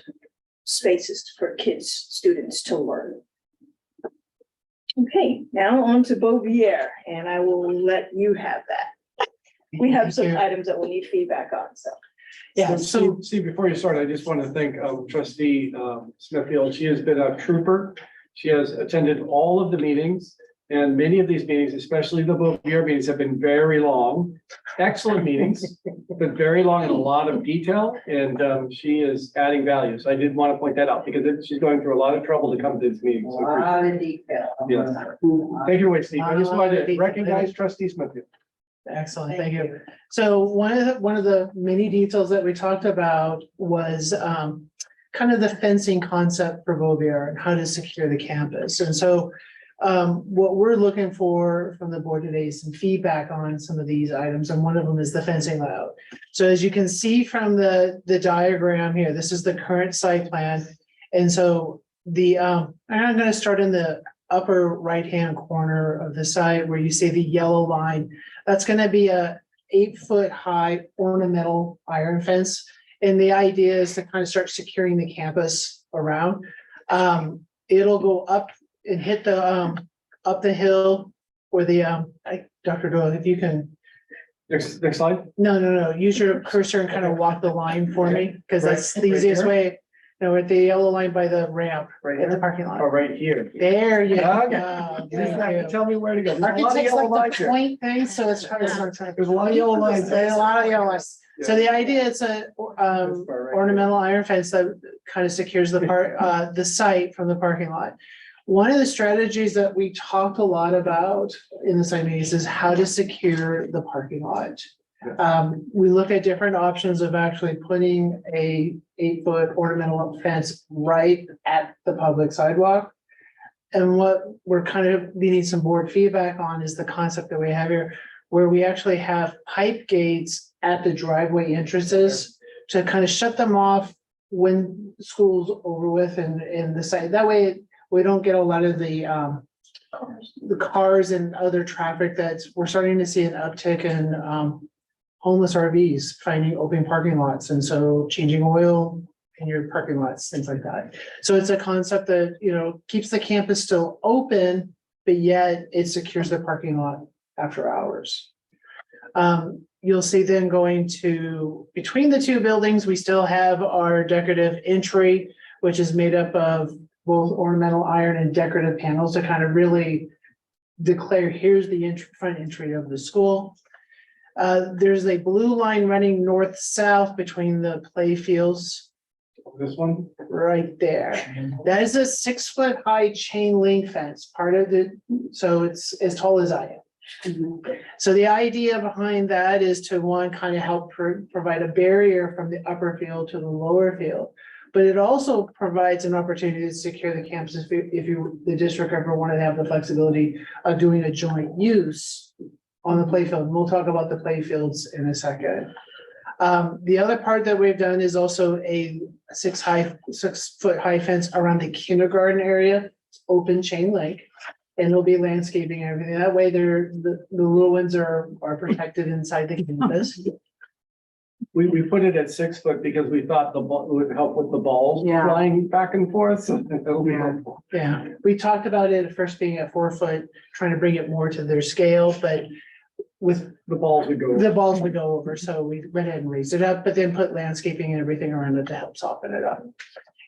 spaces for kids, students to learn. Okay, now on to Beauvier, and I will let you have that. We have some items that we need feedback on, so. Yeah, so Steve, before you start, I just want to thank trustee Smithfield. She has been a trooper. She has attended all of the meetings, and many of these meetings, especially the Beauvier meetings, have been very long. Excellent meetings, but very long in a lot of detail, and she is adding value. So I did want to point that out because she's going through a lot of trouble to come to these meetings. So appreciate it. Yes. Thank you, Steve. I just wanted to recognize trustee Smithfield. Excellent, thank you. So one of the many details that we talked about was kind of the fencing concept for Beauvier and how to secure the campus. And so what we're looking for from the board today is some feedback on some of these items, and one of them is the fencing layout. So as you can see from the diagram here, this is the current site plan. And so I'm going to start in the upper right-hand corner of the site where you see the yellow line. That's going to be a 8-foot high ornamental iron fence. And the idea is to kind of start securing the campus around. It'll go up and hit the up the hill where the Dr. Doyle, if you can. Next slide. No. Use your cursor and kind of walk the line for me, because that's the easiest way. No, at the yellow line by the ramp, right in the parking lot. Oh, right here. There you Okay. go. Just have to tell me where to go. There's a lot of Architects yellow like lines the here. point thing, so it's hard to. There's a lot of yellow lines. There's a lot of yellow lines. So the idea is a ornamental iron fence that kind of secures the site from the parking lot. One of the strategies that we talked a lot about in the site meetings is how to secure the parking lot. We look at different options of actually putting a 8-foot ornamental fence right at the public sidewalk. And what we're kind of needing some board feedback on is the concept that we have here, where we actually have pipe gates at the driveway entrances to kind of shut them off when school's over with and the site. That way we don't get a lot of the cars and other traffic we're starting to see an uptick in homeless RVs finding open parking lots, and so changing oil in your parking lots, things like that. So it's a concept that, keeps the campus still open, but yet it secures the parking lot after hours. You'll see then going to between the two buildings, we still have our decorative entry, which is made up of both ornamental iron and decorative panels to kind of really declare here's the front entry of the school. There's a blue line running north-south between the play fields. This one? Right there. That is a 6-foot high chain link fence, so it's as tall as I am. So the idea behind that is to kind of help provide a barrier from the upper field to the lower field. But it also provides an opportunity to secure the campus if the district ever wanted to have the flexibility of doing a joint use on the playfield. We'll talk about the playfields in a second. The other part that we've done is also a 6-foot high fence around the kindergarten area, open chain link, and there'll be landscaping and everything. That way the little ones are protected inside the campus. We put it at 6 foot because we thought the ball would help with the balls Yeah. flying back and forth, so that'll be helpful. Yeah, we talked about it first being at 4 foot, trying to bring it more to their scale, but with The balls would go. the balls would go over, so we went ahead and raised it up, but then put landscaping and everything around it to help soften it up.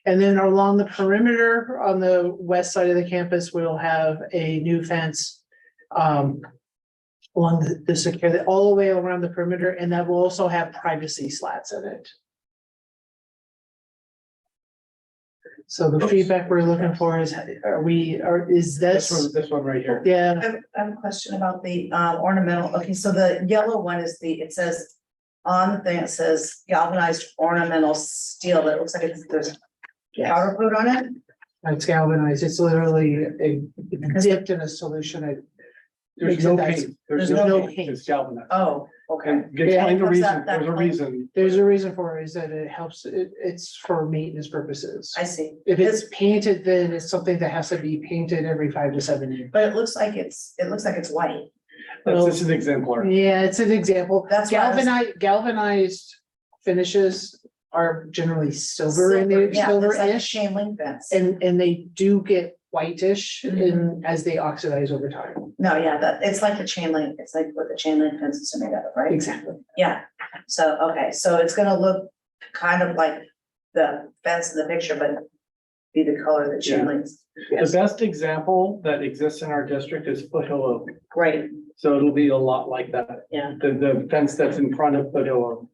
And then along the perimeter on the west side of the campus, we'll have a new fence. Along the secure, all the way around the perimeter, and that will also have privacy slats in it. So the feedback we're looking for is, is this, This one right here. yeah, I have a question about the ornamental. Okay, so the yellow one is it says on the thing, it says galvanized ornamental steel. That looks like there's powder coat on it. it's galvanized, it's literally dipped in a solution. There's no paint. There's no paint. It's galvanized. Oh, okay. And explain the Comes reason. out that There's a way. reason. There's a reason for it, is that it helps, it's for maintenance purposes. I see. If it's painted, then it's something that has to be painted every 5 to 7 years. But it looks like it's white. This is an exemplar. Yeah, it's an example. That's why I was- Galvanized finishes are generally silver in the Yeah, it's like a silver-ish. chain link fence. And they do get whitish in as they oxidize over time. No, yeah, it's like the chain link. It's like what the chain link fences are made out of, right? Exactly. Yeah. So, okay, so it's gonna look kind of like the fence in the picture, but be the color of the chain Yeah. links. The best example that exists in our district is Foothill Oak. Great, So it'll be a lot like that. yeah. The fence that's in front of Foothill Oak.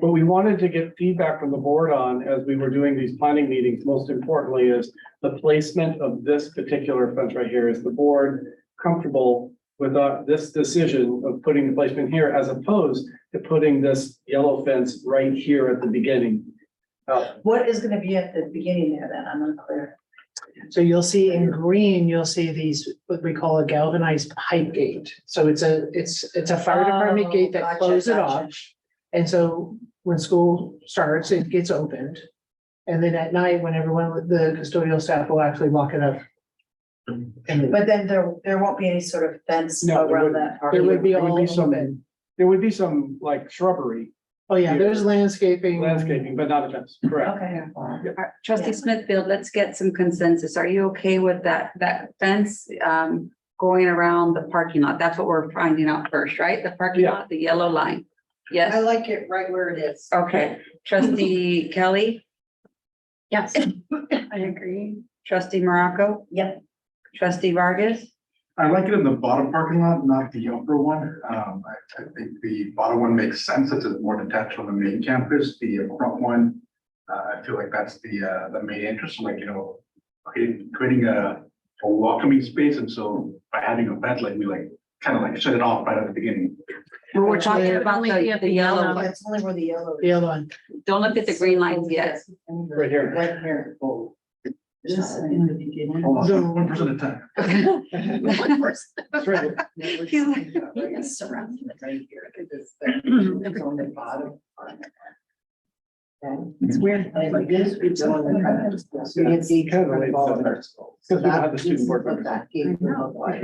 What we wanted to get feedback from the board on as we were doing these planning meetings, most importantly, is the placement of this particular fence right here. Is the board comfortable with this decision of putting the placement here as opposed to putting this yellow fence right here at the beginning? What is gonna be at the beginning there then? I'm unclear. So you'll see in green, you'll see these, what we call a galvanized pipe gate. So it's a fire department gate that Gotcha, closes it gotcha. off. And so when school starts, it gets opened. And then at night, when the custodial staff will actually lock it up. And But then there won't be any sort of fence No, there around wouldn't. that. part. there would be There would all be some- open. There would be some like shrubbery Oh, yeah, there's landscaping. landscaping, but not a fence, correct? Okay. Trustee Smithfield, let's get some consensus. Are you okay with that fence going around the parking lot? That's what we're finding out first, right? The parking Yeah. lot, the yellow line. Yes, like it right where it is. okay. Trustee Kelly, Yes, I agree. trustee Morocco, Yep. trustee Vargas, I like it in the bottom parking lot, not the upper one. I think the bottom one makes sense. It's more detached from the main campus. The front one, I feel like that's the main interest, like, creating a welcoming space. And so by having a fence, like we kind of shut it off right at the beginning. we're talking Yeah. about Only see the yellow yellow. one. That's only where the yellow. The other one. Don't look at the green lines yet. Right here. Right here. Just in the beginning. Hold So- on, 1% at a time. It's right here. It's surrounded right here. It's on the bottom. It's weird. Like this, it's on the front. So you get the. Kind of related to that. Because we don't have the student board members. That gate will look like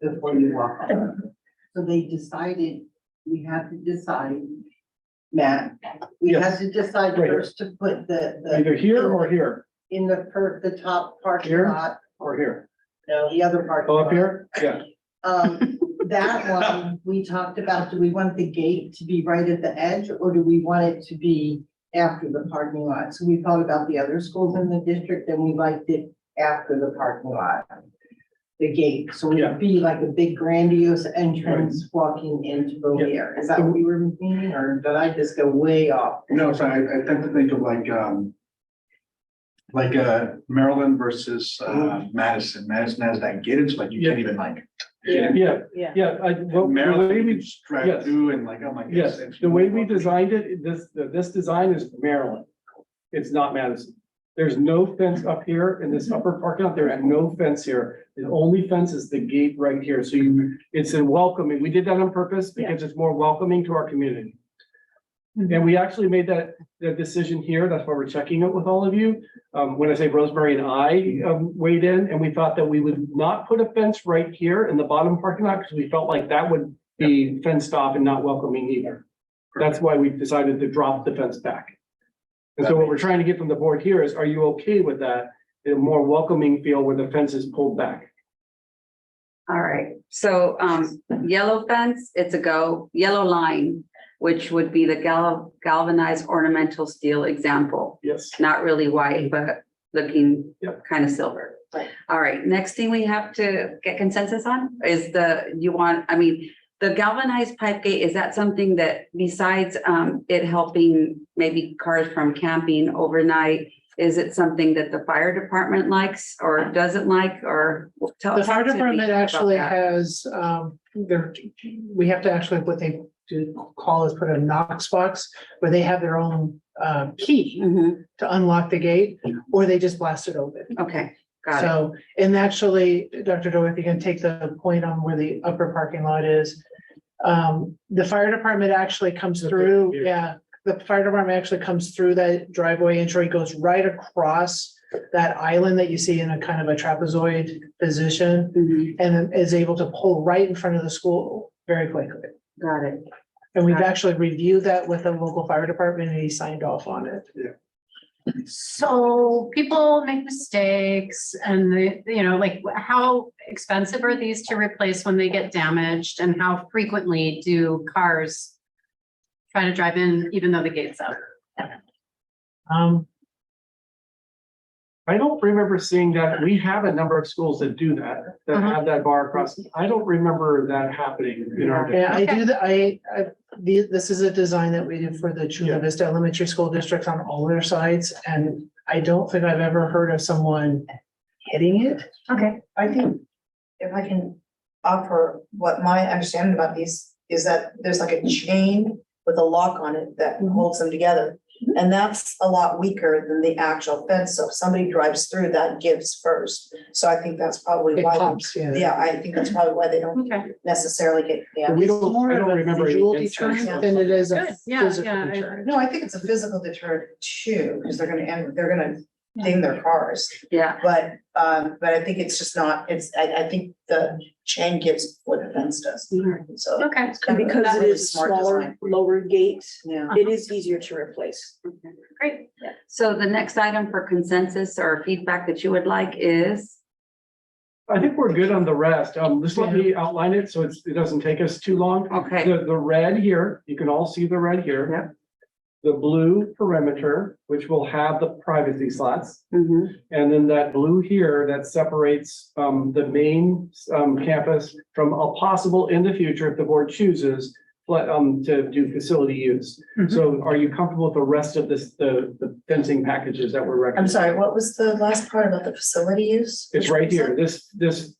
before you walk on. So they decided, we had to decide, Matt, we had Yes. to decide Right here. first to put the. Either here or here, In the top parking Here? lot, or here. no, the other parking Oh, lot. up here? Yeah. That one, we talked about, do we want the gate to be right at the edge, or do we want it to be after the parking lot? So we thought about the other schools in the district, and we liked it after the parking lot. The gate, so Yeah. it'd be like a big grandiose entrance walking into Bovier. Is that what you were meaning, or did I just go way off? No, so I tend to think of Maryland versus Madison. Madison has that gate, so you can't even Yeah, yeah. The way Maryland, we, you just drive yes. through and I'm like. yes, the way we designed it, this design is Maryland. It's not Madison. There's no fence up here in this upper parking lot. There is no fence here. The only fence is the gate right here. So it's a welcoming. We did that on purpose because it's more welcoming to our community. And we actually made the decision here. That's why we're checking it with all of you. When I say Rosemary and I weighed in, and we thought that we would not put a fence right here in the bottom parking lot because we felt like that would be fenced off and not welcoming either. That's why we decided to drop the fence back. And so what we're trying to get from the board here is, are you okay with that? A more welcoming feel where the fence is pulled back? All right, so yellow fence, it's a go. Yellow line, which would be the galvanized ornamental steel example. Yes. Not really white, but looking Yep. kind of silver. Right. All right, next thing we have to get consensus on is the galvanized pipe gate, is that something that besides it helping maybe cars from camping overnight, is it something that the fire department likes or doesn't like, or tell? The fire talk to me department about actually that. has, we have to actually, what they do call is put a Knox box where they have their own key Mhm. to unlock the gate, or they just blast it open. Okay, got it. So, and actually, Dr. Doyle, if you can take the point on where the upper parking lot is. The fire department actually comes through, yeah, the fire department actually comes through that driveway entry, goes right across that island that you see in a kind of a trapezoid position, Mhm. and then is able to pull right in front of the school very quickly. Got it. And we've Got it. actually reviewed that with the local fire department and he signed off on it. So people make mistakes and like how expensive are these to replace when they get damaged? And how frequently do cars try to drive in even though the gate's up? I don't remember seeing that. We have a number of schools that do that, that have that bar across. I don't remember that happening in our. Yeah, I do that, this is a design that we did for the Chula Vista Elementary School Districts on all their sites, and I don't think I've ever heard of someone hitting it. Okay, I think if I can offer what my understanding about these is that there's like a chain with a lock on it that holds them together. And that's a lot weaker than the actual fence. So if somebody drives through, that gives first. So I think that's probably It why. pops, yeah. Yeah, I think that's probably why they don't necessarily get, yeah. We It's don't, more I of don't a remember. any visual instance. deterrent than it is a Good. Yeah, physical yeah, I- deterrent. No, I think it's a physical deterrent too, because they're gonna ding their cars. Yeah, But I think it's just not, I think the chain gives what the fence does. So. Okay. it's kind And of a because it really is smart smaller, design. lower gate, Yeah. it is easier to replace. Great. so the next item for consensus or feedback that you would like is, I think we're good on the rest. Just let me outline it so it doesn't take us too long. okay, The red here, you can all see the red here. Yep. The blue perimeter, which will have the privacy slots. mhm, And then that blue here that separates the main campus from a possible in the future, if the board chooses, to do facility use. So are you comfortable with the rest of this, the fencing packages that we're I'm recommending? sorry, what was the last part about the facility use? It's right here. This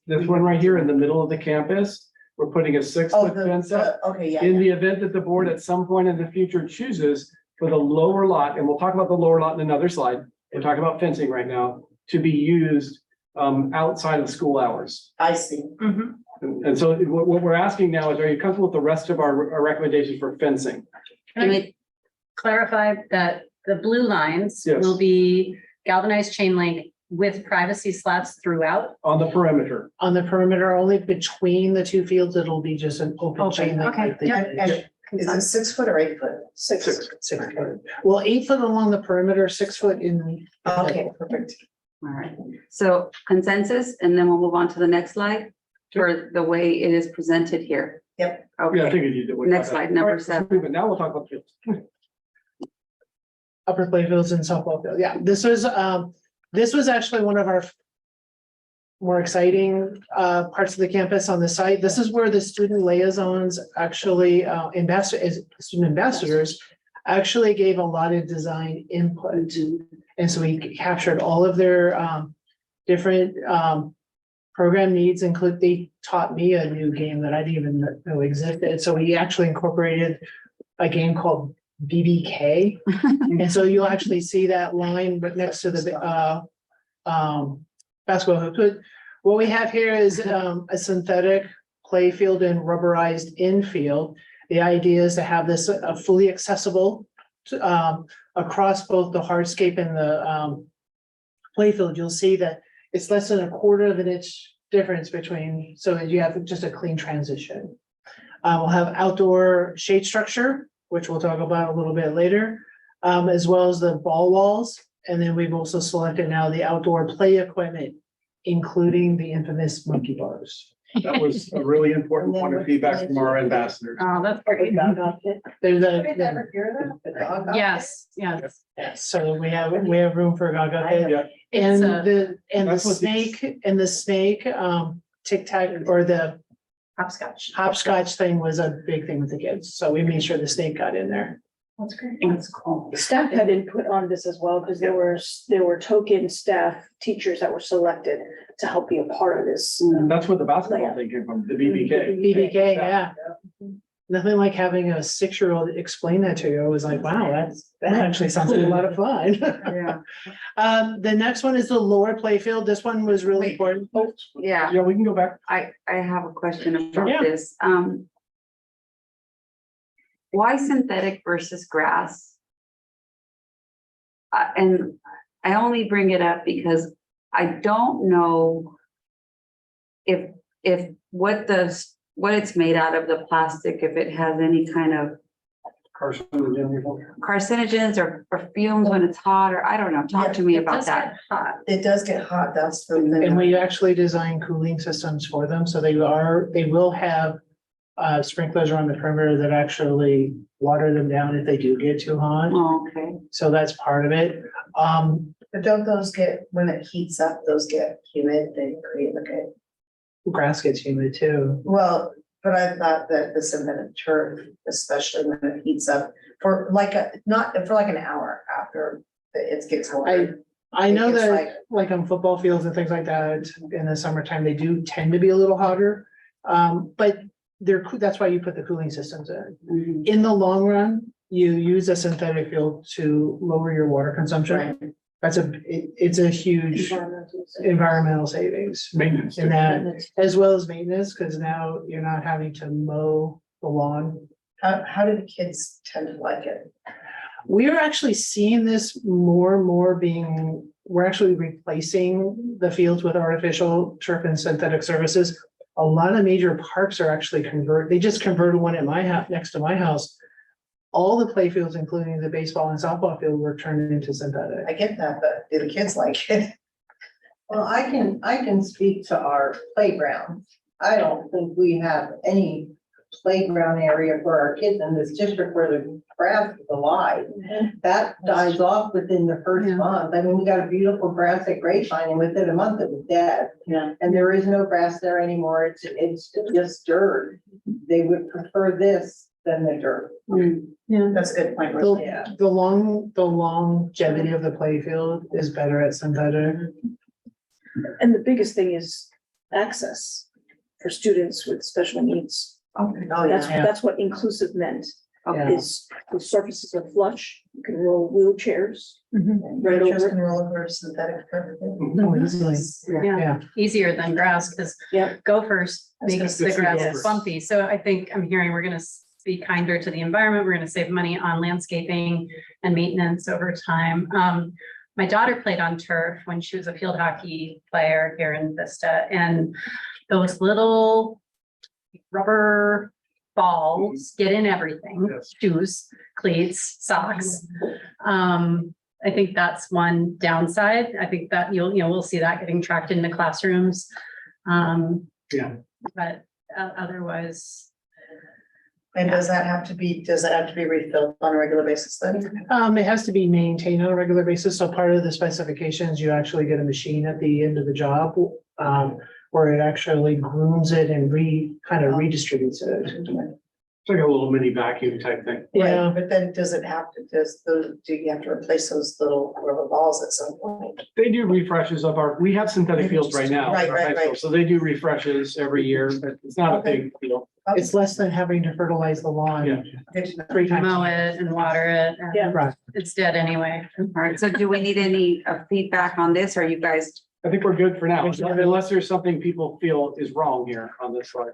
one right here in the middle of the campus. We're putting a 6-foot fence up. Okay, yeah. In the event that the board at some point in the future chooses for the lower lot, and we'll talk about the lower lot in another slide. We're talking about fencing right now, to be used outside of school hours. I see. And so what we're asking now is, are you comfortable with the rest of our recommendations for fencing? Can I clarify that the blue lines Yes. will be galvanized chain link with privacy slats throughout? On the perimeter. On the perimeter, only between the two fields, it'll be just an open chain. link Okay, like they yeah. did. And is it 6 foot or 8 foot? Six foot. Well, 8 foot along the perimeter, 6 foot in. Okay, perfect. all right. So consensus, and then we'll move on to the next slide for the way it is presented here. Yep. Yeah, I Okay, figured you did. Next slide, number All right, 7. But now we'll talk about fields. Upper playfields and softball field. Yeah, this was actually one of our more exciting parts of the campus on the site. This is where the student liaisons actually student ambassadors actually gave a lot of design input. And so we captured all of their different program needs. They taught me a new game that I didn't even know existed. So we actually incorporated a game called BBK. And so you'll actually see that line, but next to the basketball hoop. But what we have here is a synthetic play field and rubberized infield. The idea is to have this fully accessible across both the hardscape and the playfield. You'll see that it's less than 1/4 of an inch difference between, so you have just a clean transition. We'll have outdoor shade structure which we'll talk about a little bit later, as well as the ball walls. And then we've also selected now the outdoor play equipment, including the infamous monkey bars. That was a really important point of feedback from our ambassadors. Oh, that's great. There's Yes, yes. so we have room for a Gaga pit. Yeah. And It's, the That's what these- snake, tic tac, or the hopscotch. hopscotch thing was a big thing with the kids, so we made sure the snake got in there. That's great. That's cool. Staff had input on this as well, because there were token staff teachers that were selected to help be a part of this. And that's where the basketball thing came from, the BBK. BBK, yeah. Nothing like having a 6-year-old explain that to you. I was like, wow, that actually sounds like a lot of fun. Yeah. The next one is the lower playfield. This one was really important. Oh, Yeah, Yeah, we can go back. I have a question about Yeah. this. Why synthetic versus grass? And I only bring it up because I don't know if what it's made out of, the plastic, if it has any kind of carcinogens or fumes when it's hot, or I don't know. Talk to me about that. It does get hot, that's the and thing. we actually design cooling systems for them, so they will have sprinklers around the perimeter that actually water them down if they do get too hot. Oh, okay. So that's part of it. But don't those get, when it heats up, those get humid, they create like a, Grass gets humid too. well, but I thought that the synthetic turf, especially when it heats up for like not for like an hour after it gets colder. I know It's that like on football fields and things like that, in the summertime, they do tend to be a little hotter. But that's why you put the cooling systems in. Mhm. In the long run, you use a synthetic field to lower your water consumption. Right. It's a huge environmental savings. Maintenance. In that, as well as maintenance, because now you're not having to mow the lawn. How do the kids tend to like it? We are actually seeing this more and more we're actually replacing the fields with artificial turf and synthetic surfaces. A lot of major parks are actually they just converted one at my house, next to my house. All the play fields, including the baseball and softball field, were turned into synthetic. I get that, but do the kids like it? Well, I can speak to our playground. I don't think we have any playground area for our kids in this district where the grass is alive. That dies off within the first month. I mean, we got a beautiful grass at Grapevine, and within a month it was dead. Yeah. And there is no grass there anymore. It's just dirt. They would prefer this than the dirt. Yeah. That's a good point. Yeah. The longevity of the play field is better at synthetic. And the biggest thing is access for students with special needs. Okay. Oh, yeah. That's what inclusive meant, Yeah. is the surfaces are flush, you can roll wheelchairs right Wheelchairs over. can roll over synthetic turf. No, easily. Yeah. Easier than grass, because gophers makes the grass Yes. bumpy. So I think I'm hearing we're gonna be kinder to the environment. We're gonna save money on landscaping and maintenance over time. My daughter played on turf when she was a field hockey player here in Vista, and those little rubber balls get in everything, shoes, cleats, socks. I think that's one downside. I think that we'll see that getting tracked into classrooms. Yeah. But otherwise. And does that have to be refilled on a regular basis then? It has to be maintained on a regular basis. So part of the specifications, you actually get a machine at the end of the job, where it actually grooms it and kind of redistributes it. It's like a little mini vacuum type thing. Yeah. Right, but then does it have to, do you have to replace those little rubber balls at some point? They do refreshes we have synthetic fields right now. Right, in our right, high school, right. So they do refreshes every year, but it's not a big deal. It's less than having to fertilize the lawn Yeah. 3 times. Mow it and water it. and Yeah. Right. It's dead anyway. All right, so do we need any feedback on this? Are you guys? I think we're good for now, unless there's something people feel is wrong here on this slide.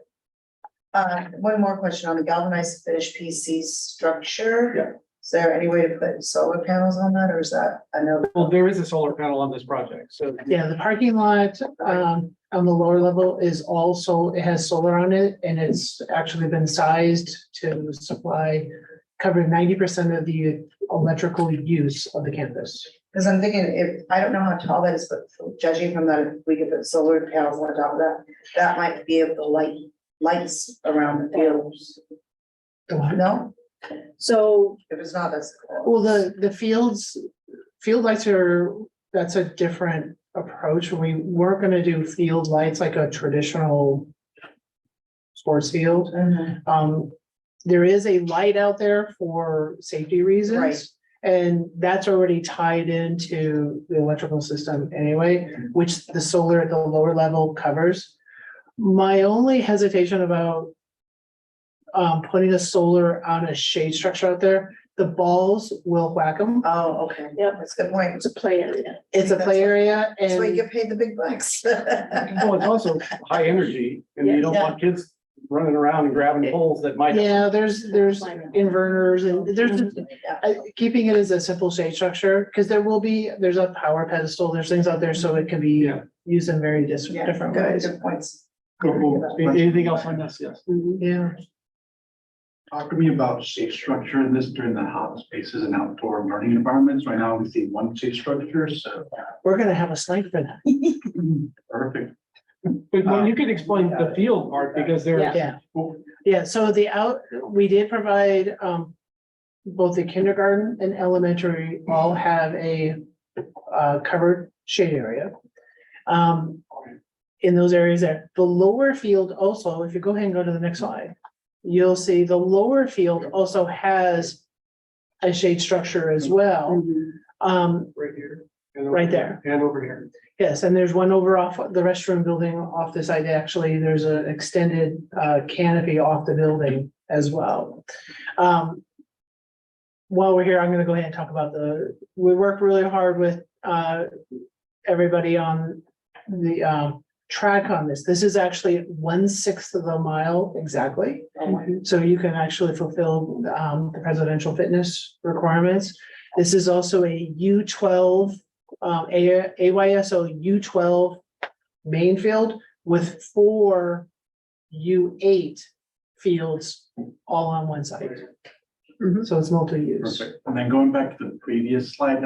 One more question on the galvanized finished PC structure. Yeah. Is there any way to put solar panels on that, or is that, I know? Well, there is a solar panel on this project, so. Yeah, the parking lot, on the lower level is also, it has solar on it, and it's actually been sized to supply covered 90% of the electrical use of the campus. Because I'm thinking, if, I don't know how tall that is, but judging from that, if we get the solar panels on top of that, that might be able to lights around the fields. No? So, If it's not, that's. well, the field lights that's a different approach. We weren't gonna do field lights like a traditional sports field. There is a light out there for safety reasons. Right. And that's already tied into the electrical system anyway, which the solar at the lower level covers. My only hesitation about putting a solar on a shade structure out there, the balls will whack them. Oh, okay. Yep, that's a good point. It's a play area. It's a play area That's why you and get paid the big bucks. Well, it's also high energy and you don't Yeah. want kids running around and grabbing poles that might. yeah, there's inverters and there's keeping it as a simple shade structure, because there's a power pedestal, there's things out there, so it can be used in very Yeah, different good, ways. good points. Anything else on this? Yes. Yeah. Talk to me about shade structure in this during the hot spaces and outdoor learning environments. Right now, we see one shade structure, so We're gonna have a slide for that. perfect. But well, you can explain the field part because there. Yeah, so we did provide, both the kindergarten and elementary all have a, covered shade area. In those areas there, the lower field also, if you go ahead and go to the next slide, you'll see the lower field also has a shade structure as well. Right here. and over Right here, there. And over here. Yes, and there's one over off the restroom building off the side. Actually, there's an extended canopy off the building as well. While we're here, I'm gonna go ahead and talk about we worked really hard with everybody on the track on this. This is actually 1/6 of a mile exactly. So you can actually fulfill the presidential fitness requirements. This is also a U12 AYSO U12 main field with 4 U8 fields all on one side. So it's multi-use. Perfect. And then going back to the previous slide,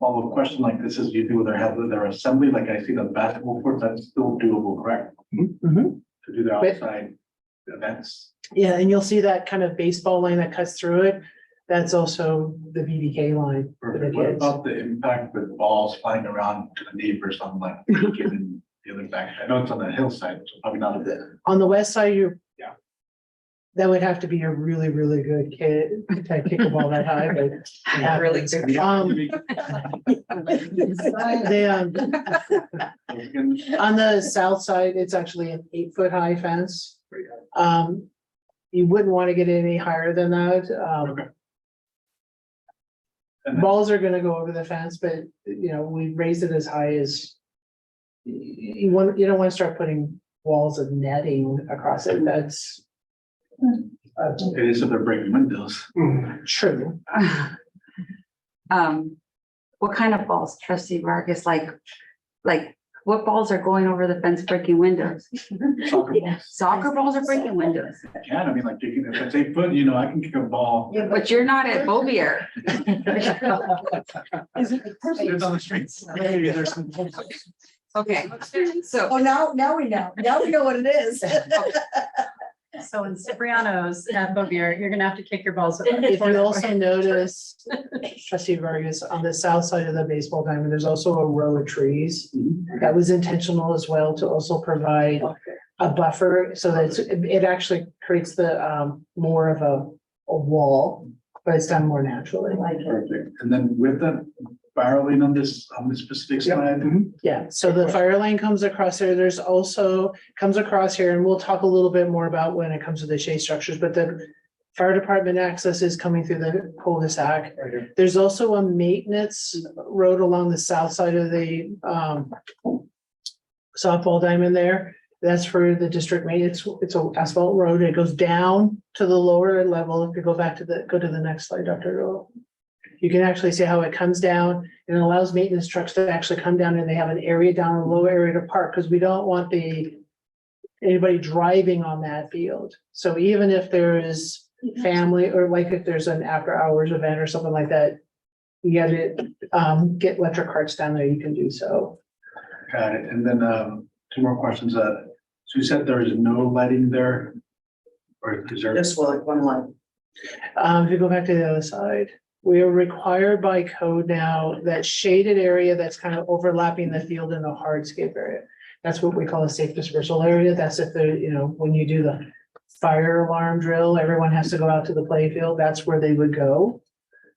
follow-up question like this is usually where they have their assembly, like I see the basketball court, that's still doable, correct? To do the outside events. Yeah, and you'll see that kind of baseball line that cuts through it. That's also the BBK line for the Perfect. What kids. about the impact with balls flying around to the neighbors on like Beacon and the other back? I know it's on the hillside, so probably not a bit. On the west side, that would have to be a really, really good kid to kick a ball that high, but. Really good. On the south side, it's actually an 8-foot high fence. You wouldn't want to get any higher than that. Balls are gonna go over the fence, but we raised it as high as. You don't want to start putting walls of netting across it. That's. It is if they're breaking windows. True. What kind of balls, trustee Vargas, like what balls are going over the fence breaking windows? Soccer balls. Soccer balls are breaking windows, Yeah, I mean, like, if it's 8 foot, I can kick a ball. but you're not at Bovier. It's on the streets. Maybe there's some. Okay, so. Oh, now we know. Now we know what it is. So in Cipriano's at Bovier, you're gonna have to kick your balls. If you also notice, trustee Vargas, on the south side of the baseball diamond, there's also a row of trees. That was intentional as well to also provide a buffer so that it actually creates the more of a wall, but it's done more naturally. Perfect. And then with the fire lane on this specific slide. Yeah, so the fire lane comes across there. There's also comes across here, and we'll talk a little bit more about when it comes to the shade structures, but the fire department access is coming through the cul-de-sac. There's also a maintenance road along the south side of the softball diamond there. That's for the district maintenance. It's an asphalt road. It goes down to the lower level. If you go back to go to the next slide, Dr. Earl. You can actually see how it comes down and it allows maintenance trucks to actually come down and they have an area down, a low area to park, because we don't want anybody driving on that field. So even if there is family, or like if there's an after hours event or something like that. You gotta, get electric carts down there, you can do so. Got it. And then, two more questions. So you said there is no lighting there? Or is there? Just one line. If you go back to the other side, we are required by code now that shaded area that's kind of overlapping the field in the hardscape area. That's what we call a safe dispersal area. That's if the, when you do the fire alarm drill, everyone has to go out to the play field. That's where they would go.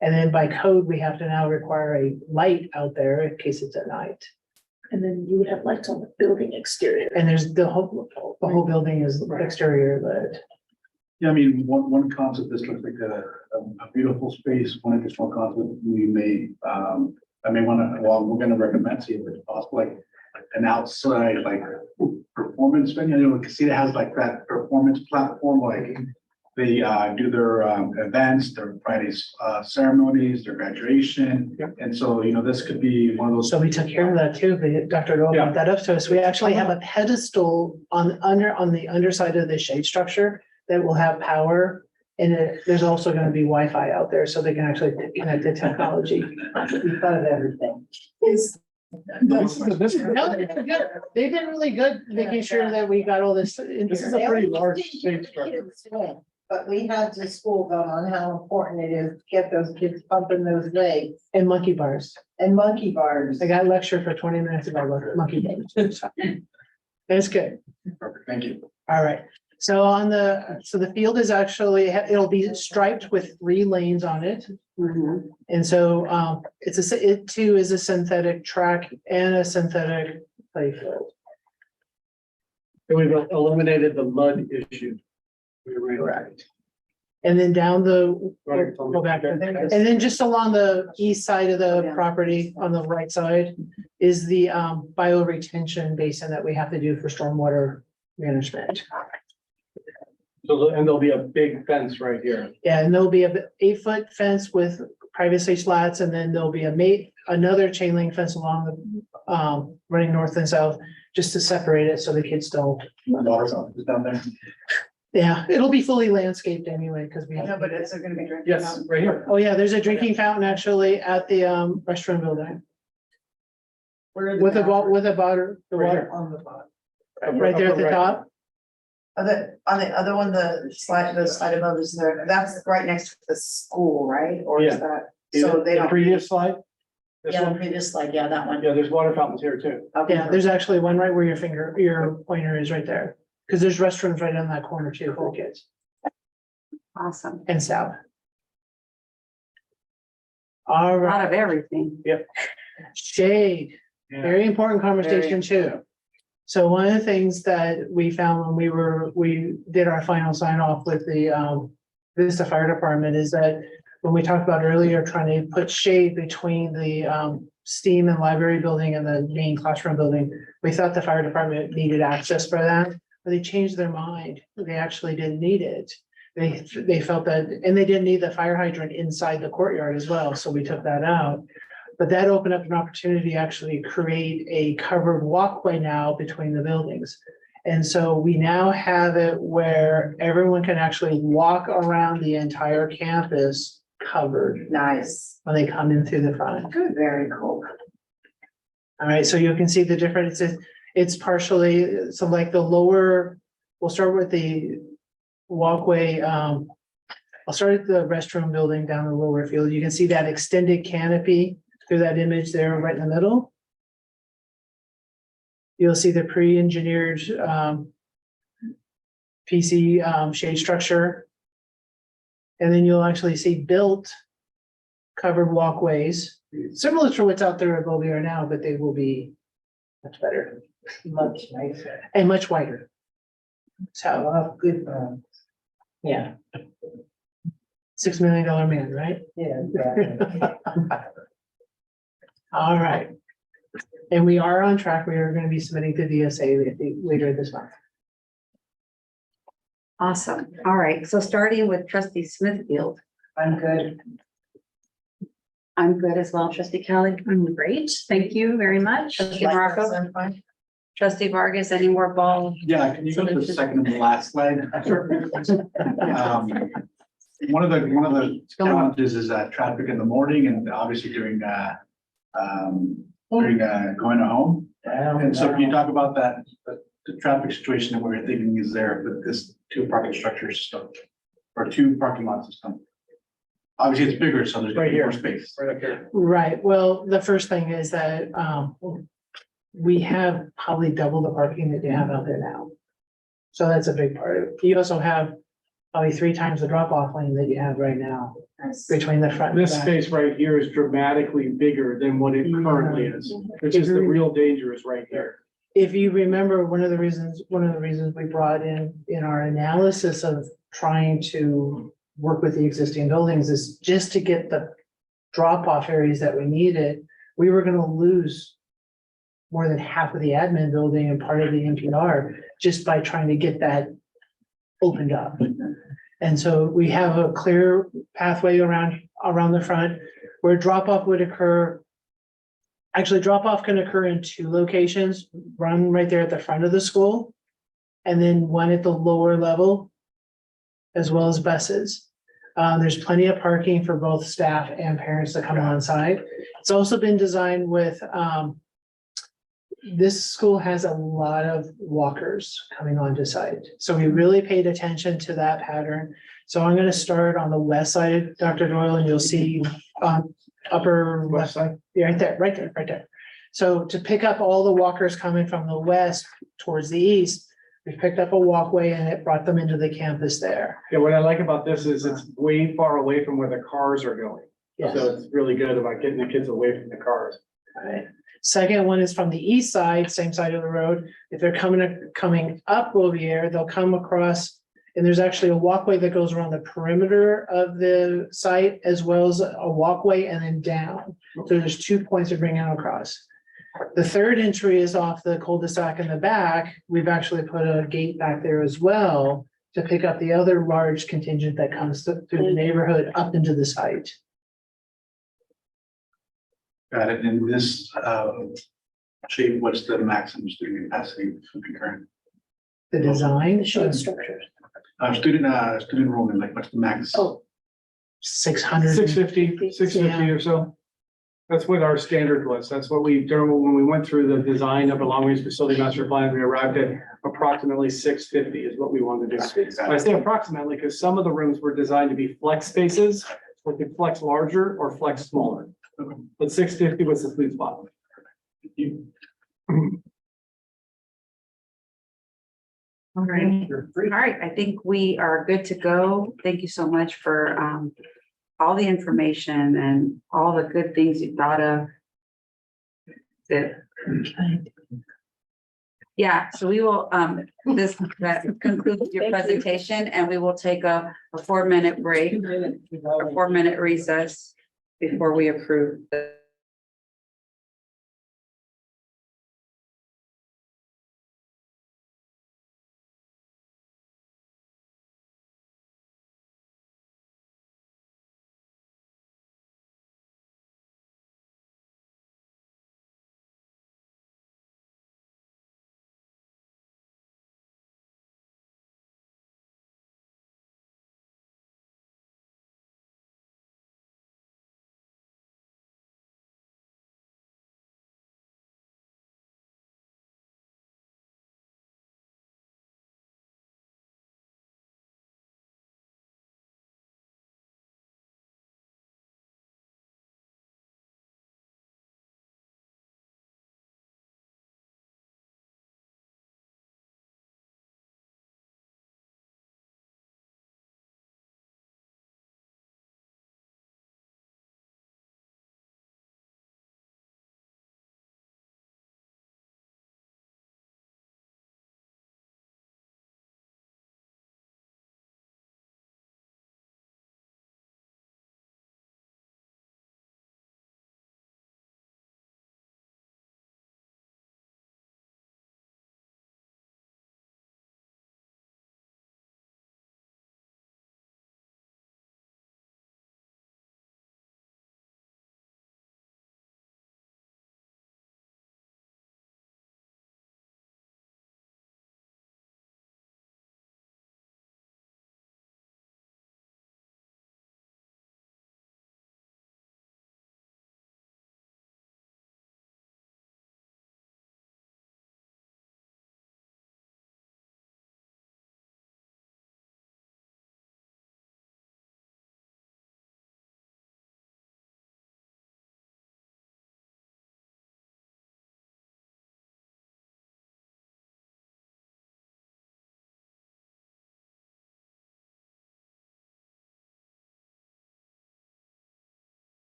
And then by code, we have to now require a light out there in case it's at night. And then you would have lights on the building exterior. And there's the whole building is exterior lit. Yeah, I mean, one concept, this looks like a beautiful space. One additional concept we may, I may wanna, well, we're gonna recommend, see if it's possible, like an outside, like performance venue. You know, Casita has like that performance platform, like they do their events, their Friday's ceremonies, their graduation. And so, this could be one of those. So we took care of that too, but Dr. Doyle brought that up to us. We actually have a pedestal on the underside of the shade structure that will have power. And there's also going to be Wi-Fi out there so they can actually connect to technology. We thought of everything. No, they've been really good making sure that we got all this. This is a pretty large shade structure. But we had the school vote on how important it is to get those kids pumping those legs And monkey bars. and monkey bars. I got lectured for 20 minutes about monkey bars. That's good. Perfect, thank you. All right. So the field is actually, it'll be striped with 3 lanes on it. And so, it too is a synthetic track and a synthetic play field. And we've eliminated the mud issue. Correct. And then down go back. And then just along the east side of the property on the right side is the bioretention basin that we have to do for stormwater management. So, and there'll be a big fence right here. Yeah, and there'll be a 8-foot fence with privacy slats, and then there'll be another chain link fence along the running north and south, just to separate it so the kids don't. Water fountain is down there. Yeah, it'll be fully landscaped anyway, because we have. No, but is there gonna be drinking? Yes, right here. Oh, yeah, there's a drinking fountain actually at the restaurant building with a water, the water On the bottom. right there at the top. On the other one, the slide above is there, that's right next to the school, right? Or is Yeah. that, so they The don't. previous slide? This Yeah, the one? previous slide, yeah, that one. Yeah, there's water fountains here too. Okay. Yeah, there's actually one right where your pointer is right there. Because there's restrooms right on that corner too for the kids Awesome. and south. All A lot right, of everything. shade, very important conversation too. So one of the things that we found when we did our final sign off with the Vista Fire Department is that when we talked about earlier, trying to put shade between the STEAM and library building and the main classroom building, we thought the fire department needed access for that, but they changed their mind. They actually didn't need it. They felt that, and they didn't need the fire hydrant inside the courtyard as well, so we took that out. But that opened up an opportunity to actually create a covered walkway now between the buildings. And so we now have it where everyone can actually walk around the entire campus covered Nice. when they come in through the front. Good, very cool. All right, so you can see the difference. It's partially, so like the lower, we'll start with the walkway. I'll start at the restroom building down the lower field. You can see that extended canopy through that image there right in the middle. You'll see the pre-engineered PC shade structure. And then you'll actually see built covered walkways, similar to what's out there at Bovier now, but they will be much better. Much nicer. And much wider. So, Good, yeah. $6 million man, right? yeah. All right. And we are on track. We are going to be submitting to DSA later this month. Awesome. All right. So starting with trustee Smithfield. I'm good. I'm good as well. Trustee Kelly. I'm great. Thank you very much. Trustee Like Morocco, this, I'm fine. trustee Vargas, any more ball? Yeah, can you go to the second and the last slide? Sure. One of the challenges is traffic in the morning and obviously during going home. And so can you talk about that, the traffic situation that we're thinking is there with this two parking structures stuff? Or two parking lots system? Obviously, it's bigger, so there's gonna be more space. Right up here. Right, well, the first thing is that, we have probably double the parking that you have out there now. So that's a big part of it. You also have probably 3 times the drop-off lane that you have right now between the front and This back. space right here is dramatically bigger than what it currently is, which is the real danger is right here. If you remember, one of the reasons we brought in our analysis of trying to work with the existing buildings is just to get the drop-off areas that we needed. We were gonna lose more than half of the admin building and part of the NPR just by trying to get that opened up. And so we have a clear pathway around the front where drop-off would occur. Actually, drop-off can occur in 2 locations, one right there at the front of the school, and then one at the lower level, as well as buses. There's plenty of parking for both staff and parents to come on site. It's also been designed with, this school has a lot of walkers coming onto site. So we really paid attention to that pattern. So I'm gonna start on the west side, Dr. Doyle, and you'll see, upper west side, yeah, right there. So to pick up all the walkers coming from the west towards the east, we picked up a walkway and it brought them into the campus there. Yeah, what I like about this is it's way far away from where the cars are going. Yes. So it's really good about getting the kids away from the cars. Right. Second one is from the east side, same side of the road. If they're coming up Bouvier, they'll come across, and there's actually a walkway that goes around the perimeter of the site as well as a walkway and then down. So there's 2 points of bringing them across. The third entry is off the cul-de-sac in the back. We've actually put a gate back there as well to pick up the other large contingent that comes through the neighborhood up into the site. Got it, and this, actually, what's the maximum student capacity for concurrent? The design. Student enrollment, like what's the max? Oh, 600. 650 or so. That's what our standard was. That's what we, when we went through the design of a long-range facility master plan, we arrived at approximately 650 is what we wanted to do. I say approximately because some of the rooms were designed to be flex spaces, or could flex larger or flex smaller. But 650 was the sweet spot. All right, I think we are good to go. Thank you so much for all the information and all the good things you thought of. Yeah, so we will, that concludes your presentation and we will take a 4-minute break, a 4-minute recess before we approve the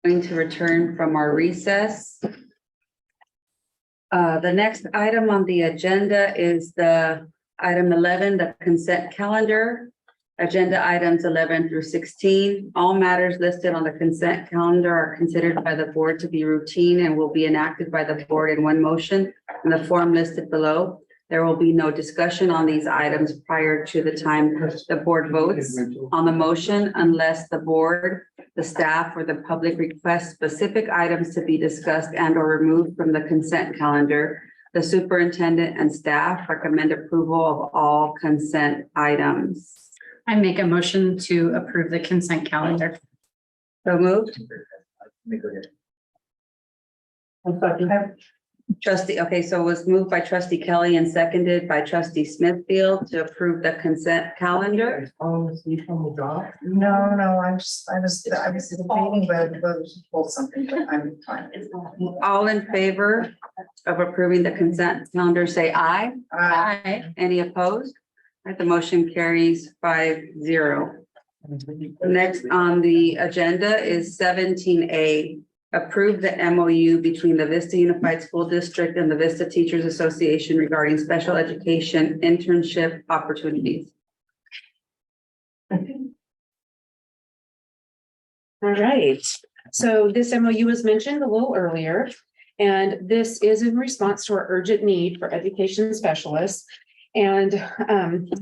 Going to return from our recess. The next item on the agenda is the item 11, the consent calendar. Agenda items 11 through 16. All matters listed on the consent calendar are considered by the board to be routine and will be enacted by the board in one motion in the form listed below. There will be no discussion on these items prior to the time the board votes on the motion unless the board, the staff, or the public request specific items to be discussed and or removed from the consent calendar. The superintendent and staff recommend approval of all consent items. I make a motion to approve the consent calendar. So moved. Trustee, okay, so it was moved by trustee Kelly and seconded by trustee Smithfield to approve the consent calendar. No, I was debating, but I was told something, but I'm fine. All in favor of approving the consent calendar, say aye. Aye. Any opposed? All right, the motion carries 5-0. Next on the agenda is 17A. Approve the MOU between the Vista Unified School District and the Vista Teachers Association regarding special education internship opportunities. All right, so this MOU was mentioned a little earlier, and this is in response to our urgent need for education specialists. And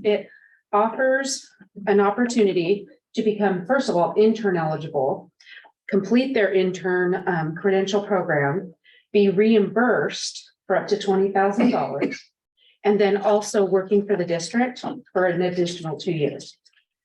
it offers an opportunity to become, first of all, intern eligible, complete their intern credential program, be reimbursed for up to $20,000, and then also working for the district for an additional 2 years.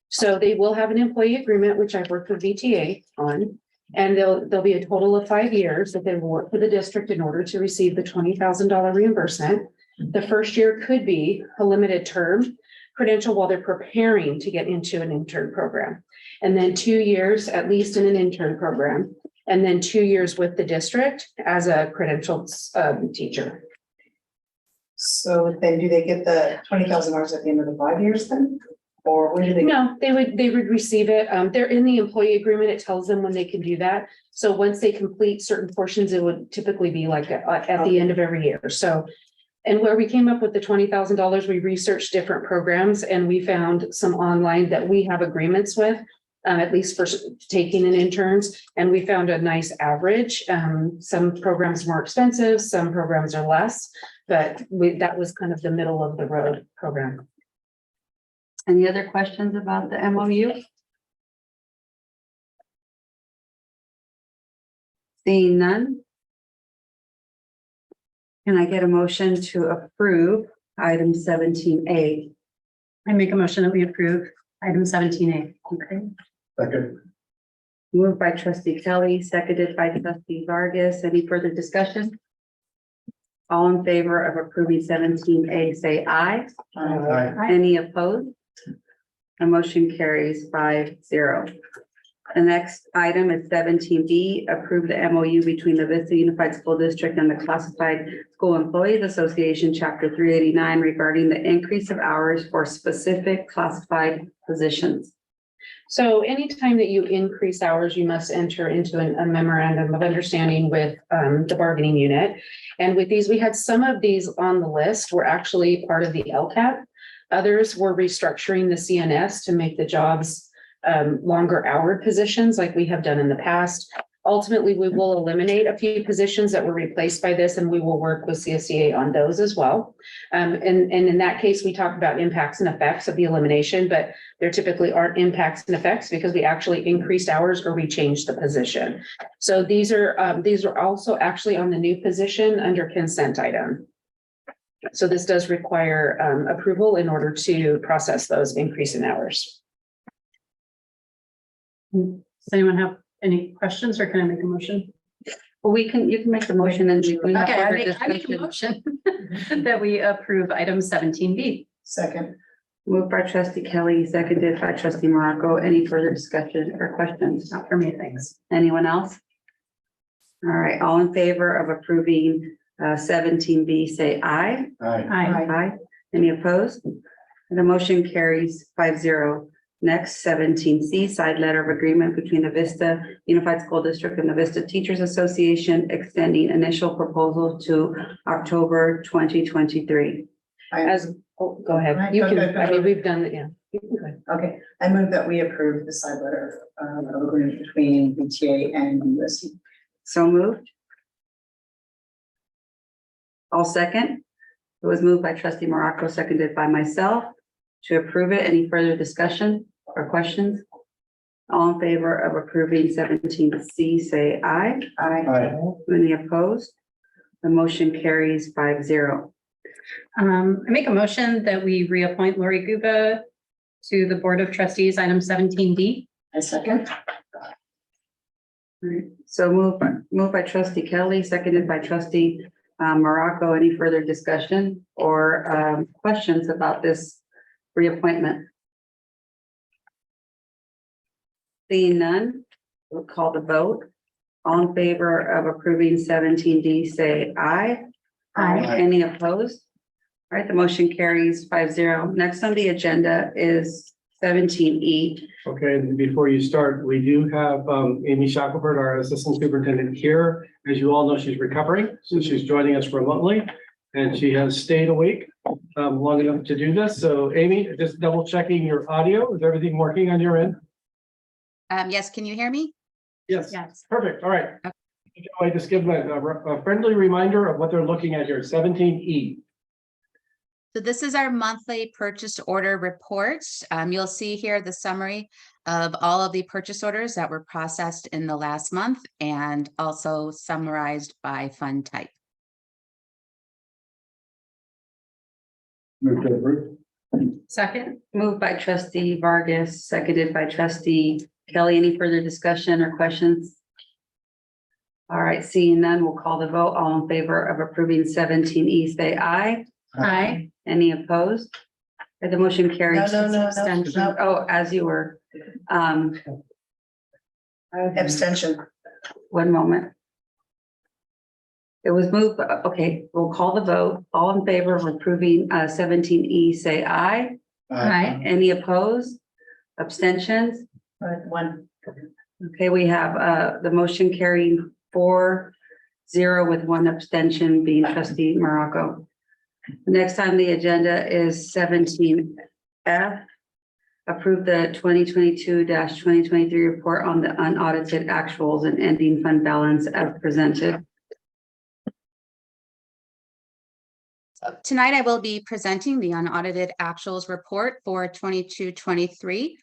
So they will have an employee agreement, which I've worked with VTA on, and there'll be a total of 5 years that they will work for the district in order to receive the $20,000 reimbursement. The first year could be a limited term credential while they're preparing to get into an intern program. And then 2 years, at least in an intern program, and then 2 years with the district as a credentialed teacher. So then do they get the $20,000 at the end of the 5 years then? Or when do they? No, they would receive it. They're in the employee agreement. It tells them when they can do that. So once they complete certain portions, it would typically be like at the end of every year. So, and where we came up with the $20,000, we researched different programs and we found some online that we have agreements with, at least for taking in interns. And we found a nice average. Some programs more expensive, some programs are less, but that was kind of the middle of the road program. Any other questions about the MOU? Seeing none. Can I get a motion to approve item 17A? I make a motion that we approve item 17A. Okay. Second. Moved by trustee Kelly, seconded by trustee Vargas. Any further discussion? All in favor of approving 17A, say aye. Aye. Any opposed? The motion carries 5-0. The next item is 17B, approve the MOU between the Vista Unified School District and the Classified School Employees Association, Chapter 389, regarding the increase of hours for specific classified positions. So anytime that you increase hours, you must enter into a memorandum of understanding with the bargaining unit. And with these, we had some of these on the list were actually part of the LCAP. Others were restructuring the CNS to make the jobs longer hour positions like we have done in the past. Ultimately, we will eliminate a few positions that were replaced by this, and we will work with CSEA on those as well. And in that case, we talk about impacts and effects of the elimination, but there typically aren't impacts and effects because we actually increased hours or we changed the position. So these are also actually on the new position under consent item. So this does require approval in order to process those increase in hours. Does anyone have any questions or can I make a motion? Well, you can make the motion and we have Okay, I further make a discussion. motion that we approve item 17B. Second. Moved by trustee Kelly, seconded by trustee Morocco. Any further discussion or questions? Not for me, thanks. Anyone else? All right, all in favor of approving 17B, say aye. Aye. Aye. Aye. Any opposed? The motion carries 5-0. Next, 17C, side letter of agreement between the Vista Unified School District and the Vista Teachers Association, extending initial proposal to October 2023. As, oh, go ahead. You can, I mean, we've done it, yeah. You can go ahead. Okay, I move that we approve the side letter of agreement between BTA and USD. So moved. All second. It was moved by trustee Morocco, seconded by myself to approve it. Any further discussion or questions? All in favor of approving 17C, say aye. Aye. Any opposed? The motion carries 5-0. I make a motion that we reappoint Lori Guba to the Board of Trustees, item 17D. I second. So moved by trustee Kelly, seconded by trustee Morocco. Any further discussion or questions about this reappointment? Seeing none, we'll call the vote. All in favor of approving 17D, say aye. Aye. Any opposed? All right, the motion carries 5-0. Next on the agenda is 17E. Okay, and before you start, we do have Amy Shackelford, our assistant superintendent here. As you all know, she's recovering, so she's joining us remotely. And she has stayed awake long enough to do this. So Amy, just double checking your audio. Is everything working on your end? Yes, can you hear me? Yes. Yes. Perfect. All right. I just give them a friendly reminder of what they're looking at here, 17E. So this is our monthly purchase order report. You'll see here the summary of all of the purchase orders that were processed in the last month and also summarized by fund type. Move to approve. Second. Moved by trustee Vargas, seconded by trustee Kelly. Any further discussion or questions? All right, seeing none, we'll call the vote. All in favor of approving 17E, say aye. Aye. Any opposed? The motion carries. No. Oh, as you were. Abstention. One moment. It was moved, okay, we'll call the vote. All in favor of approving 17E, say aye. Aye. Any opposed? Abstentions? One. Okay, we have the motion carrying 4-0 with one abstention being trustee Morocco. Next on the agenda is 17F. Approve the 2022-2023 report on the unaudited actuals and ending fund balance as presented. Tonight, I will be presenting the unaudited actuals report for 22-23.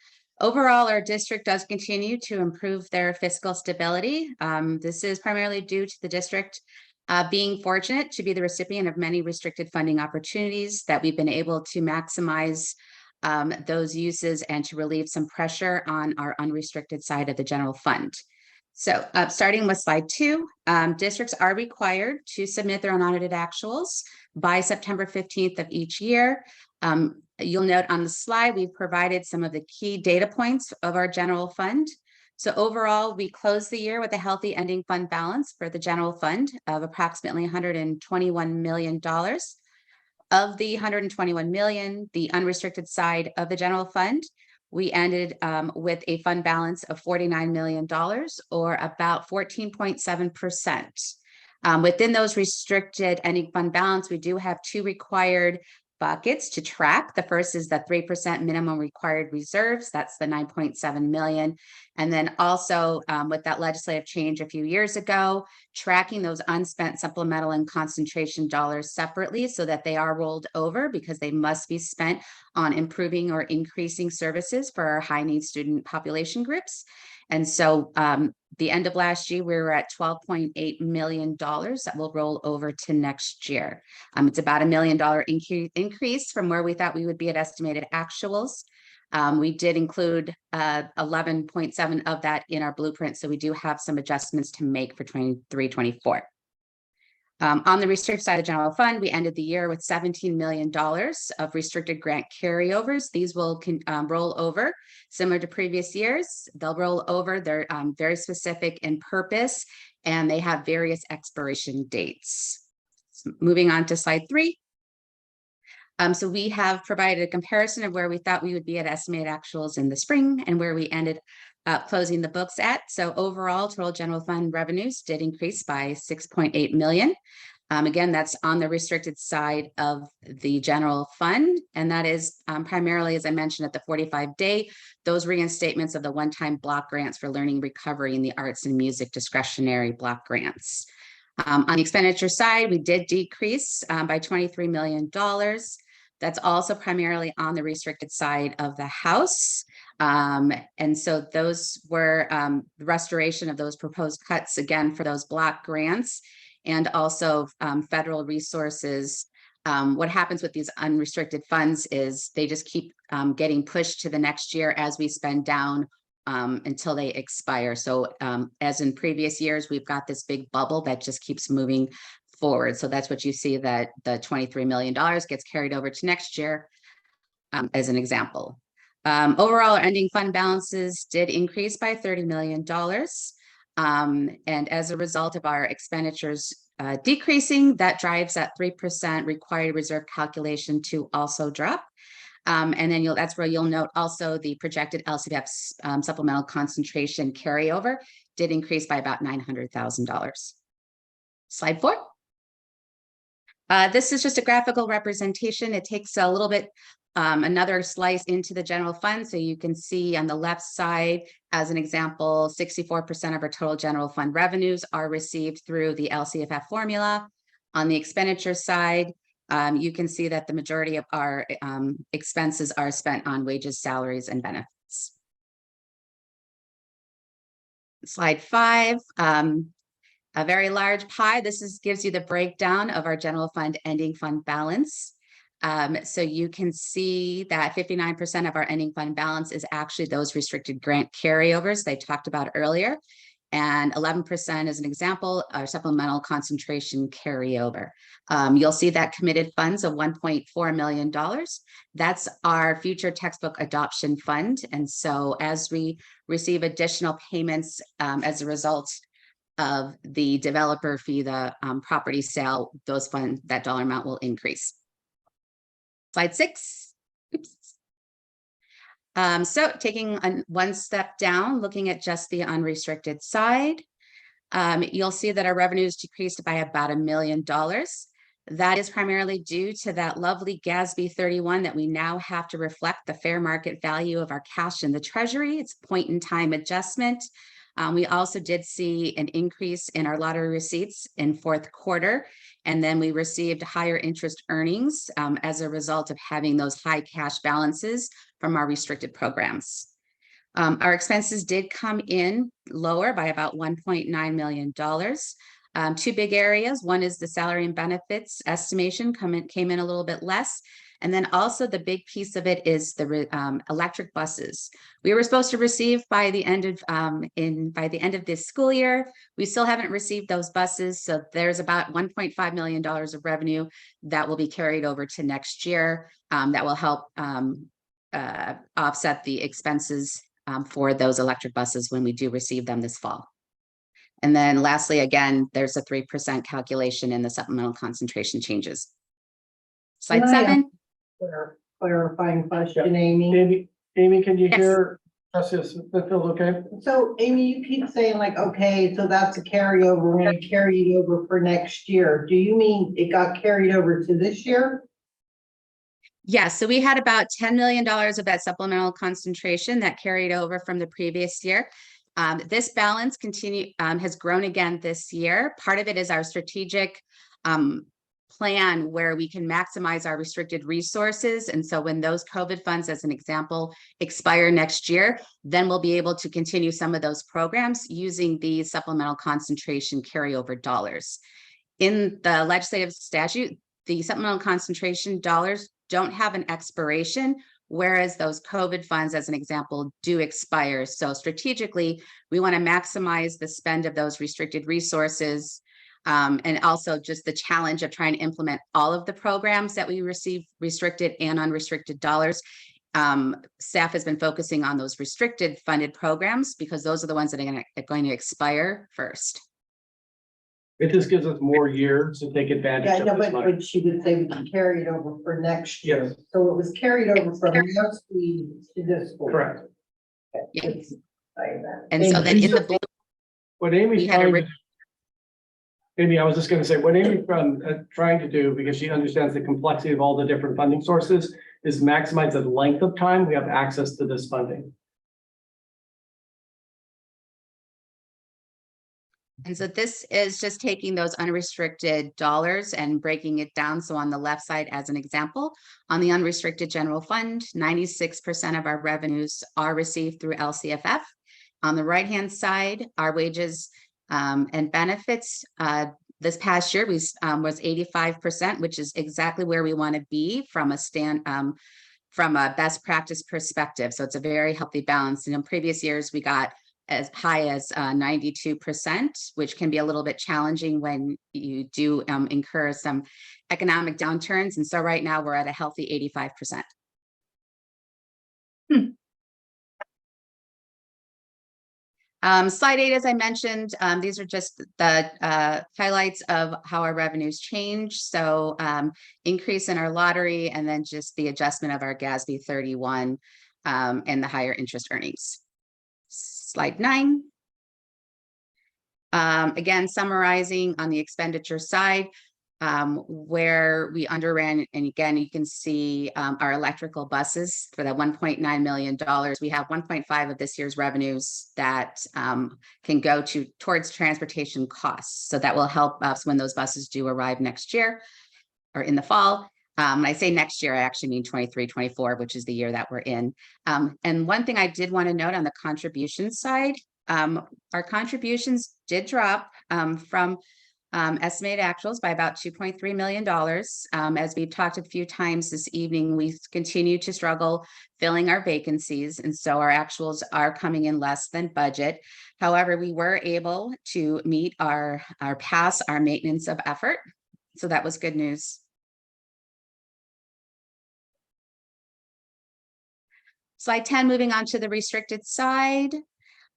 Overall, our district does continue to improve their fiscal stability. This is primarily due to the district being fortunate to be the recipient of many restricted funding opportunities that we've been able to maximize those uses and to relieve some pressure on our unrestricted side of the general fund. So starting with slide 2, districts are required to submit their unaudited actuals by September 15th of each year. You'll note on the slide, we've provided some of the key data points of our general fund. So overall, we closed the year with a healthy ending fund balance for the general fund of approximately $121 million. Of the $121 million, the unrestricted side of the general fund, we ended with a fund balance of $49 million, or about 14.7%. Within those restricted ending fund balance, we do have 2 required buckets to track. The first is the 3% minimum required reserves. That's the 9.7 million. And then also with that legislative change a few years ago, tracking those unspent supplemental and concentration dollars separately so that they are rolled over because they must be spent on improving or increasing services for our high need student population groups. And so the end of last year, we were at $12.8 million that will roll over to next year. It's about $1 million increase from where we thought we would be at estimated actuals. We did include 11.7 of that in our blueprint, so we do have some adjustments to make for 23-24. On the restricted side of the general fund, we ended the year with $17 million of restricted grant carryovers. These will roll over similar to previous years. They'll roll over. They're very specific in purpose, and they have various expiration dates. So moving on to slide 3. So we have provided a comparison of where we thought we would be at estimated actuals in the spring and where we ended up closing the books at. So overall, total general fund revenues did increase by 6.8 million. Again, that's on the restricted side of the general fund. And that is primarily, as I mentioned, at the 45-day, those reinstatements of the one-time block grants for learning recovery in the arts and music discretionary block grants. On the expenditure side, we did decrease by $23 million. That's also primarily on the restricted side of the house. And so those were the restoration of those proposed cuts again for those block grants and also federal resources. What happens with these unrestricted funds is they just keep getting pushed to the next year as we spend down until they expire. So as in previous years, we've got this big bubble that just keeps moving forward. So that's what you see, that the $23 million gets carried over to next year as an example. Overall, our ending fund balances did increase by $30 million. And as a result of our expenditures decreasing, that drives that 3% required reserve calculation to also drop. And then that's where you'll note also the projected LCFF supplemental concentration carryover did increase by about $900,000. Slide 4. This is just a graphical representation. It takes a little bit another slice into the general fund. So you can see on the left side, as an example, 64% of our total general fund revenues are received through the LCFF formula. On the expenditure side, you can see that the majority of our expenses are spent on wages, salaries, and benefits. Slide 5. A very large pie. This gives you the breakdown of our general fund ending fund balance. So you can see that 59% of our ending fund balance is actually those restricted grant carryovers they talked about earlier. And 11% as an example, our supplemental concentration carryover. You'll see that committed funds of $1.4 million. That's our future textbook adoption fund. And so as we receive additional payments as a result of the developer fee, the property sale, that dollar amount will increase. Slide 6. Oops. So taking one step down, looking at just the unrestricted side, you'll see that our revenues decreased by about $1 million. That is primarily due to that lovely GASB 31 that we now have to reflect the fair market value of our cash in the treasury. It's a point in time adjustment. We also did see an increase in our lottery receipts in fourth quarter, and then we received higher interest earnings as a result of having those high cash balances from our restricted programs. Our expenses did come in lower by about $1.9 million. Two big areas. One is the salary and benefits estimation came in a little bit less. And then also the big piece of it is the electric buses. We were supposed to receive by the end of this school year. We still haven't received those buses. So there's about $1.5 million of revenue that will be carried over to next year that will help offset the expenses for those electric buses when we do receive them this fall. And then lastly, again, there's a 3% calculation in the supplemental concentration changes. Slide 7. Clarifying question, Amy. Amy, can you Yes. hear us? Is that feels okay? So Amy, you keep saying like, okay, so that's a carryover, we're gonna carry it over for next year. Do you mean it got carried over to this year? Yes, so we had about $10 million of that supplemental concentration that carried over from the previous year. This balance has grown again this year. Part of it is our strategic plan where we can maximize our restricted resources. And so when those COVID funds, as an example, expire next year, then we'll be able to continue some of those programs using the supplemental concentration carryover dollars. In the legislative statute, the supplemental concentration dollars don't have an expiration, whereas those COVID funds, as an example, do expire. So strategically, we want to maximize the spend of those restricted resources. And also just the challenge of trying to implement all of the programs that we receive restricted and unrestricted dollars. Staff has been focusing on those restricted funded programs because those are the ones that are going to expire first. It just gives us more years to take advantage Yeah, of no, this money. but she did say we can carry it over for next year. Yes. So it was carried over from last week to this. school. Correct. Yeah. It's like that. And so then in the blue, What Amy's we had a trying to do. Amy, I was just gonna say, what Amy's trying to do, because she understands the complexity of all the different funding sources, is maximize the length of time we have access to this funding. And so this is just taking those unrestricted dollars and breaking it down. So on the left side, as an example, on the unrestricted general fund, 96% of our revenues are received through LCFF. On the right-hand side, our wages and benefits this past year was 85%, which is exactly where we want to be from a best practice perspective. So it's a very healthy balance. And in previous years, we got as high as 92%, which can be a little bit challenging when you do incur some economic downturns. And so right now we're at a healthy 85%. Slide 8, as I mentioned, these are just the highlights of how our revenues change. So increase in our lottery, and then just the adjustment of our GASB 31 and the higher interest earnings. Slide 9. Again, summarizing on the expenditure side, where we underran, and again, you can see our electrical buses for that $1.9 million. We have 1.5 of this year's revenues that can go towards transportation costs. So that will help us when those buses do arrive next year or in the fall. When I say next year, I actually mean 23, 24, which is the year that we're in. And one thing I did want to note on the contribution side, our contributions did drop from estimated actuals by about $2.3 million. As we've talked a few times this evening, we continue to struggle filling our vacancies. And so our actuals are coming in less than budget. However, we were able to meet our maintenance of effort. So that was good news. Slide 10, moving on to the restricted side.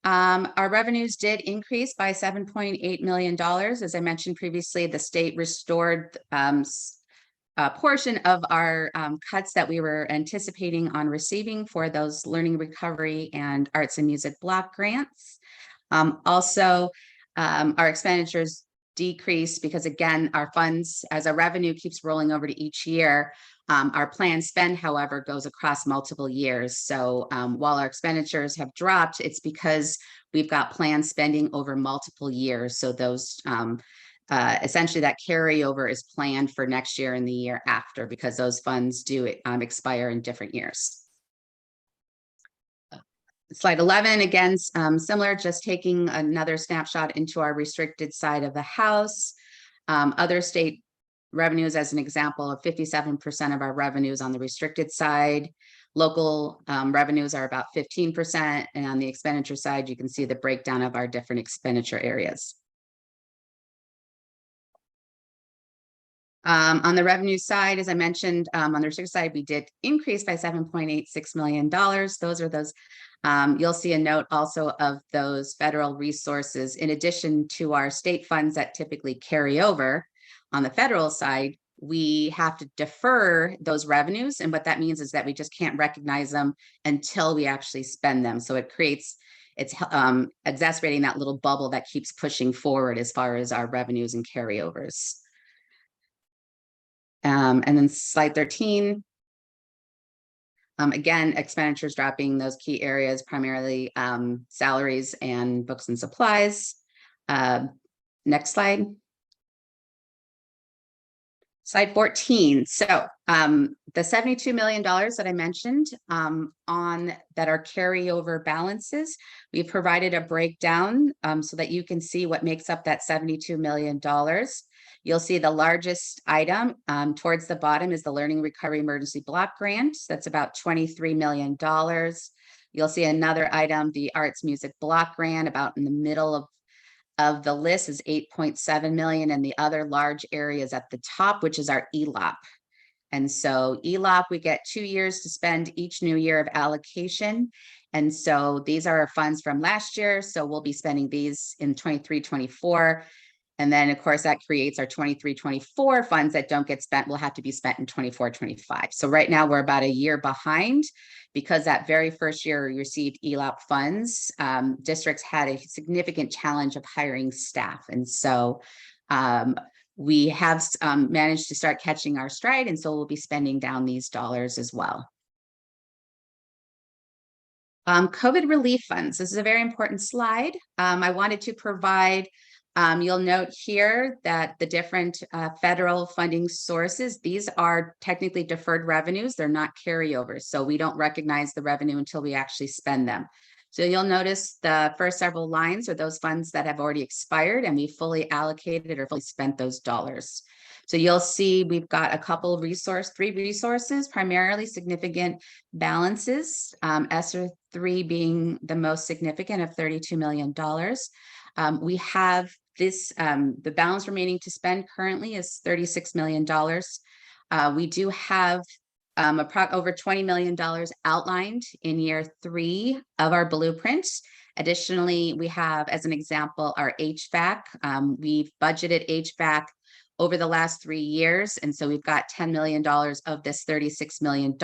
Our revenues did increase by $7.8 million. As I mentioned previously, the state restored a portion of our cuts that we were anticipating on receiving for those learning recovery and arts and music block grants. Also, our expenditures decreased because, again, our funds, as our revenue keeps rolling over to each year, our planned spend, however, goes across multiple years. So while our expenditures have dropped, it's because we've got planned spending over multiple years. So those essentially that carryover is planned for next year and the year after, because those funds do expire in different years. Slide 11, again, similar, just taking another snapshot into our restricted side of the house. Other state revenues, as an example, of 57% of our revenues on the restricted side. Local revenues are about 15%. And on the expenditure side, you can see the breakdown of our different expenditure areas. On the revenue side, as I mentioned, on the restricted side, we did increase by $7.86 million. Those are those, you'll see a note also of those federal resources, in addition to our state funds that typically carry over. On the federal side, we have to defer those revenues. And what that means is that we just can't recognize them until we actually spend them. So it creates, it's exacerbating that little bubble that keeps pushing forward as far as our revenues and carryovers. And then slide 13. Again, expenditures dropping those key areas, primarily salaries and books and supplies. Next slide. Slide 14. So the $72 million that I mentioned on that are carryover balances, we provided a breakdown so that you can see what makes up that $72 million. You'll see the largest item towards the bottom is the Learning Recovery Emergency Block Grant. That's about $23 million. You'll see another item, the Arts Music Block Grant, about in the middle of the list is 8.7 million, and the other large areas at the top, which is our ELOP. And so ELOP, we get 2 years to spend each new year of allocation. And so these are our funds from last year. So we'll be spending these in 23, 24. And then, of course, that creates our 23-24 funds that don't get spent will have to be spent in 24-25. So right now we're about a year behind because that very first year we received ELAP funds, districts had a significant challenge of hiring staff. And so we have managed to start catching our stride. And so we'll be spending down these dollars as well. COVID relief funds. This is a very important slide. I wanted to provide, you'll note here that the different federal funding sources, these are technically deferred revenues. They're not carryovers. So we don't recognize the revenue until we actually spend them. So you'll notice the first several lines are those funds that have already expired and we fully allocated or fully spent those dollars. So you'll see we've got a couple three resources, primarily significant balances, ESSER 3 being the most significant of $32 million. We have this, the balance remaining to spend currently is $36 million. We do have over $20 million outlined in year 3 of our blueprint. Additionally, we have, as an example, our HVAC. We've budgeted HVAC over the last 3 years. And so we've got $10 million of this $36 million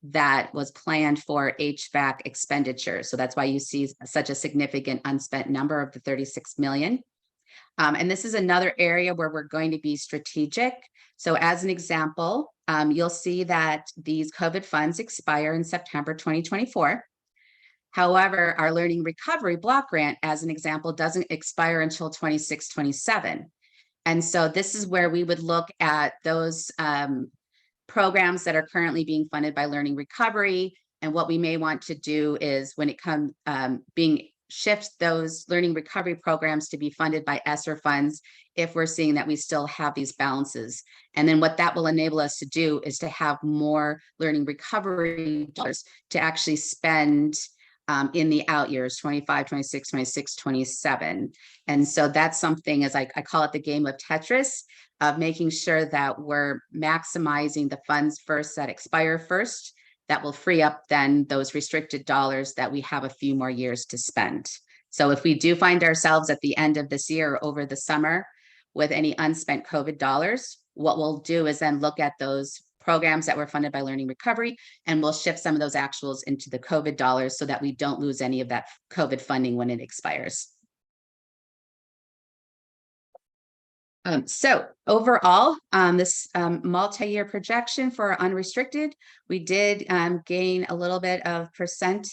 that was planned for HVAC expenditure. So that's why you see such a significant unspent number of the 36 million. And this is another area where we're going to be strategic. So as an example, you'll see that these COVID funds expire in September 2024. However, our learning recovery block grant, as an example, doesn't expire until 26-27. And so this is where we would look at those programs that are currently being funded by learning recovery. And what we may want to do is when it comes shift those learning recovery programs to be funded by ESSER funds if we're seeing that we still have these balances. And then what that will enable us to do is to have more learning recovery dollars to actually spend in the out years, 25, 26, 26, 27. And so that's something, as I call it, the game of Tetris, of making sure that we're maximizing the funds first that expire first. That will free up then those restricted dollars that we have a few more years to spend. So if we do find ourselves at the end of this year or over the summer with any unspent COVID dollars, what we'll do is then look at those programs that were funded by learning recovery, and we'll shift some of those actuals into the COVID dollars so that we don't lose any of that COVID funding when it expires. So overall, this multi-year projection for unrestricted, we did gain a little bit of percent.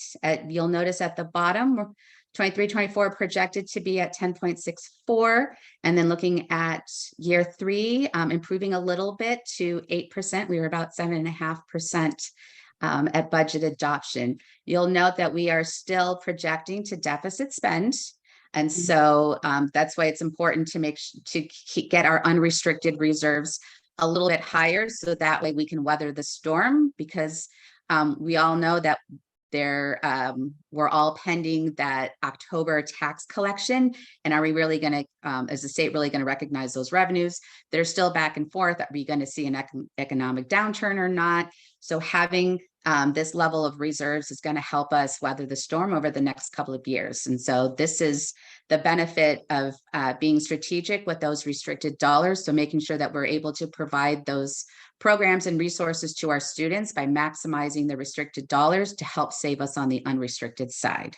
You'll notice at the bottom, 23-24 projected to be at 10.64, and then looking at year 3, improving a little bit to 8%. We were about 7.5% at budget adoption. You'll note that we are still projecting to deficit spend. And so that's why it's important to get our unrestricted reserves a little bit higher, so that way we can weather the storm, because we all know that we're all pending that October tax collection. And are we really going to, is the state really going to recognize those revenues? They're still back and forth. Are we going to see an economic downturn or not? So having this level of reserves is going to help us weather the storm over the next couple of years. And so this is the benefit of being strategic with those restricted dollars. So making sure that we're able to provide those programs and resources to our students by maximizing the restricted dollars to help save us on the unrestricted side.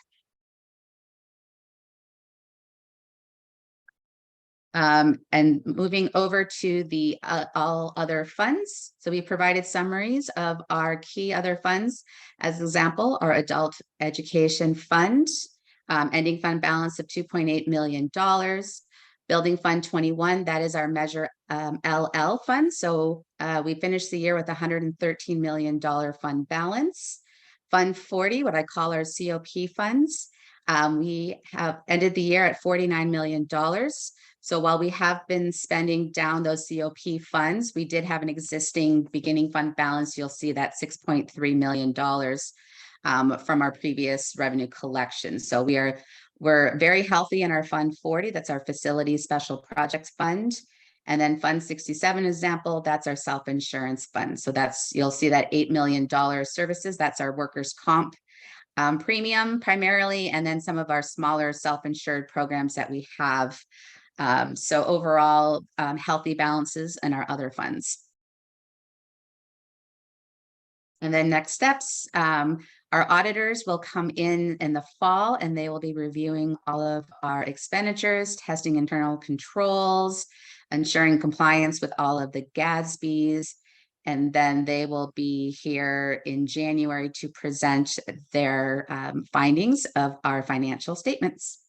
And moving over to the all other funds. So we provided summaries of our key other funds. As an example, our adult education fund, ending fund balance of $2.8 million. Building Fund 21, that is our Measure LL fund. So we finished the year with $113 million fund balance. Fund 40, what I call our COP funds. We have ended the year at $49 million. So while we have been spending down those COP funds, we did have an existing beginning fund balance. You'll see that $6.3 million from our previous revenue collection. So we're very healthy in our Fund 40. That's our Facility Special Projects Fund. And then Fund 67 example, that's our self-insurance fund. So you'll see that $8 million services. That's our workers' comp premium primarily, and then some of our smaller self-insured programs that we have So overall, healthy balances in our other funds. And then next steps, our auditors will come in the fall and they will be reviewing all of our expenditures, testing internal controls, ensuring compliance with all of the GASBs. And then they will be here in January to present their findings of our financial statements.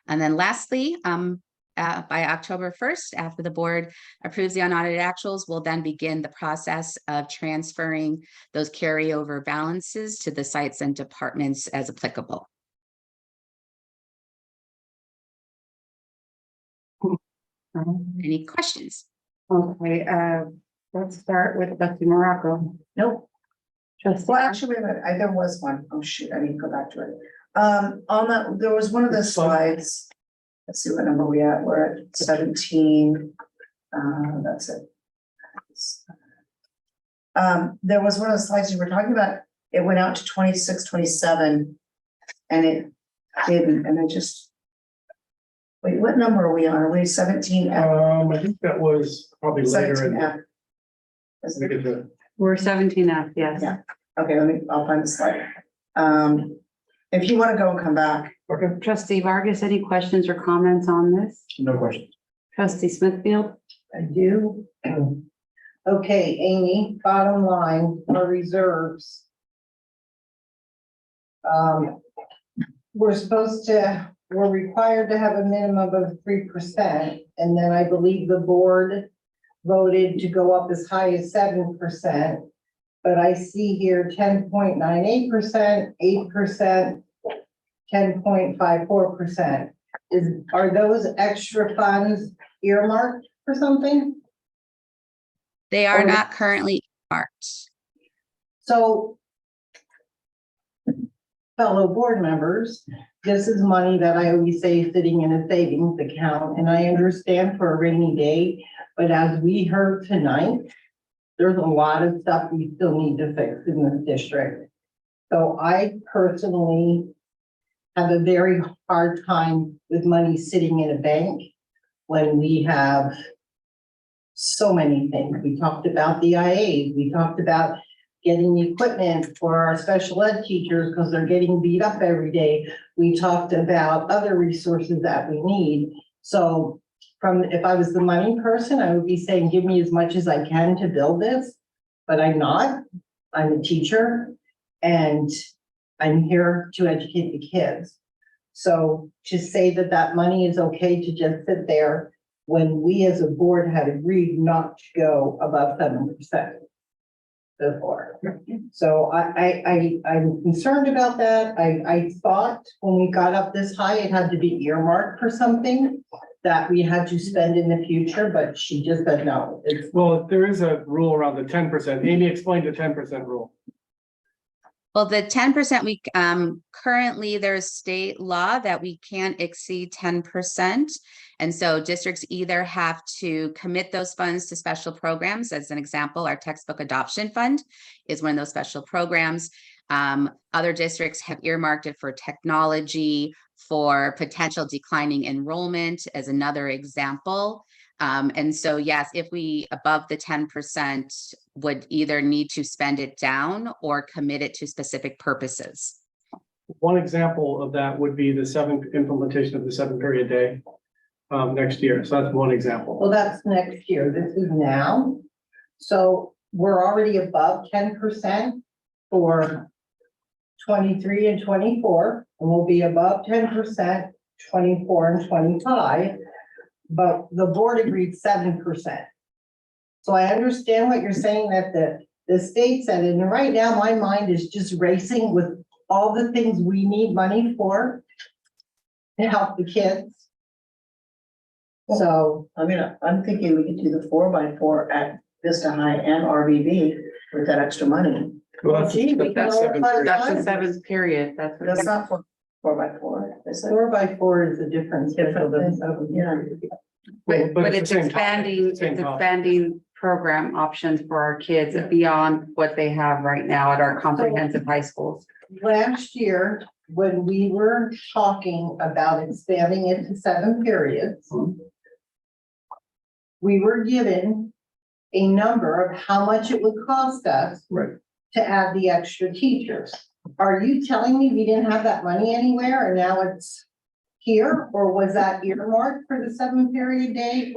And then lastly, by October 1st, after the board approves the unaudited actuals, we'll then begin the process of transferring those carryover balances to the sites and departments as applicable. Any questions? Okay, let's start with Trustee Morocco. Nope. Trustee. Well, actually, wait a minute, there was one. Oh, shoot, I need to go back to it. On that, there was one of the slides. Let's see what number we at. We're at 17. That's it. There was one of the slides you were talking about. It went out to 26, 27, and it didn't, and I just. Wait, what number are we on? Are we 17? I think that was probably later in 17F. the. We're 17F, yes. Yeah. Okay, I'll find the slide. If you want to go and come back. Okay. Trustee Vargas, any questions or comments on this? No questions. Trustee Smithfield? I do. Okay, Amy, bottom line, our reserves. We're required to have a minimum of 3%, and then I believe the board voted to go up as high as 7%. But I see here 10.98%, 8%, 10.54%. Are those extra funds earmarked for something? They are not currently marked. So, fellow board members, this is money that I always say is sitting in a savings account, and I understand for a rainy day, but as we heard tonight, there's a lot of stuff we still need to fix in this district. So I personally have a very hard time with money sitting in a bank when we have so many things. We talked about the IAs, we talked about getting the equipment for our special ed teachers because they're getting beat up every day. We talked about other resources that we need. So if I was the money person, I would be saying, give me as much as I can to build this, but I'm not. I'm a teacher and I'm here to educate the kids. So to say that that money is okay to just sit there when we as a board had agreed not to go above 7% before. So I'm concerned about that. I thought when we got up this high, it had to be earmarked for something that we had to spend in the future, but she just said no. Well, there is a rule around the 10%. Amy explained the 10% rule. Well, the 10%, we currently there's state law that we can't exceed 10%. And so districts either have to commit those funds to special programs. As an example, our textbook adoption fund is one of those special programs. Other districts have earmarked it for technology, for potential declining enrollment as another example. And so, yes, if we above the 10% would either need to spend it down or commit it to specific purposes. One example of that would be the implementation of the 7-period day next year. So that's one example. Well, that's next year. This is now. So we're already above 10% for 23 and 24, and we'll be above 10%, 24 and 25. But the board agreed 7%. So I understand what you're saying that the state said, and right now my mind is just racing with all the things we need money for to help the kids. So, I mean, I'm thinking we could do the 4x4 at Vista High and RVB with that extra money. Well, gee, we can that's lower 7 period. That's the 7th period. That's not 4x4. Is it? 4x4 is a difference. Yeah. But it's the same topic, expanding, same it's topic. expanding program options for our kids beyond what they have right now at our comprehensive high schools. Last year, when we were talking about expanding it to 7 periods, we were given a number of how much it would cost us Right. to add the extra teachers. Are you telling me we didn't have that money anywhere and now it's here? Or was that earmarked for the 7-period day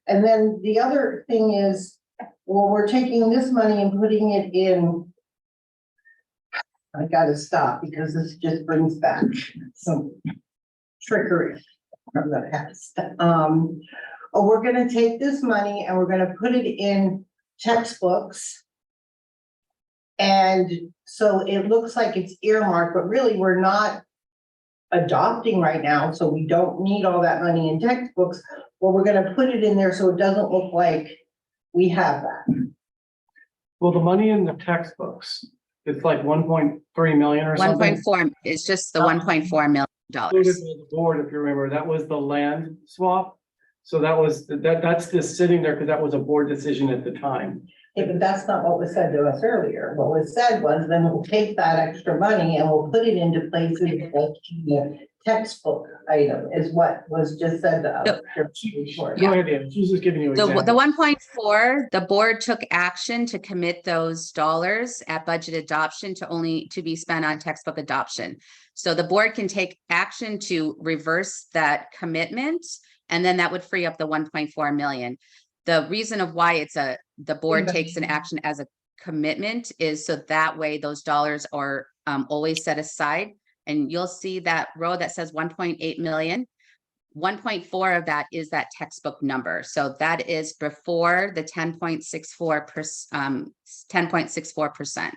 and then the other thing is, well, we're taking this money and putting it in. I gotta stop because this just brings back some trickery from the past. Oh, we're gonna take this money and we're gonna put it in textbooks. And so it looks like it's earmarked, but really we're not adopting right now, so we don't need all that money in textbooks. Well, we're gonna put it in there so it doesn't look like we have that. Well, the money in the textbooks, it's like 1.3 million or something. 1.4 is just the $1.4 million. Included with the board, if you remember, that was the land swap. So that's just sitting there because that was a board decision at the time. Yeah, but that's not what was said to us earlier. What was said was then we'll take that extra money and we'll put it into places like the textbook item is what was just said to us. Go ahead, Dan. She's just giving you The examples. 1.4, the board took action to commit those dollars at budget adoption to be spent on textbook adoption. So the board can take action to reverse that commitment, and then that would free up the 1.4 million. The reason of why the board takes an action as a commitment is so that way those dollars are always set aside. And you'll see that row that says 1.8 million. 1.4 of that is that textbook number. So that is before the 10.64%.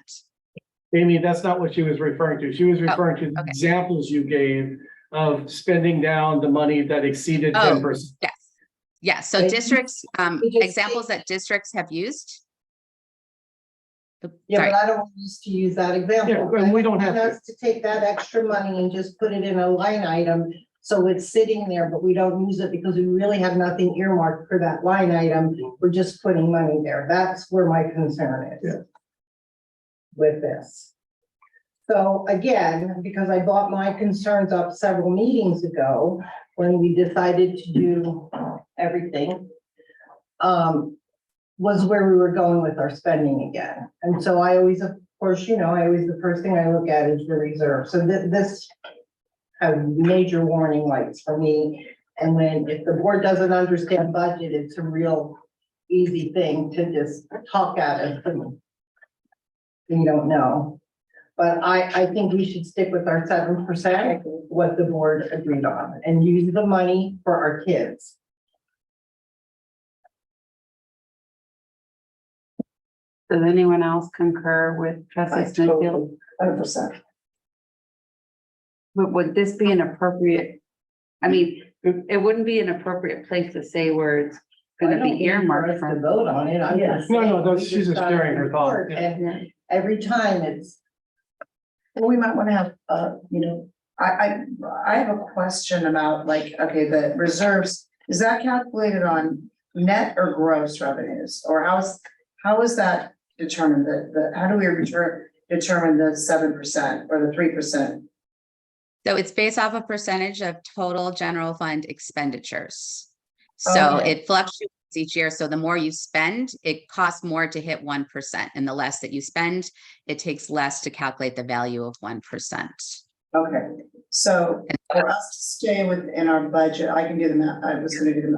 Amy, that's not what she was referring to. She was referring to the examples you gave of spending down the money that exceeded 10%. Yes. Yeah, so districts, examples that districts have used. Yeah, Sorry. but I don't want us to use that example. Yeah, and we don't have I want us to take that extra money and just put it in a line item. So it's sitting there, but we don't use it because we really have nothing earmarked for that line item. We're just putting money there. That's where my concern is. With this. So again, because I brought my concerns up several meetings ago, when we decided to do everything, was where we were going with our spending again. And so I always, of course, the first thing I look at is the reserve. So this has major warning lights for me. And if the board doesn't understand budget, it's a real easy thing to just talk at us and you don't know. But I think we should stick with our 7%, what the board agreed on, and use the money for our kids. Does anyone else concur with Trustee Smithfield? 100%. But would this be an appropriate, I mean, it wouldn't be an appropriate place to say where it's gonna be earmarked To vote on it. I'm just No, saying, she's just got sharing a her thought. report, and every time it's. Well, we might want to have, I have a question about okay, the reserves, is that calculated on net or gross revenues? Or how is that determined? How do we determine the 7% or the 3%? So it's based off a percentage of total general fund expenditures. So it fluctuates each year. So the more you spend, it costs more to hit 1%. And the less that you spend, it takes less to calculate the value of 1%. Okay, so for us to stay within our budget, I can do the math. I was gonna do the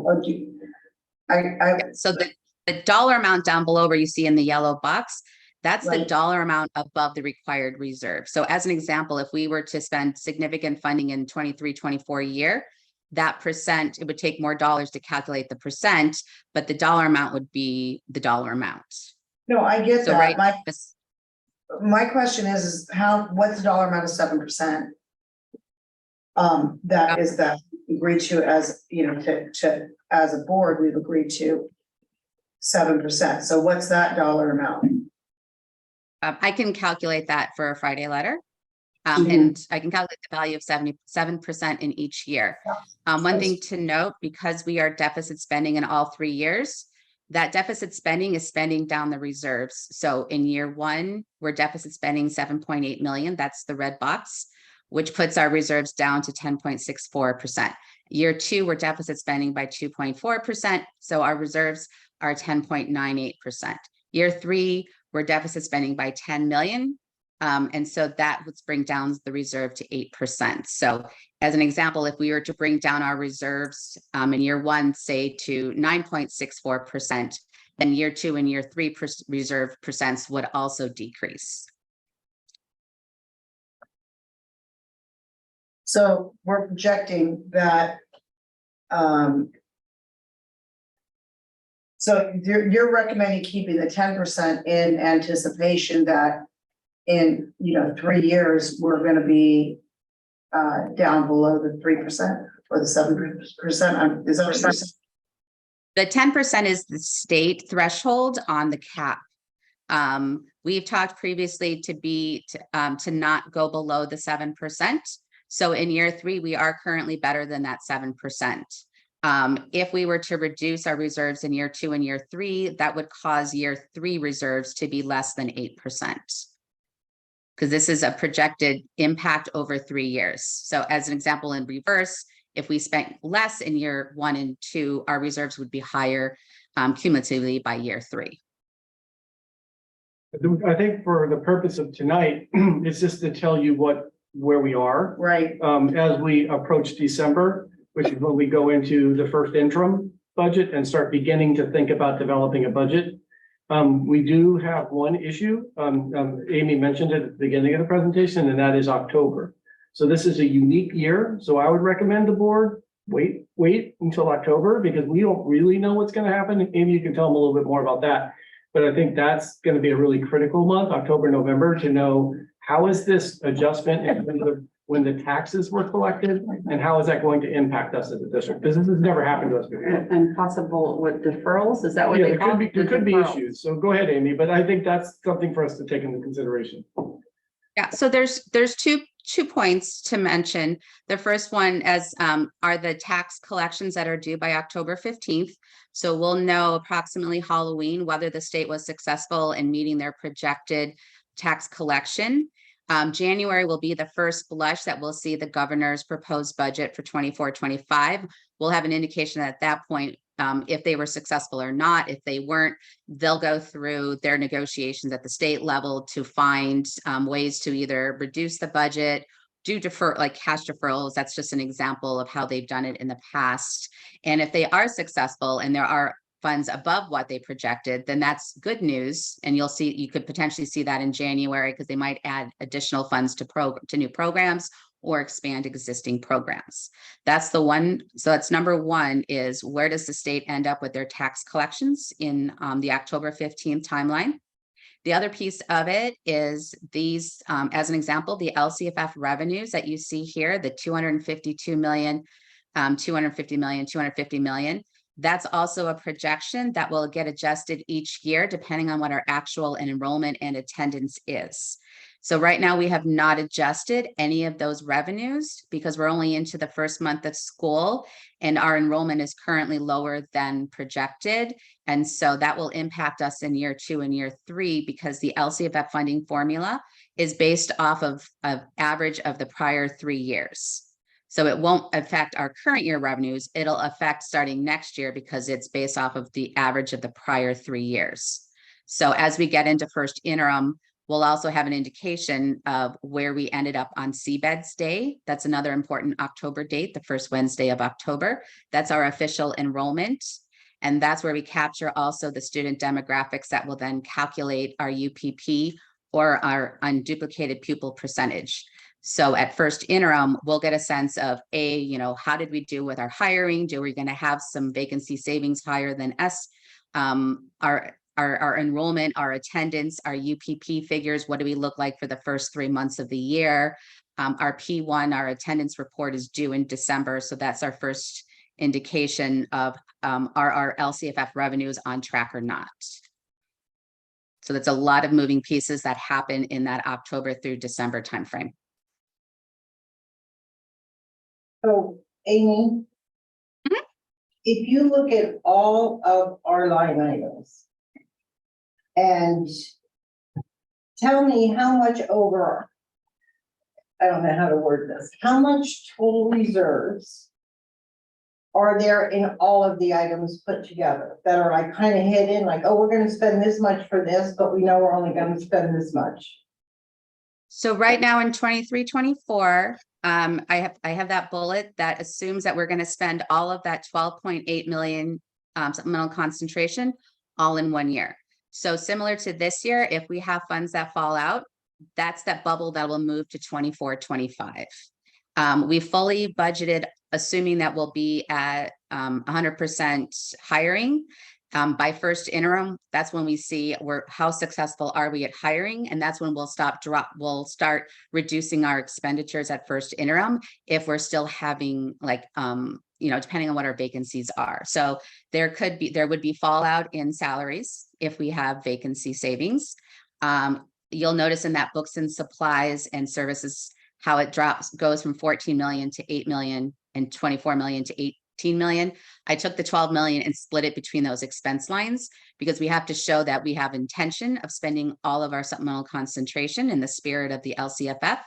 math. So the dollar amount down below where you see in the yellow box, that's the dollar amount above the required reserve. So as an example, if we were to spend significant funding in 23-24 year, that percent, it would take more dollars to calculate the percent, but the dollar amount would be the dollar amount. No, I get So that. right, My question is what's the dollar amount of 7%? That is that agreed to as, as a board, we've agreed to 7%. So what's that dollar amount? I can calculate that for a Friday letter. And I can calculate the value of 77% in each year. One thing to note, because we are deficit spending in all 3 years, that deficit spending is spending down the reserves. So in year 1, we're deficit spending 7.8 million. That's the red box. which puts our reserves down to 10.64%. Year 2, we're deficit spending by 2.4%, so our reserves are 10.98%. Year 3, we're deficit spending by 10 million. And so that would bring down the reserve to 8%. So as an example, if we were to bring down our reserves in year 1, say to 9.64%, then year 2 and year 3 reserve percents would also decrease. So we're projecting that, so you're recommending keeping the 10% in anticipation that in, 3 years, we're gonna be down below the 3% or the 7%. Is that what you're saying? The 10% is the state threshold on the cap. We've talked previously to not go below the 7%. So in year 3, we are currently better than that 7%. If we were to reduce our reserves in year 2 and year 3, that would cause year 3 reserves to be less than 8%. Because this is a projected impact over 3 years. So as an example, in reverse, if we spent less in year 1 and 2, our reserves would be higher cumulatively by year 3. I think for the purpose of tonight, it's just to tell you where we are. Right. As we approach December, which is when we go into the first interim budget and start beginning to think about developing a budget. We do have one issue. Amy mentioned it at the beginning of the presentation, and that is October. So this is a unique year. So I would recommend the board wait until October, because we don't really know what's going to happen. Amy, you can tell them a little bit more about that. But I think that's going to be a really critical month, October, November, to know how is this adjustment in when the taxes were collected, and how is that going to impact us as a district? Because this has never happened to us before. And possible with deferrals, is that what Yeah, they call it? there could be issues. So go ahead, Amy, but I think that's something for us to take into consideration. Yeah, so there's two points to mention. The first one are the tax collections that are due by October 15th. So we'll know approximately Halloween whether the state was successful in meeting their projected tax collection. January will be the first blush that we'll see the governor's proposed budget for 24-25. We'll have an indication at that point if they were successful or not. If they weren't, they'll go through their negotiations at the state level to find ways to either reduce the budget, do like cash deferrals. That's just an example of how they've done it in the past. And if they are successful and there are funds above what they projected, then that's good news. And you could potentially see that in January, because they might add additional funds to new programs or expand existing programs. That's the one. So that's number one, is where does the state end up with their tax collections in the October 15th timeline? The other piece of it is these, as an example, the LCFF revenues that you see here, the 252 million, 250 million, 250 million. That's also a projection that will get adjusted each year depending on what our actual enrollment and attendance is. So right now we have not adjusted any of those revenues because we're only into the first month of school and our enrollment is currently lower than projected. And so that will impact us in year 2 and year 3 because the LCFF funding formula is based off of average of the prior 3 years. So it won't affect our current year revenues. It'll affect starting next year because it's based off of the average of the prior 3 years. So as we get into first interim, we'll also have an indication of where we ended up on Seabeds Day. That's another important October date, the first Wednesday of October. That's our official enrollment. And that's where we capture also the student demographics that will then calculate our UPP or our unduplicated pupil percentage. So at first interim, we'll get a sense of how did we do with our hiring? Are we going to have some vacancy savings higher than our enrollment, our attendance, our UPP figures? What do we look like for the first 3 months of the year? Our P1, our attendance report is due in December. So that's our first indication of are our LCFF revenues on track or not? So that's a lot of moving pieces that happen in that October through December timeframe. So, Amy, if you look at all of our line items and tell me how much over I don't know how to word this. How much total reserves are there in all of the items put together that are like kind of hidden, like, oh, we're gonna spend this much for this, but we know we're only gonna spend this much? So right now in 23-24, I have that bullet that assumes that we're gonna spend all of that 12.8 million supplemental concentration all in 1 year. So similar to this year, if we have funds that fall out, that's that bubble that will move to 24-25. We fully budgeted, assuming that we'll be at 100% hiring. By first interim, that's when we see how successful are we at hiring, and that's when we'll start reducing our expenditures at first interim if we're still having depending on what our vacancies are. So there would be fallout in salaries if we have vacancy savings. You'll notice in that books and supplies and services how it goes from 14 million to 8 million and 24 million to 18 million. I took the 12 million and split it between those expense lines because we have to show that we have intention of spending all of our supplemental concentration in the spirit of the LCFF.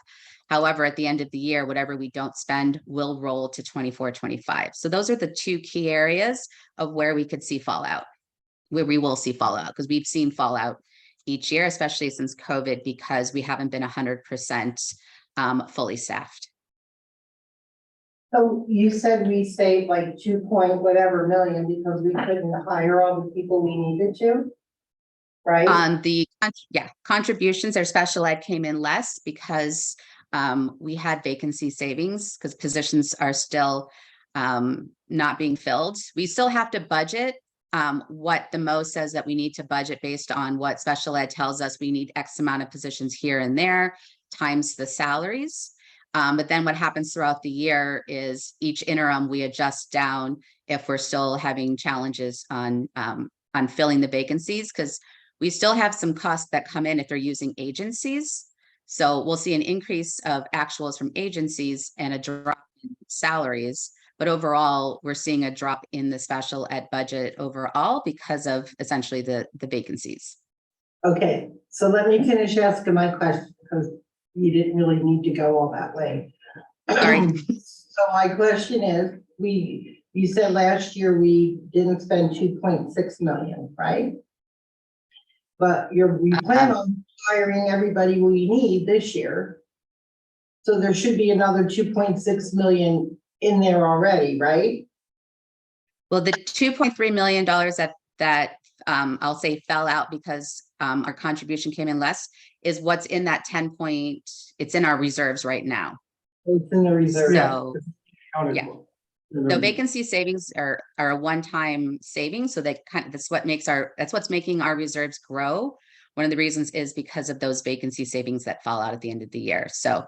However, at the end of the year, whatever we don't spend will roll to 24-25. So those are the two key areas of where we could see fallout, where we will see fallout, because we've seen fallout each year, especially since COVID, because we haven't been 100% fully staffed. So you said we saved like 2 point whatever million because we couldn't hire all the people we needed to, right? On the contributions, our special ed came in less because we had vacancy savings because positions are still not being filled. We still have to budget what the MO says that we need to budget based on what special ed tells us we need X amount of positions here and there times the salaries. But then what happens throughout the year is each interim we adjust down if we're still having challenges on filling the vacancies, because we still have some costs that come in if they're using agencies. So we'll see an increase of actuals from agencies and a drop in salaries. But overall, we're seeing a drop in the special ed budget overall because of essentially the vacancies. Okay, so let me finish asking my question because you didn't really need to go all that way. Sorry. So my question is, you said last year we didn't spend 2.6 million, right? But we plan on hiring everybody we need this year. So there should be another 2.6 million in there already, right? Well, the $2.3 million that I'll say fell out because our contribution came in less is what's in that 10 point. It's in our reserves right now. It's in the reserve. So, yeah. So vacancy savings are a one-time saving. So that's what's making our reserves grow. One of the reasons is because of those vacancy savings that fall out at the end of the year. So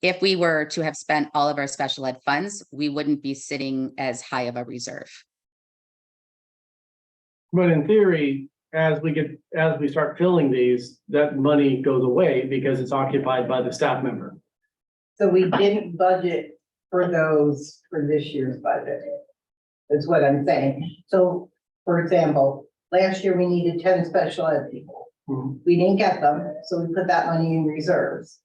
if we were to have spent all of our special ed funds, we wouldn't be sitting as high of a reserve. But in theory, as we start filling these, that money goes away because it's occupied by the staff member. So we didn't budget for those for this year's budget, is what I'm saying. So, for example, last year we needed 10 special ed people. We didn't get them, so we put that money in reserves.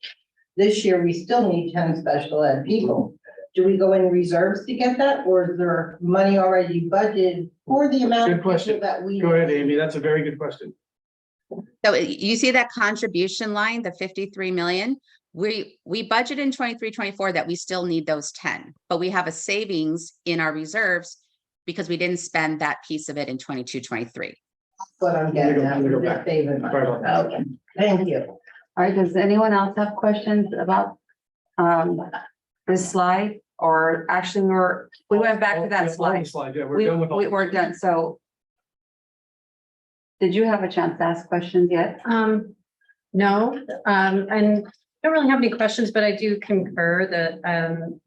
This year, we still need 10 special ed people. Do we go in reserves to get that, or is there money already budgeted for the amount of people that we? Go ahead, Amy. That's a very good question. So you see that contribution line, the 53 million, we budget in 23-24 that we still need those 10, but we have a savings in our reserves because we didn't spend that piece of it in 22-23. That's what I'm getting at. Okay, thank you. All right, does anyone else have questions about this slide? Or actually, we went back to that slide. Yeah, we're done with all. We're done. So did you have a chance to ask questions yet? No, and don't really have any questions, but I do concur that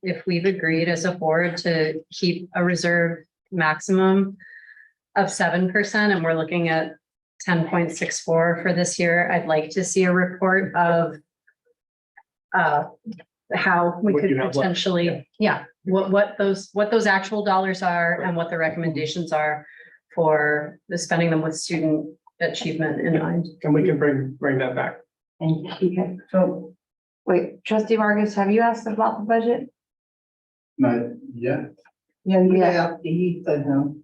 if we've agreed as a board to keep a reserve maximum of 7% and we're looking at 10.64 for this year, I'd like to see a report of how we could potentially, what those actual dollars are and what the recommendations are for the spending them with student achievement in mind. And we can bring that back. And so Wait, trustee Vargas, have you asked about the budget? Not yet. Yeah, he said no.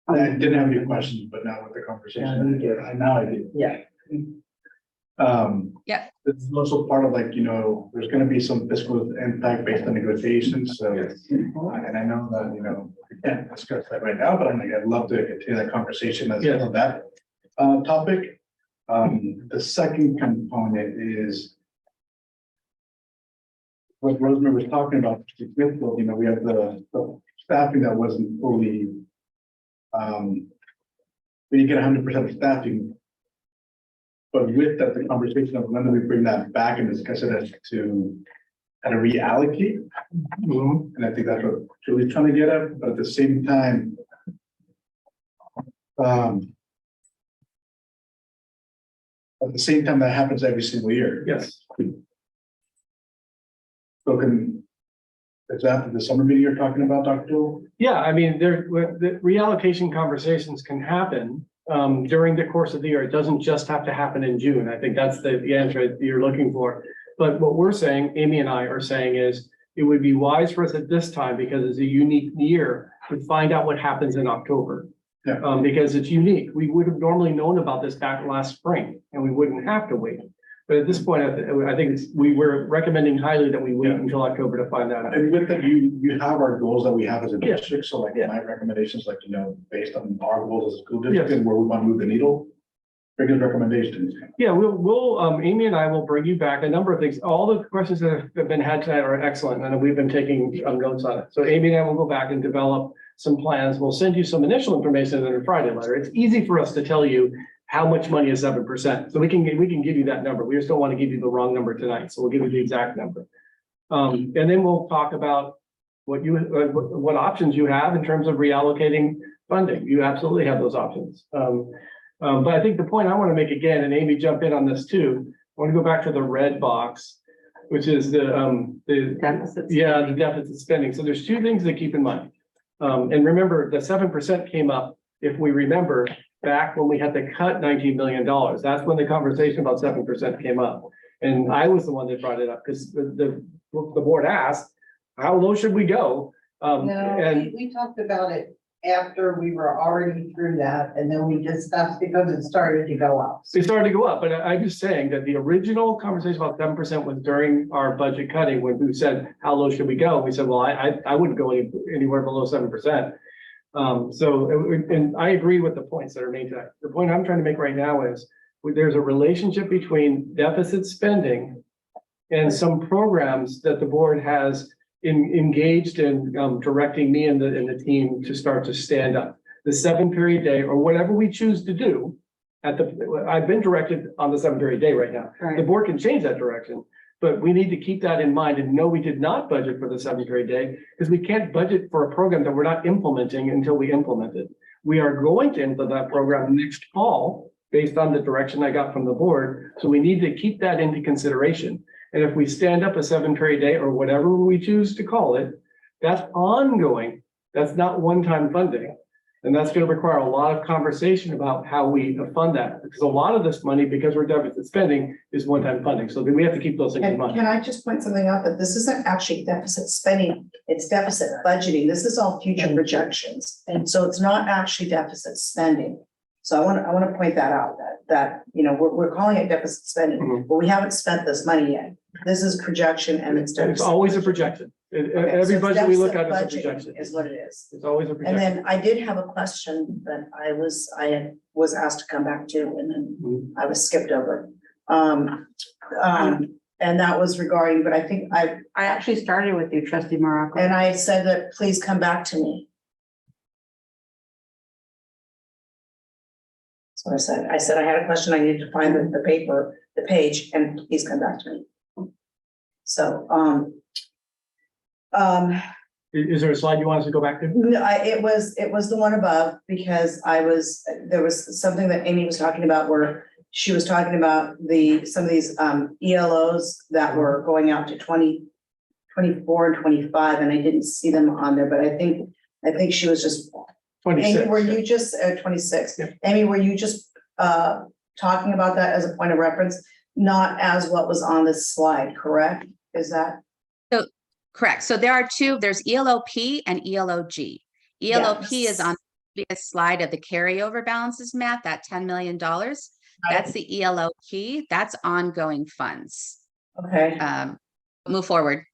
I didn't have any questions, but now with the conversation, now I do. Yeah. Yeah. It's also part of like, there's gonna be some fiscal impact based on negotiations, so. And I know that, we can't discuss that right now, but I'd love to continue that conversation as well on that topic. The second component is what Rosemary was talking about, Smithfield, we have the staffing that wasn't fully, when you get 100% of staffing. But with that, the conversation of when do we bring that back and discuss it as to how to reallocate? And I think that's what Julie's trying to get at, but at the same time, that happens every single year. Yes. So is that the summer meeting you're talking about, Dr. Joel? Yeah, I mean, the reallocation conversations can happen during the course of the year. It doesn't just have to happen in June. I think that's the answer that you're looking for. But what we're saying, Amy and I are saying, is it would be wise for us at this time, because it's a unique year, to find out what happens in October. Yeah. Because it's unique. We would have normally known about this back last spring, and we wouldn't have to wait. But at this point, I think we were recommending highly that we wait until October to find that out. And with that, you have our goals that we have as a district. So like my recommendations, like, based on our goals as a school district and where we want to move the needle. Bring us recommendations. Yeah, we'll Amy and I will bring you back a number of things. All the questions that have been had tonight are excellent, and we've been taking notes on it. So Amy and I will go back and develop some plans. We'll send you some initial information in a Friday letter. It's easy for us to tell you how much money is 7%. So we can give you that number. We just don't want to give you the wrong number tonight. So we'll give you the exact number. And then we'll talk about what options you have in terms of reallocating funding. You absolutely have those options. But I think the point I want to make again, and Amy, jump in on this too. I want to go back to the red box, which is the Deficit. Yeah, the deficit spending. So there's two things to keep in mind. And remember, the 7% came up, if we remember, back when we had to cut $19 million. That's when the conversation about 7% came up. And I was the one that brought it up, because the board asked, how low should we go? No, we talked about it after we were already through that, and then we discussed because it started to go up. It started to go up, but I'm just saying that the original conversation about 7% was during our budget cutting, when we said, how low should we go? We said, well, I wouldn't go anywhere below 7%. And I agree with the points that are made today. The point I'm trying to make right now is there's a relationship between deficit spending and some programs that the board has engaged in directing me and the team to start to stand up. The 7-period day, or whatever we choose to do I've been directed on the 7-period day right now. Right. The board can change that direction, but we need to keep that in mind and know we did not budget for the 7-period day, because we can't budget for a program that we're not implementing until we implement it. We are going to implement that program next fall based on the direction I got from the board. So we need to keep that into consideration. And if we stand up a 7-period day, or whatever we choose to call it, that's ongoing. That's not one-time funding. And that's going to require a lot of conversation about how we fund that. Because a lot of this money, because we're deficit spending, is one-time funding. So we have to keep those things in mind. Can I just point something out, that this isn't actually deficit spending, it's deficit budgeting. This is all future projections. And so it's not actually deficit spending. So I want to point that out, that we're calling it deficit spending, but we haven't spent this money yet. This is projection, and it's deficit. It's always a projection. Every budget we look at is a projection. Is what it is. It's always a And projection. then I did have a question that I was asked to come back to, and then I was skipped over. And that was regarding, but I think I actually started with you, trustee Morocco. and I said that, please come back to me. So I said I had a question, I needed to find the page, and please come back to me. So, Is there a slide you want us to go back to? no, it was the one above, because there was something that Amy was talking about, where she was talking about some of these ELOs that were going out to 2024 and 25, and I didn't see them on there, but I think she was just. 26. Amy, were you just 26? Yeah. Amy, were you just talking about that as a point of reference? not as what was on this slide, correct? Is that? So, correct. So there are two, there's ELOP and ELOG. ELOP is on the previous slide of the carryover balances, Matt, that $10 million. That's the ELOP, that's ongoing funds. Okay. Move forward.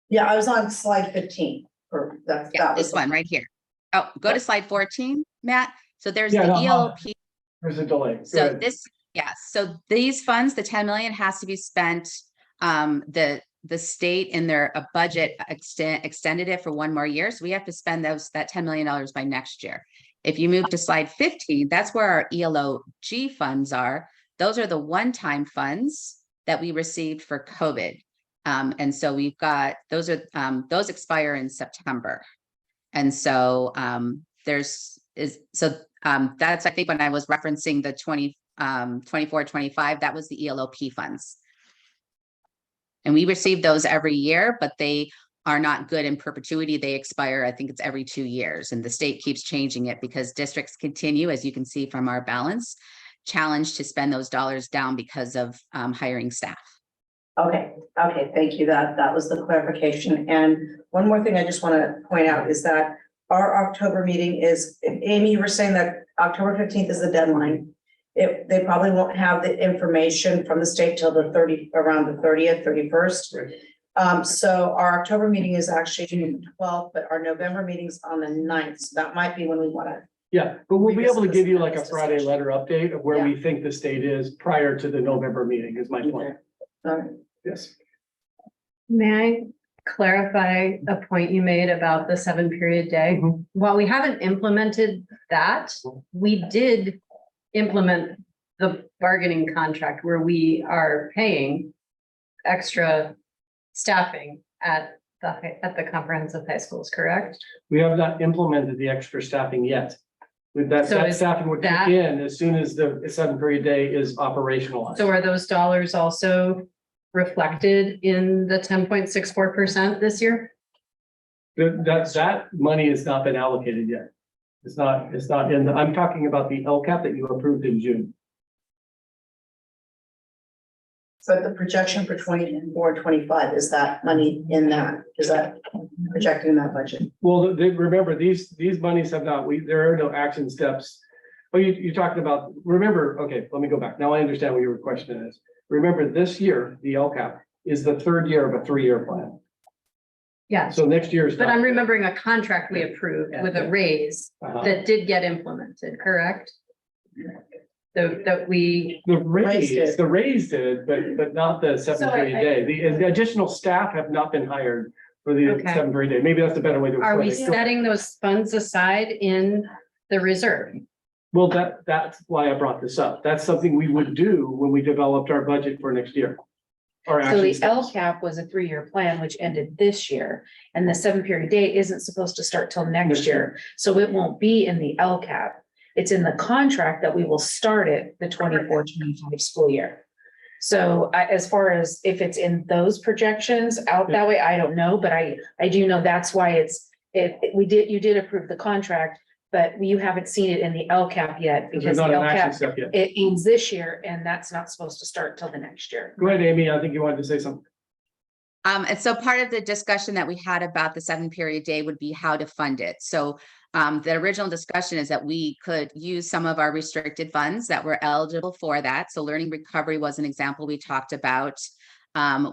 Yeah, I was on slide 15, or that was. This one right here. Oh, go to slide 14, Matt. So there's Yeah, the no, ELOP. There's a delay. Go So ahead. this, so these funds, the 10 million has to be spent. The state in their budget extended it for one more year. So we have to spend that $10 million by next year. If you move to slide 15, that's where our ELOG funds are. Those are the one-time funds that we received for COVID. And so we've got, those expire in September. And so that's, I think when I was referencing the 24, 25, that was the ELOP funds. And we receive those every year, but they are not good in perpetuity. They expire, I think it's every 2 years, and the state keeps changing it because districts continue, as you can see from our balance, challenged to spend those dollars down because of hiring staff. Okay, thank you. That was the clarification. And one more thing I just want to point out is that our October meeting is, Amy, you were saying that October 15th is the deadline. They probably won't have the information from the state till around the 30th, 31st. So our October meeting is actually June 12th, but our November meeting's on the 9th. So that might be when we want to. Yeah, but we'll be able to give you like a Friday letter update of where we think the state is prior to the November meeting is my point. Yes. May I clarify a point you made about the 7-period day? While we haven't implemented that, we did implement the bargaining contract where we are paying extra staffing at the comprehensive high schools, correct? We have not implemented the extra staffing yet. With that, So that is staffing would kick that- in as soon as the 7-period day is operationalized. So are those dollars also reflected in the 10.64% this year? That money has not been allocated yet. It's not in I'm talking about the LCAP that you approved in June. So the projection for 24, 25, is that money in that? Is that projected in that budget? Well, remember, these monies have not, there are no action steps. Oh, you're talking about, remember, okay, let me go back. Now I understand what your question is. Remember, this year, the LCAP is the 3rd year of a 3-year plan. Yeah. So next year's. But I'm remembering a contract we approved with a raise that did get implemented, correct? The raise did, but not the 7-period day. The additional staff have not been hired for the 7-period day. Maybe that's a better way to. Are we explain it. setting those funds aside in the reserve? Well, that's why I brought this up. That's something we would do when we developed our budget for next year. So the LCAP was a 3-year plan, which ended this year, and the 7-period day isn't supposed to start till next year. So it won't be in the LCAP. It's in the contract that we will start it the 24-25 school year. So as far as if it's in those projections out that way, I don't know, but I do know that's why you did approve the contract, but you haven't seen it in the LCAP yet because the LCAP, it ends this year and that's not supposed to start till the next year. Go ahead, Amy. I think you wanted to say something. And so part of the discussion that we had about the 7-period day would be how to fund it. So the original discussion is that we could use some of our restricted funds that were eligible for that. So learning recovery was an example we talked about.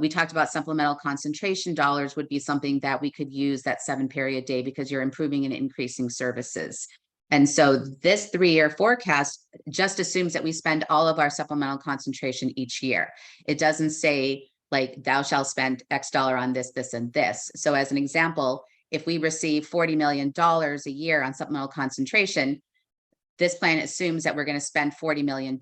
We talked about supplemental concentration dollars would be something that we could use that 7-period day because you're improving and increasing services. And so this 3-year forecast just assumes that we spend all of our supplemental concentration each year. It doesn't say like thou shalt spend X dollar on this, this, and this. So as an example, if we receive $40 million a year on supplemental concentration, this plan assumes that we're going to spend $40 million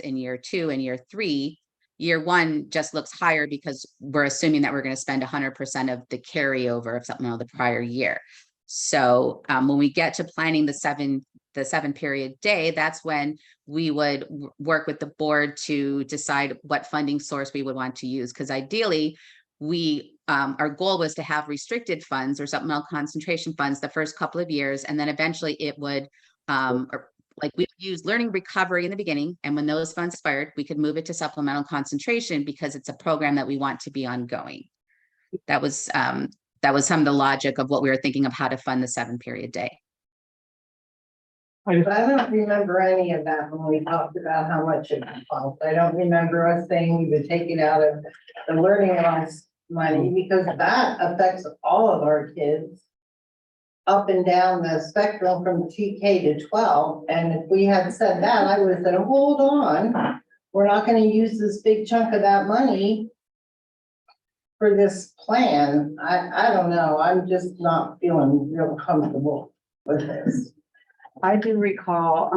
in year 2 and year 3. Year 1 just looks higher because we're assuming that we're going to spend 100% of the carryover of supplemental the prior year. So when we get to planning the 7-period day, that's when we would work with the board to decide what funding source we would want to use. Because ideally, our goal was to have restricted funds or supplemental concentration funds the first couple of years, and then eventually it would, like we would use learning recovery in the beginning, and when those funds expired, we could move it to supplemental concentration because it's a program that we want to be ongoing. That was some of the logic of what we were thinking of how to fund the 7-period day. I don't remember any of that when we talked about how much it cost. I don't remember us saying we would take it out of the learning loss money, because that affects all of our kids up and down the spectrum from TK to 12. And if we had said that, I would have said, hold on, we're not gonna use this big chunk of that money for this plan. I don't know, I'm just not feeling real comfortable with this. I do recall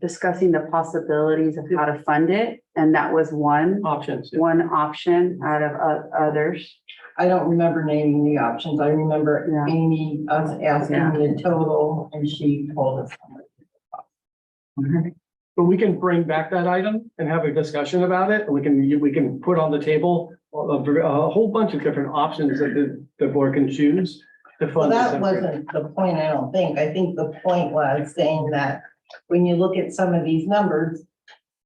discussing the possibilities of how to fund it, and that was one Options. one option out of others. I don't remember naming the options. I remember Yeah. Amy, us asking the total, and she told us. But we can bring back that item and have a discussion about it, and we can put on the table a whole bunch of different options that the board can choose to Well, fund. that wasn't the point, I don't think. I think the point was saying that when you look at some of these numbers,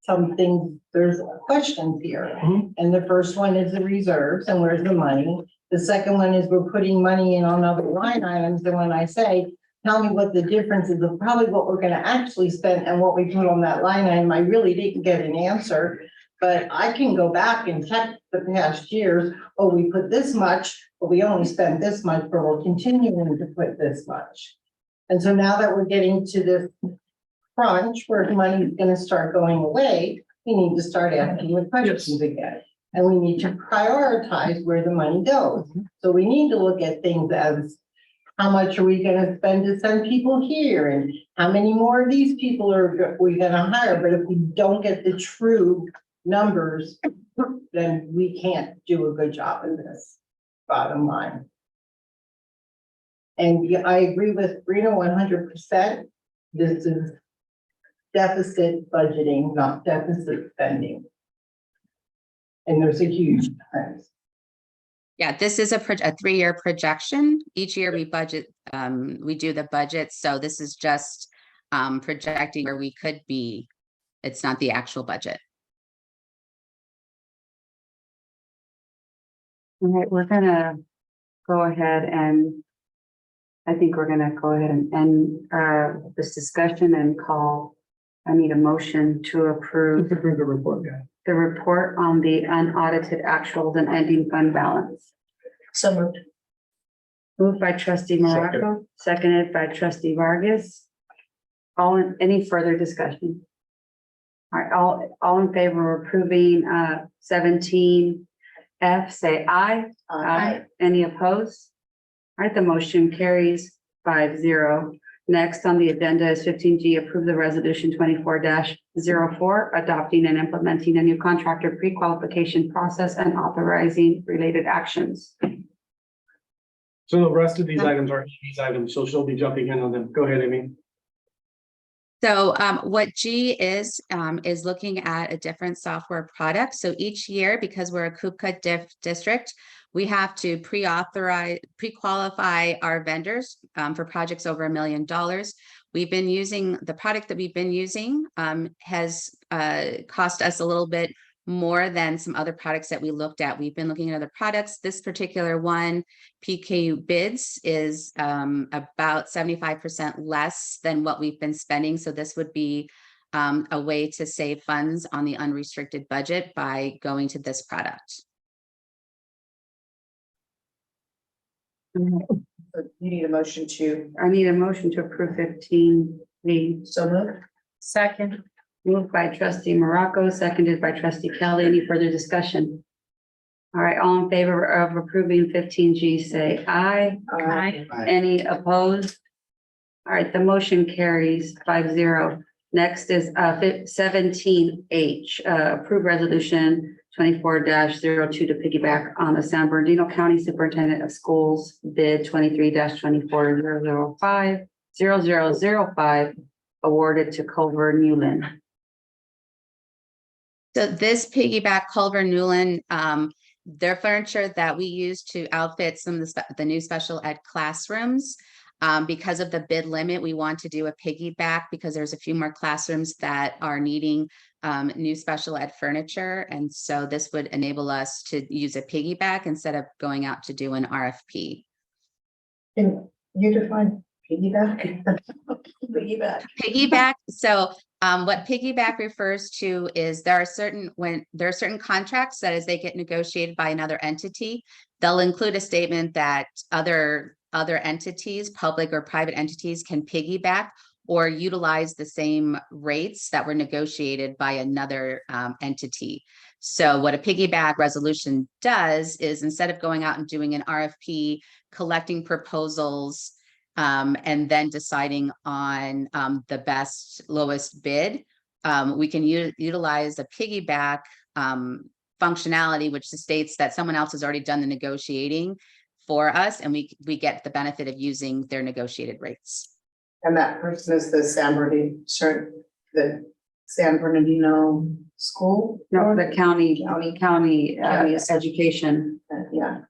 some things, there's questions here. And the first one is the reserves and where's the money? The second one is we're putting money in on other line items. And when I say, tell me what the difference is of probably what we're gonna actually spend and what we put on that line item, I really didn't get an answer. But I can go back and check the past years. Oh, we put this much, but we only spent this much, but we're continuing to put this much. And so now that we're getting to this crunch where the money is gonna start going away, we need to start asking the questions again. And we need to prioritize where the money goes. So we need to look at things as, how much are we gonna spend to send people here? And how many more of these people are we gonna hire? But if we don't get the true numbers, then we can't do a good job in this, bottom line. And yeah, I agree with Rena 100%. This is deficit budgeting, not deficit spending. And there's a huge difference. Yeah, this is a 3-year projection. Each year we budget, we do the budget. So this is just projecting where we could be. It's not the actual budget. All right, we're gonna go ahead and I think we're gonna go ahead and end this discussion and call. I need a motion to approve the report. Yeah. the report on the unaudited actuals and ending fund balance. So moved. Moved by trustee Morocco, seconded by trustee Vargas. Any further discussion? All right, all in favor of approving 17F, say aye. Aye. Any opposed? All right, the motion carries 5-0. Next on the agenda is 15G, approve the resolution 24-04, adopting and implementing a new contractor pre-qualification process and authorizing related actions. So the rest of these items are these items, so she'll be jumping in on them. Go ahead, Amy. So what G is looking at a different software product. So each year, because we're a KUBCA district, we have to pre-qualify our vendors for projects over $1 million. We've been using, the product that we've been using has cost us a little bit more than some other products that we looked at. We've been looking at other products. This particular one, PKU bids, is about 75% less than what we've been spending. So this would be a way to save funds on the unrestricted budget by going to this product. You need a motion to. I need a motion to approve 15B. So moved. Second. Moved by trustee Morocco, seconded by trustee Kelly. Any further discussion? All right, all in favor of approving 15G, say aye. Aye. Any opposed? All right, the motion carries 5-0. Next is 17H, approve resolution 24-02 to piggyback on the San Bernardino County Superintendent of Schools bid 23-24-0005 awarded to Culver Newland. So this piggyback Culver Newland, their furniture that we use to outfit some of the new special ed classrooms. Because of the bid limit, we want to do a piggyback because there's a few more classrooms that are needing new special ed furniture. And so this would enable us to use a piggyback instead of going out to do an RFP. Can you define piggyback? Piggyback. Piggyback. So what piggyback refers to is there are certain contracts that as they get negotiated by another entity, they'll include a statement that other entities, public or private entities, can piggyback or utilize the same rates that were negotiated by another entity. So what a piggyback resolution does is instead of going out and doing an RFP, collecting proposals, and then deciding on the best, lowest bid, we can utilize a piggyback functionality, which states that someone else has already done the negotiating for us, and we get the benefit of using their negotiated rates. And that person is the San Bernardino school? No, the county education, Yeah.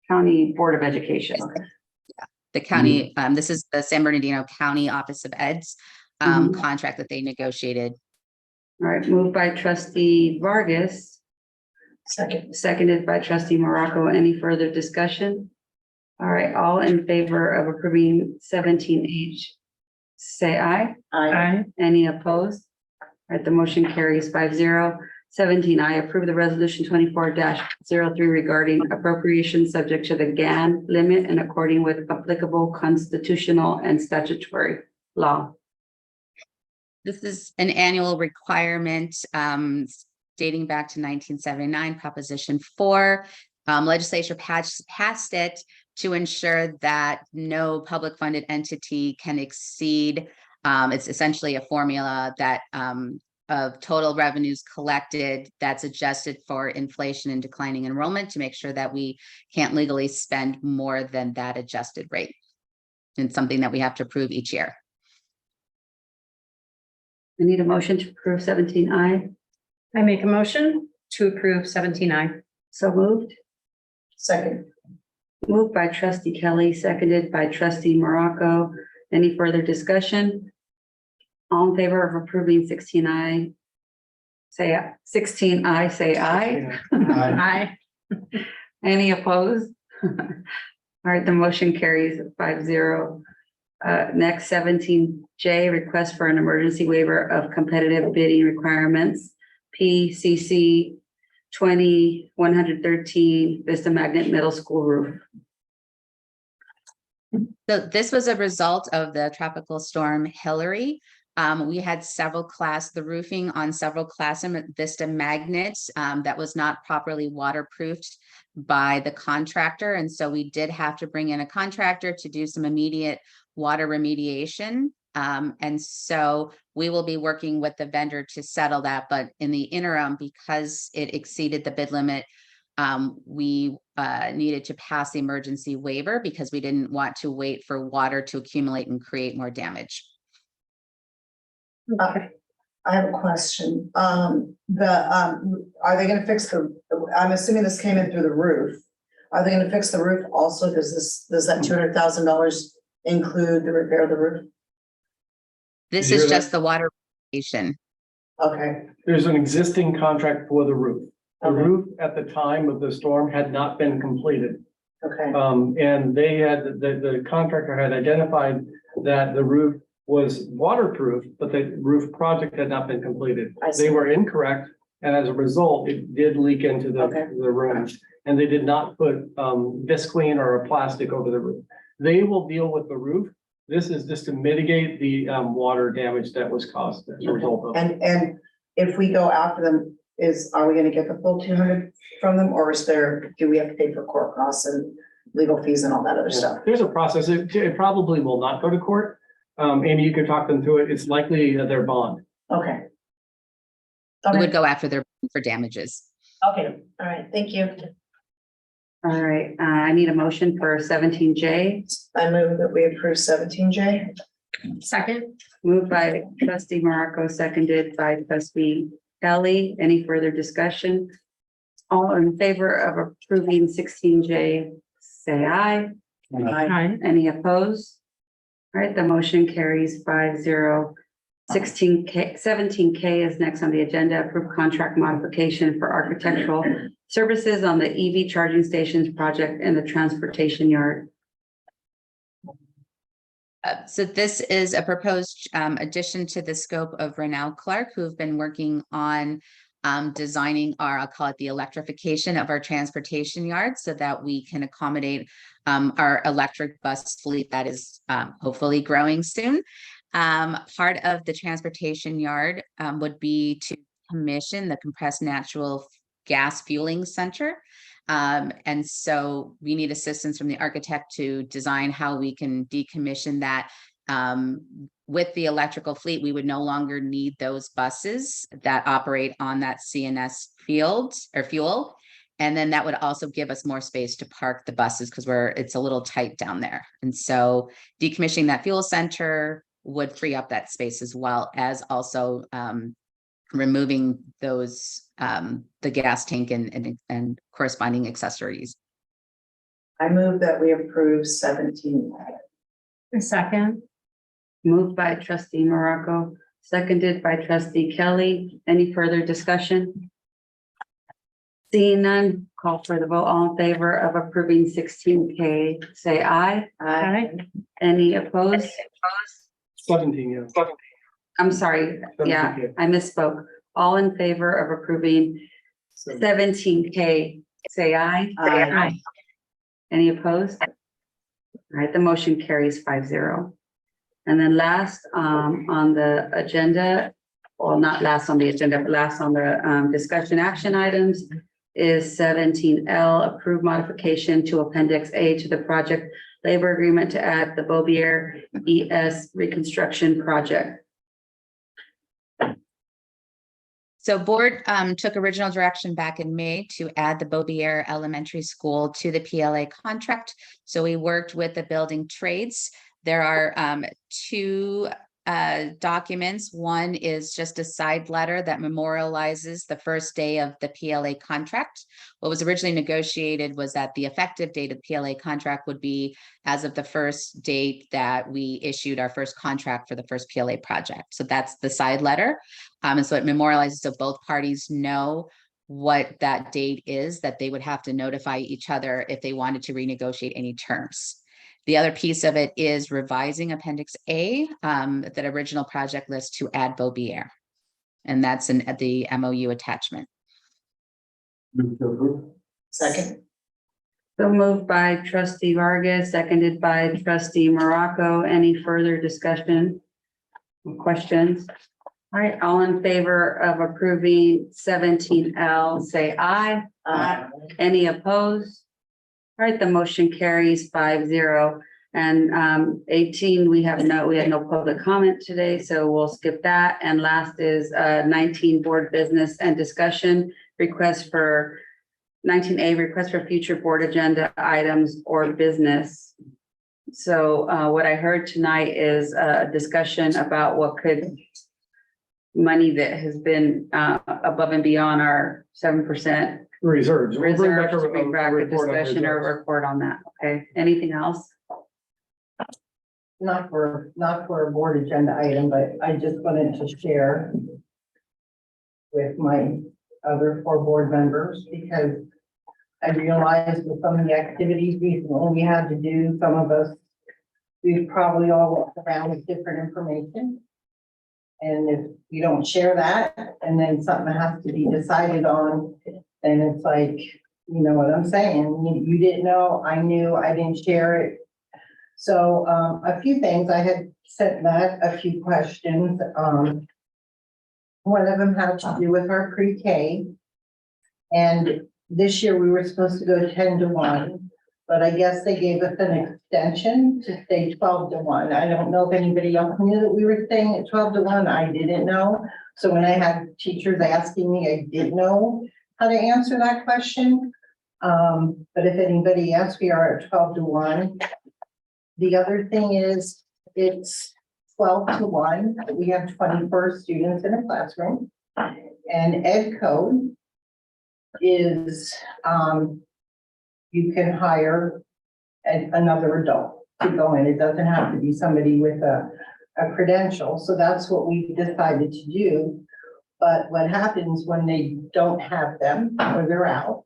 county board of education. Okay. The county, this is the San Bernardino County Office of Ed's contract that they negotiated. All right, moved by trustee Vargas, Second. seconded by trustee Morocco. Any further discussion? All right, all in favor of approving 17H, say aye. Aye. Any opposed? All right, the motion carries 5-0. 17I, approve the resolution 24-03 regarding appropriation subject to the GAN limit and according with applicable constitutional and statutory law. This is an annual requirement dating back to 1979, Proposition 4. Legislature passed it to ensure that no public funded entity can exceed, it's essentially a formula that of total revenues collected that's adjusted for inflation and declining enrollment to make sure that we can't legally spend more than that adjusted rate. And something that we have to approve each year. I need a motion to approve 17I. I make a motion to approve 17I. So moved. Second. Moved by trustee Kelly, seconded by trustee Morocco. Any further discussion? All in favor of approving 16I, say aye. 16I, say aye. Aye. Any opposed? All right, the motion carries 5-0. Next, 17J, request for an emergency waiver of competitive bidding requirements, PCC 20-113 Vista Magnet Middle School roof. So this was a result of the tropical storm Hillary. We had the roofing on several class Vista magnets that was not properly waterproofed by the contractor. And so we did have to bring in a contractor to do some immediate water remediation. And so we will be working with the vendor to settle that. But in the interim, because it exceeded the bid limit, we needed to pass the emergency waiver because we didn't want to wait for water to accumulate and create more damage. I have a question. Are they gonna fix I'm assuming this came in through the roof. Are they gonna fix the roof also? Does that $200,000 include the repair of the roof? This is just the water remediation. Okay. There's an existing contract for the roof. The Okay. roof at the time of the storm had not been completed. Okay. And they had, the contractor had identified that the roof was waterproof, but the roof project had not been completed. I see. They were incorrect, and as a result, it did leak into the room. And they did not put visqueen or a plastic over the roof. They will deal with the roof. This is just to mitigate the water damage that was caused as a result of it. And if we go after them, are we gonna get the full 200 from them, or do we have to pay for court costs and legal fees and all that other stuff? There's a process. It probably will not go to court. Amy, you could talk them through it. It's likely their bond. Okay. We would go after their for damages. Okay, all right, thank you. All right, I need a motion for 17J. I move that we approve 17J. Second. Moved by trustee Morocco, seconded by trustee Kelly. Any further discussion? All in favor of approving 16J, say aye. Aye. Any opposed? All right, the motion carries 5-0. 17K is next on the agenda. Approved contract modification for architectural services on the EV charging stations project in the transportation yard. So this is a proposed addition to the scope of Renell Clark, who have been working on designing our, I'll call it the electrification of our transportation yard so that we can accommodate our electric bus fleet that is hopefully growing soon. Part of the transportation yard would be to commission the compressed natural gas fueling center. And so we need assistance from the architect to design how we can decommission that. With the electrical fleet, we would no longer need those buses that operate on that CNS field or fuel. And then that would also give us more space to park the buses because it's a little tight down there. And so decommissioning that fuel center would free up that space as well as also removing those the gas tank and corresponding accessories. I move that we approve 17. A second. Moved by trustee Morocco, seconded by trustee Kelly. Any further discussion? Seeing none, call for the vote. All in favor of approving 16K, say aye. Aye. Any opposed? 17, yeah. I'm sorry, yeah, 17K. I misspoke. All in favor of approving 17K, say aye. Aye. Any opposed? All right, the motion carries 5-0. And then last on the agenda, well, not last on the agenda, but last on the discussion action items is 17L, approved modification to Appendix A to the project labor agreement to add the Bobier ES reconstruction project. So board took original direction back in May to add the Bobier Elementary School to the PLA contract. So we worked with the building trades. There are two documents. One is just a side letter that memorializes the first day of the PLA contract. What was originally negotiated was that the effective date of the PLA contract would be as of the first date that we issued our first contract for the first PLA project. So that's the side letter. And so it memorializes so both parties know what that date is that they would have to notify each other if they wanted to renegotiate any terms. The other piece of it is revising Appendix A, that original project list to add Bobier. And that's in the MOU attachment. Second. So moved by trustee Vargas, seconded by trustee Morocco. Any further discussion or questions? All right, all in favor of approving 17L, say aye. Aye. Any opposed? All right, the motion carries 5-0. And 18, we had no public comment today, so we'll skip that. And last is 19, board business and discussion request for 19A, request for future board agenda items or business. So what I heard tonight is a discussion about what could money that has been above and beyond our 7% Reserves. We'll bring back reserves to a bring back a report on discussion or reserves. report on that. Okay, anything else? Not for a board agenda item, but I just wanted to share with my other 4 board members because I realized with some of the activities recently we had to do, some of us, we've probably all walked around with different information. And if you don't share that, and then something has to be decided on, then it's like, you know what I'm saying? You didn't know, I knew, I didn't share it. So a few things, I had sent back a few questions. One of them had to do with our pre-K. And this year we were supposed to go 10-1, but I guess they gave us an extension to stay 12-1. I don't know if anybody else knew that we were staying at 12-1. I didn't know. So when I had teachers asking me, I didn't know how to answer that question. But if anybody else, we are at 12-1. The other thing is it's 12-1. We have 24 students in a classroom, and ed code is you can hire another adult. to go in. It doesn't have to be somebody with a credential. So that's what we decided to do. But what happens when they don't have them or they're out,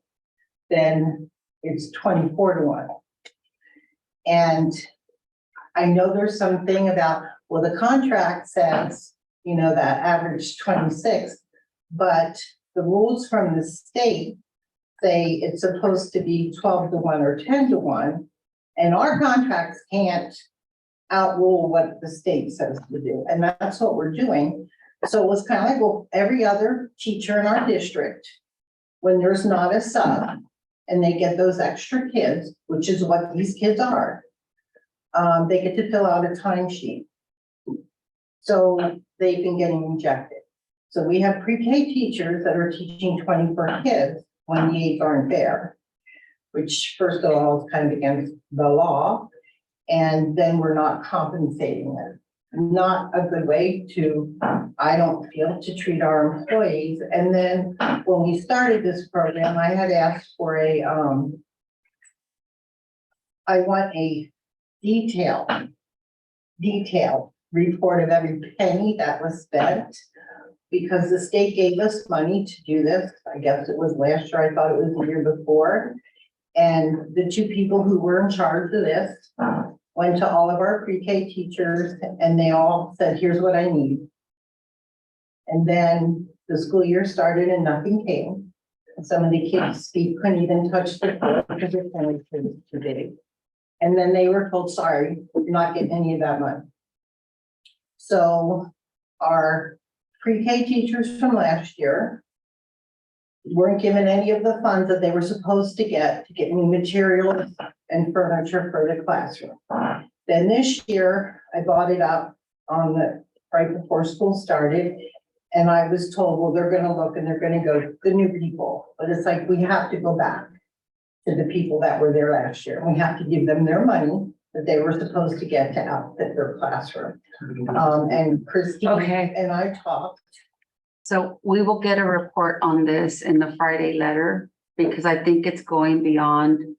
then it's 24-1. And I know there's something about, well, the contract says, you know, that average 26, but the rules from the state say it's supposed to be 12-1 or 10-1, and our contracts can't outrule what the state says to do, and that's what we're doing. So it was kind of like, well, every other teacher in our district, when there's not a sub, and they get those extra kids, which is what these kids are, they get to fill out a timesheet. So they've been getting rejected. So we have pre-K teachers that are teaching 24 kids when the aides aren't there, which first of all is kind of against the law. And then we're not compensating them. Not a good way to, I don't feel, to treat our employees. And then when we started this program, I had asked for I want a detailed report of every penny that was spent, because the state gave us money to do this. I guess it was last year. I thought it was the year before. And the two people who were in charge of this went to all of our pre-K teachers and they all said, here's what I need. And then the school year started and nothing came. Some of the kids' feet couldn't even touch the floor because their family was too big. And then they were told, sorry, you're not getting any of that money. So our pre-K teachers from last year weren't given any of the funds that they were supposed to get new materials and furniture for the classroom. Then this year, I bought it up on the, right before school started, and I was told, well, they're gonna look and they're gonna go to the new people. But it's like, we have to go back to the people that were there last year. We have to give them their money that they were supposed to get to outfit their classroom. And Christine and I talked. So we will get a report on this in the Friday letter, because I think it's going beyond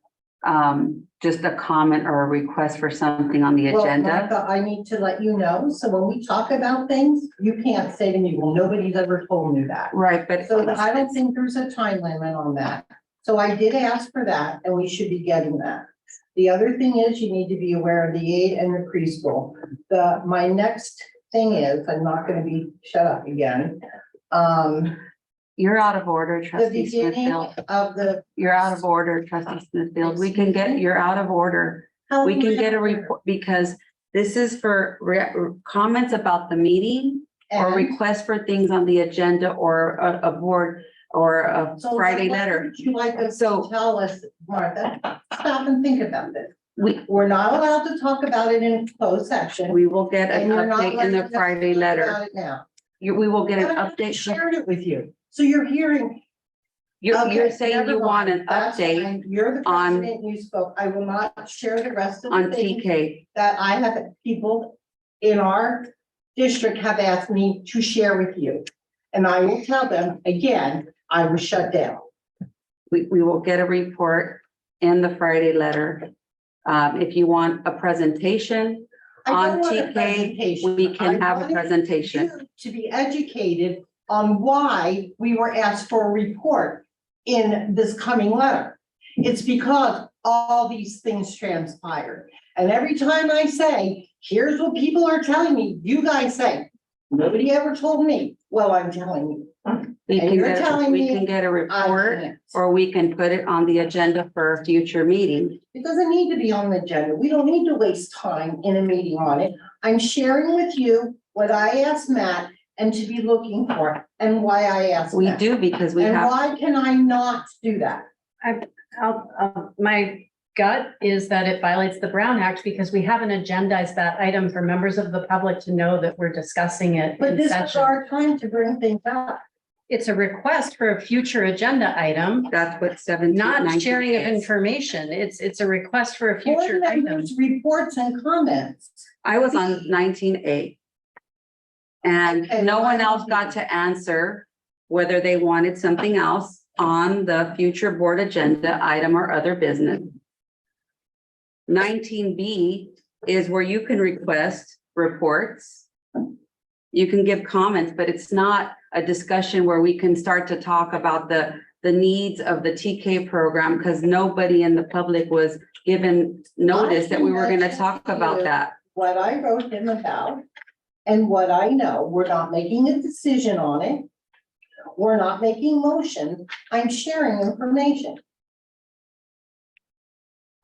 just a comment or a request for something on the agenda. Well, Martha, I need to let you know, so when we talk about things, you can't say to me, well, nobody's ever told me that. Right, but so I don't think there's a time limit on that. So I did ask for that, and we should be getting that. The other thing is you need to be aware of the aid and the preschool. My next thing is, I'm not going to be shut up again. You're out of order, Trustee Smithfield. You're out of order, Trustee Smithfield. We can get, you're out of order. We can get a report, because this is for comments about the meeting or requests for things on the agenda or a board or a Friday letter. You like us to tell us, Martha, stop and think about this. We're not allowed to talk about it in closed session. We will get an update in the Friday letter. Now. We will get an update. I shared it with you. So you're hearing. You're saying you want an update. You're the president, you spoke. I will not share the rest of the on things TK. that I have people in our district have asked me to share with you. And I will tell them again, I was shut down. We will get a report in the Friday letter. If you want a presentation on TK, we can have a presentation. To be educated on why we were asked for a report in this coming letter. It's because all these things transpired. And every time I say, here's what people are telling me, you guys say, nobody ever told me. Well, I'm telling you. We can get a report, or we can put it on the agenda for a future meeting. It doesn't need to be on the agenda. We don't need to waste time in a meeting on it. I'm sharing with you what I asked Matt and to be looking for and why I asked. We do, because we have. And why can I not do that? My gut is that it violates the Brown Act, because we haven't agendized that item for members of the public to know that we're discussing it. But this is our time to bring things up. It's a request for a future agenda item. That's what 17. Not sharing of information. It's a request for a future item. Reports and comments. I was on 19A. And no one else got to answer whether they wanted something else on the future board agenda item or other business. 19B is where you can request reports. You can give comments, but it's not a discussion where we can start to talk about the needs of the TK program, because nobody in the public was given notice that we were gonna talk about that. What I wrote him about and what I know, we're not making a decision on it. We're not making motion. I'm sharing information.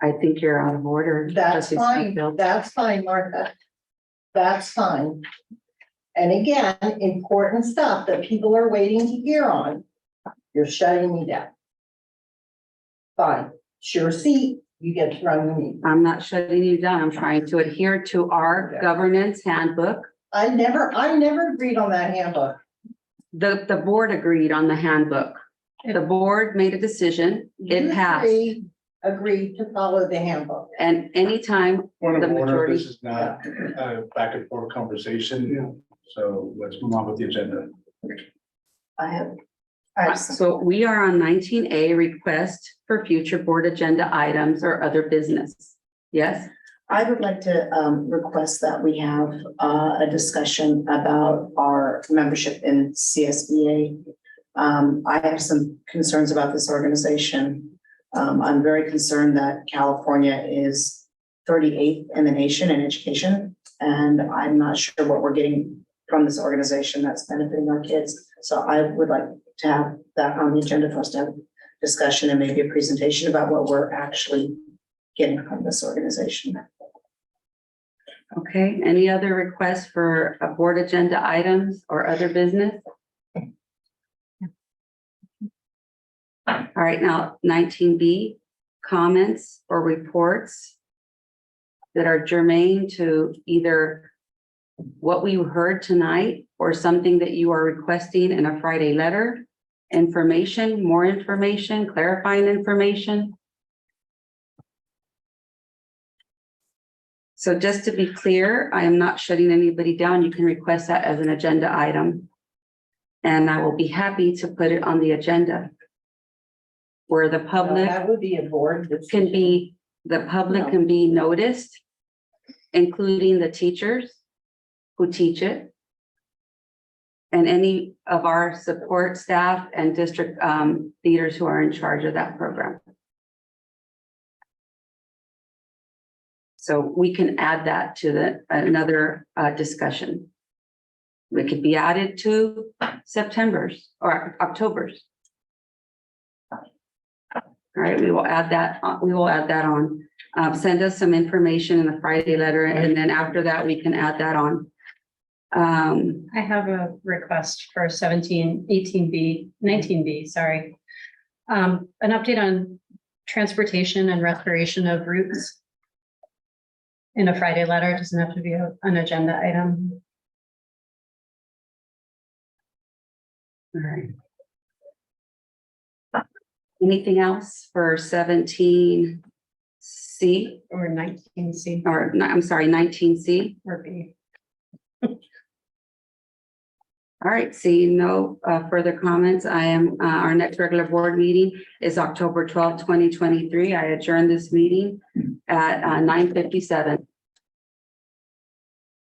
I think you're out of order. That's Trustee fine. Springfield. That's fine, Martha. That's fine. And again, important stuff that people are waiting to hear on. You're shutting me down. Fine, sure seat, you get thrown in me. I'm not shutting you down. I'm trying to adhere to our governance handbook. I never agreed on that handbook. The board agreed on the handbook. The board made a decision. It You passed. three agreed to follow the handbook. And anytime Point the of order, majority. this is not a back and forth conversation, so let's move on with the agenda. I have. So we are on 19A, request for future board agenda items or other business. Yes? I would like to request that we have a discussion about our membership in CSBA. I have some concerns about this organization. I'm very concerned that California is 38th in the nation in education, and I'm not sure what we're getting from this organization that's benefiting our kids. So I would like to have that on the agenda for us to have discussion and maybe a presentation about what we're actually getting from this organization. Okay, any other requests for a board agenda items or other business? All right, now 19B, comments or reports that are germane to either what we heard tonight or something that you are requesting in a Friday letter, information, more information, clarifying information. So just to be clear, I am not shutting anybody down. You can request that as an agenda item. And I will be happy to put it on the agenda where the public That would be a board. can be, the public No. can be noticed, including the teachers who teach it, and any of our support staff and district leaders who are in charge of that program. So we can add that to another discussion. We could be added to September's or October's. All right, we will add that, on. Send us some information in the Friday letter, and then after that, we can add that on. I have a request for 19B, sorry. An update on transportation and restoration of routes. In a Friday letter, it doesn't have to be an agenda item. All right. Anything else for 17C? Or 19C. Or, I'm sorry, 19C? Or B. All right, seeing no further comments, our next regular board meeting is October 12th, 2023. I adjourn this meeting at 9:57.